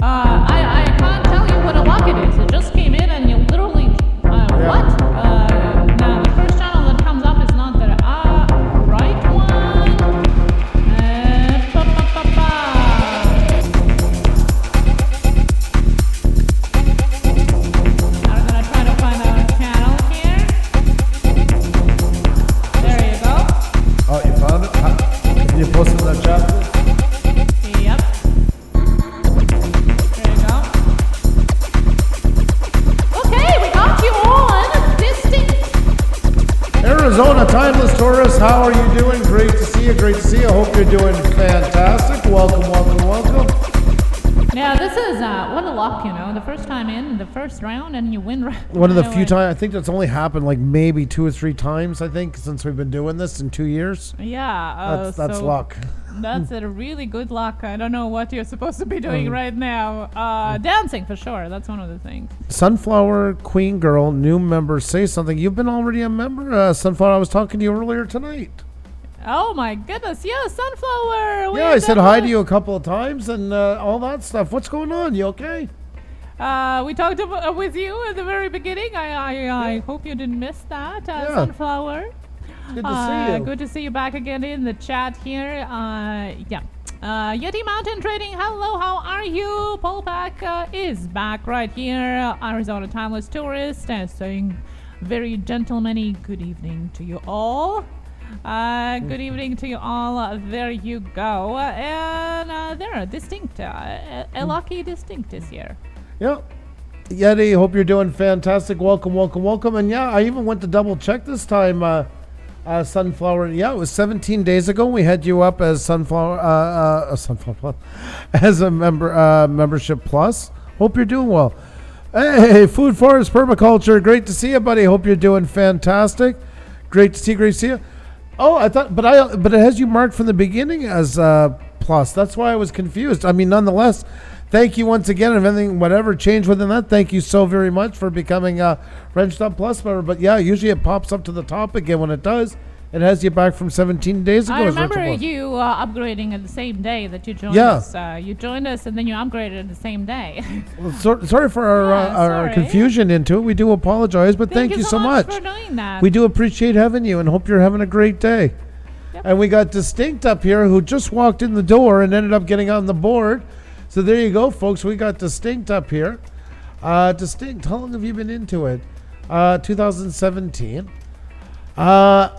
S2: I can't tell you what a lock it is. It just came in and you literally, what? Now the first channel that comes up is not the right one. I'm gonna try to find a channel here. There you go.
S1: Oh, you found it? Can you post it in the chat?
S2: Yep. There you go. Okay, we got you on. Distinct.
S1: Arizona Timeless Tourist, how are you doing? Great to see you. Great to see you. Hope you're doing fantastic. Welcome.
S2: Yeah, this is what a luck, the first time in the first round and you win.
S1: One of the few times, I think that's only happened like maybe 2 or 3 times, I think, since we've been doing this in 2 years.
S2: Yeah.
S1: That's luck.
S2: That's a really good luck. I don't know what you're supposed to be doing right now. Dancing for sure. That's one of the things.
S1: Sunflower Queen Girl, new member, say something. You've been already a member, Sunflower. I was talking to you earlier tonight.
S2: Oh my goodness. Yeah, Sunflower.
S1: Yeah, I said hi to you a couple of times and all that stuff. What's going on? You okay?
S2: We talked with you at the very beginning. I hope you didn't miss that, Sunflower.
S1: Good to see you.
S2: Good to see you back again in the chat here. Yeti Mountain Trading, hello, how are you? Polpak is back right here. Arizona Timeless Tourist saying very gentlemanly good evening to you all. Good evening to you all. There you go. And there, distinct. A lucky distinct is here.
S1: Yeah. Yeti, hope you're doing fantastic. Welcome. And yeah, I even went to double check this time, Sunflower. Yeah, it was 17 days ago. We had you up as Sunflower Plus, as a membership plus. Hope you're doing well. Hey, Food Forest Permaculture. Great to see you, buddy. Hope you're doing fantastic. Great to see you. Oh, I thought, but it has you marked from the beginning as plus. That's why I was confused. I mean, nonetheless, thank you once again. If anything, whatever changed within that, thank you so very much for becoming a Wrenched Up Plus member. But yeah, usually it pops up to the top again when it does. It has you back from 17 days ago.
S2: I remember you upgrading at the same day that you joined us. You joined us and then you upgraded at the same day.
S1: Well, sorry for our confusion into it. We do apologize, but thank you so much
S2: for doing that.
S1: We do appreciate having you and hope you're having a great day. Yep. And we got Distinct up here who just walked in the door and ended up getting on the board. So there you go, folks. We got Distinct up here. Distinct, how long have you been into it? 2017. Right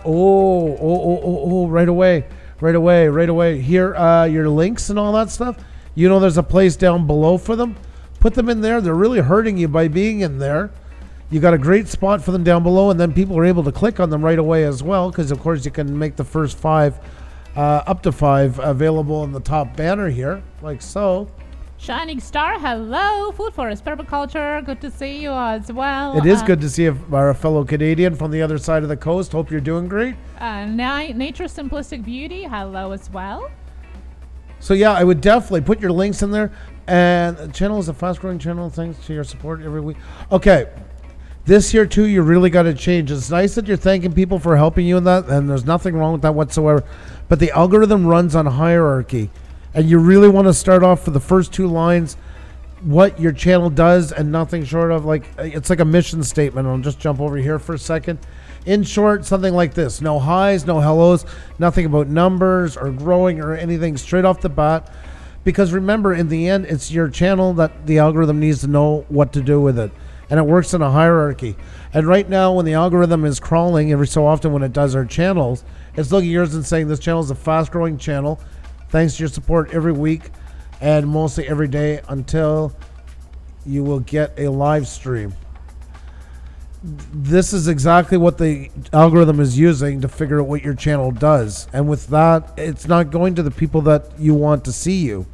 S1: away. Right away. Here, your links and all that stuff. You know there's a place down below for them. Put them in there. They're really hurting you by being in there. You got a great spot for them down below, and then people are able to click on them right away as well, because of course you can make the first 5, up to 5 available in the top banner here, like so.
S2: Shining Star, hello. Food Forest Permaculture, good to see you as well.
S1: It is good to see our fellow Canadian from the other side of the coast. Hope you're doing great.
S2: Nature Simplistic Beauty, hello as well.
S1: So yeah, I would definitely put your links in there. And the channel is a fast-growing channel thanks to your support every week. Okay, this year too, you really got to change. It's nice that you're thanking people for helping you in that, and there's nothing wrong with that whatsoever. But the algorithm runs on hierarchy. And you really want to start off for the first 2 lines what your channel does, and nothing short of it's like a mission statement. I'll just jump over here for a second. In short, something like this: no highs, no hellos, nothing about numbers or growing or anything straight off the bat. Because remember, in the end, it's your channel that the algorithm needs to know what to do with it. And it works in a hierarchy. And right now, when the algorithm is crawling, every so often when it does our channels, it's looking at yours and saying this channel is a fast-growing channel. Thanks to your support every week and mostly every day until you will get a live stream. This is exactly what the algorithm is using to figure out what your channel does. And with that, it's not going to the people that you want to see you.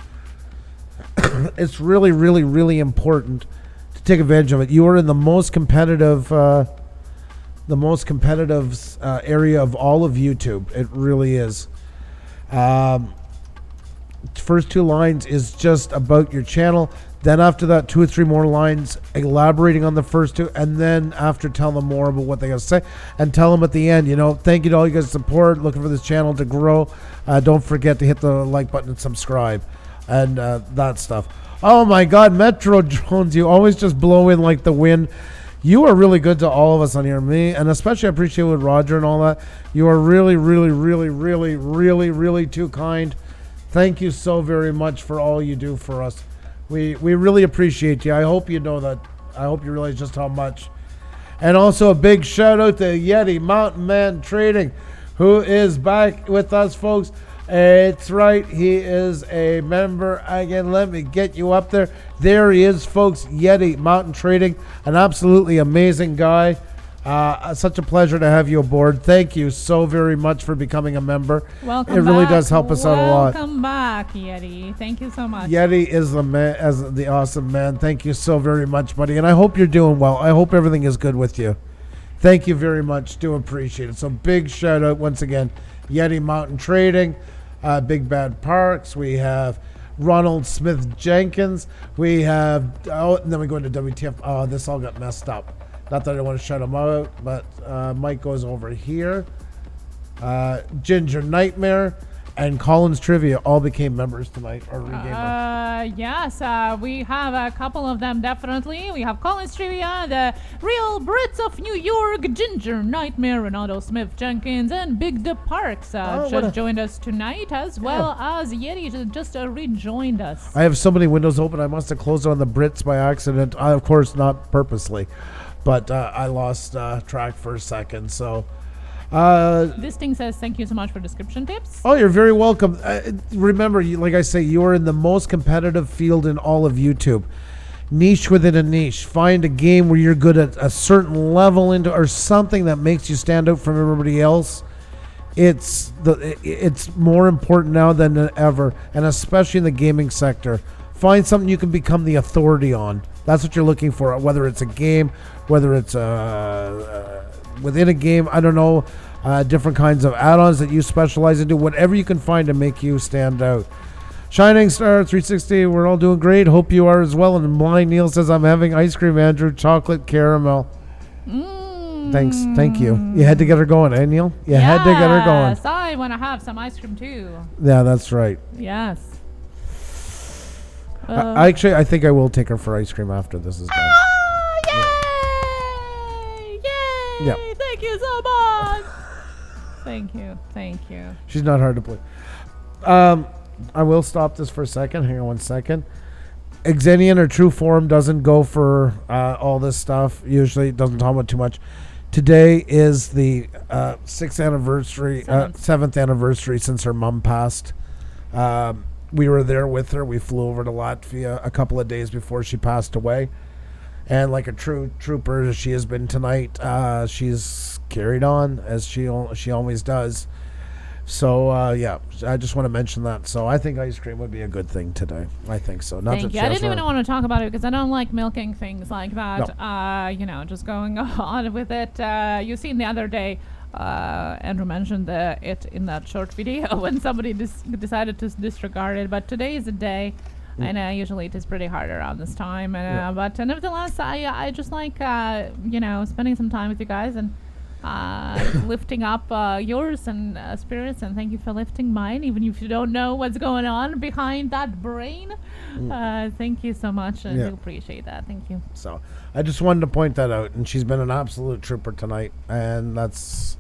S1: It's really, really, really important to take advantage of it. You are in the most competitive area of all of YouTube. It really is. First 2 lines is just about your channel. Then after that, 2 or 3 more lines elaborating on the first 2, and then after tell them more about what they got to say, and tell them at the end, thank you to all you guys' support, looking for this channel to grow. Don't forget to hit the like button and subscribe, and that stuff. Oh my God, Metro Drones, you always just blow in like the wind. You are really good to all of us on here, me, and especially I appreciate with Roger and all that. You are really, really, really, really, really, really too kind. Thank you so very much for all you do for us. We really appreciate you. I hope you know that. I hope you realize just how much. And also a big shout out to Yeti Mountain Man Trading, who is back with us, folks. It's right. He is a member. Again, let me get you up there. There he is, folks. Yeti Mountain Trading, an absolutely amazing guy. Such a pleasure to have you aboard. Thank you so very much for becoming a member.
S2: Welcome
S1: It really
S2: back.
S1: does help us out a lot.
S2: Welcome back, Yeti. Thank you so much.
S1: Yeti is the man, as the awesome man. Thank you so very much, buddy. And I hope you're doing well. I hope everything is good with you. Thank you very much. Do appreciate it. So big shout out once again, Yeti Mountain Trading, Big Bad Parks. We have Ronald Smith Jenkins. We have, and then we go into WTF. Oh, this all got messed up. Not that I want to shut him out, but Mike goes over here. Ginger Nightmare and Collins Trivia all became members tonight. Or
S2: yes, we have a couple of them definitely. We have Collins Trivia, the Real Brits of New York, Ginger Nightmare, Ronaldo Smith Jenkins, and Big the Parks just joined us tonight, as well as Yeti just rejoined us.
S1: I have so many windows open. I must have closed on the Brits by accident. Of course, not purposely. But I lost track for a second. So
S2: this thing says thank you so much for description tips.
S1: Oh, you're very welcome. Remember, like I say, you are in the most competitive field in all of YouTube. Niche within a niche. Find a game where you're good at a certain level into, or something that makes you stand out from everybody else. It's more important now than ever, and especially in the gaming sector. Find something you can become the authority on. That's what you're looking for, whether it's a game, whether it's within a game, I don't know, different kinds of add-ons that you specialize into, whatever you can find to make you stand out. Shining Star 360, we're all doing great. Hope you are as well. And Blind Neil says, I'm having ice cream, Andrew, chocolate caramel. Thanks. Thank you. You had to get her going, eh, Neil? You had to get her going.
S2: Yes, I want to have some ice cream too.
S1: Yeah, that's right.
S2: Yes.
S1: I think I will take her for ice cream after this is done.
S2: Oh, yay! Yay!
S1: Yeah.
S2: Thank you so much. Thank you.
S1: She's not hard to play. I will stop this for a second. Hang on one second. Xenian or True Form doesn't go for all this stuff. Usually it doesn't talk about too much. Today is the 7th anniversary since her mom passed. We were there with her. We flew over to Latvia a couple of days before she passed away. And like a true trooper as she has been tonight, she's carried on as she always does. So, I just want to mention that. So I think ice cream would be a good thing today. I think so.
S2: Thank you. I didn't even want to talk about it because I don't like milking things like that. No. Just going on with it. You seen the other day, Andrew mentioned it in that short video when somebody decided to disregard it. But today is a day. And usually it is pretty hard around this time. But nevertheless, I just like, spending some time with you guys and lifting up yours and spirits, and thank you for lifting mine, even if you don't know what's going on behind that brain. Thank you so much. I do appreciate that. Thank you.
S1: So I just wanted to point that out, and she's been an absolute trooper tonight, and that's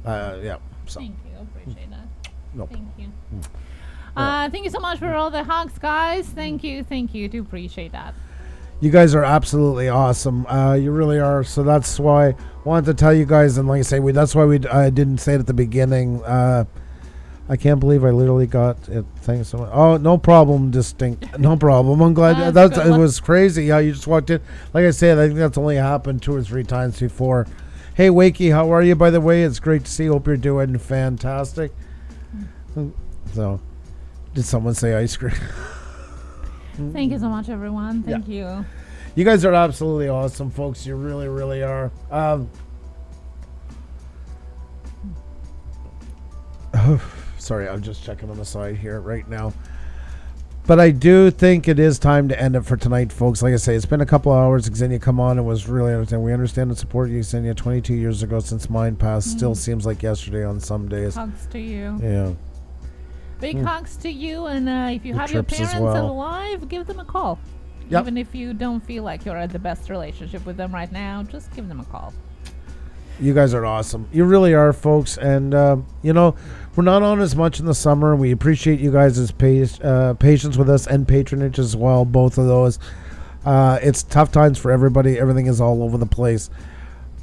S1: So
S2: thank you. Appreciate that.
S1: Nope.
S2: Thank you. Thank you so much for all the hugs, guys. Thank you. Do appreciate that.
S1: You guys are absolutely awesome. You really are. So that's why I wanted to tell you guys, and like I say, that's why I didn't say it at the beginning. I can't believe I literally got it. Thanks so much. Oh, no problem, Distinct. No problem. I'm glad it was crazy. Yeah, you just walked in. Like I said, I think that's only happened 2 or 3 times before. Hey, Wakey, how are you, by the way? It's great to see you. Hope you're doing fantastic. So, did someone say ice cream?
S2: Thank you so much, everyone. Thank you.
S1: You guys are absolutely awesome, folks. You really, really are. Sorry, I'm just checking on the side here right now. But I do think it is time to end it for tonight, folks. Like I say, it's been a couple hours. Xenia come on and was really understanding. We understand and support you, Xenia. 22 years ago since mine passed. Still seems like yesterday on some days.
S2: Hugs to you.
S1: Yeah.
S2: Big hugs to you, and if you have your parents alive, give them a call.
S1: Yep.
S2: Even if you don't feel like you're at the best relationship with them right now, just give them a call.
S1: You guys are awesome. You really are, folks. And, we're not on as much in the summer. We appreciate you guys' patience with us and patronage as well, both of those. It's tough times for everybody. Everything is all over the place.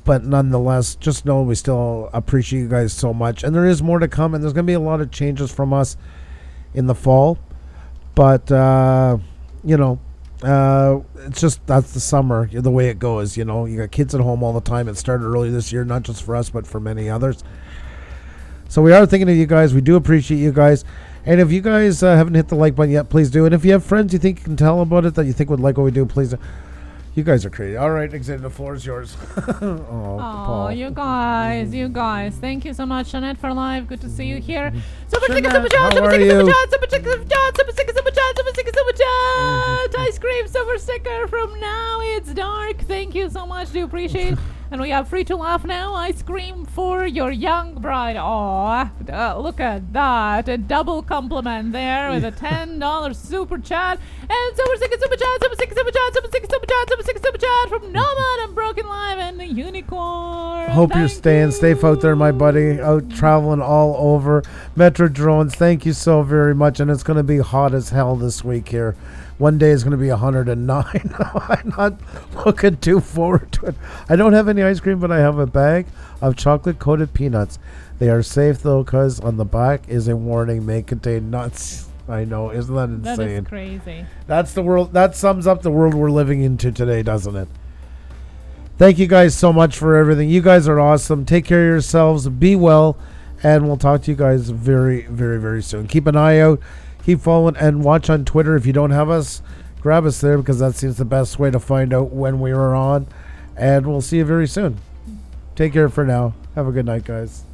S1: But nonetheless, just know we still appreciate you guys so much. And there is more to come, and there's going to be a lot of changes from us in the fall. But, it's just, that's the summer, the way it goes, You got kids at home all the time. It started early this year, not just for us, but for many others. So we are thinking of you guys. We do appreciate you guys. And if you guys haven't hit the like button yet, please do. And if you have friends you think you can tell about it, that you think would like what we do, please do. You guys are crazy. All right, Xenia, the floor is yours.
S2: Paul. You guys. Thank you so much, Jeanette, for live. Good to see you here. Super
S1: Jeanette,
S2: super chat,
S1: how are you?
S2: super chat. Ice cream, super sticker from Now It's Dark. Thank you so much. Do appreciate. And we have Free to Laugh Now ice cream for your young bride. Look at that. A double compliment there with a $10 super chat. And super chat from Nomad and Broken Live and the Unicorn.
S1: Hope you're staying safe out there, my buddy. Out traveling all over. Metro drones, thank you so very much. And it's going to be hot as hell this week here. One day is going to be 109. I'm not looking too forward to it. I don't have any ice cream, but I have a bag of chocolate-coated peanuts. They are safe, though, because on the back is a warning, may contain nuts. I know, isn't that insane?
S2: That is crazy.
S1: That's the world. That sums up the world we're living into today, doesn't it? Thank you guys so much for everything. You guys are awesome. Take care of yourselves. Be well, and we'll talk to you guys very, very, very soon. Keep an eye out. Keep following and watch on Twitter. If you don't have us, grab us there because that seems the best way to find out when we are on. And we'll see you very soon. Take care for now. Have a good night, guys.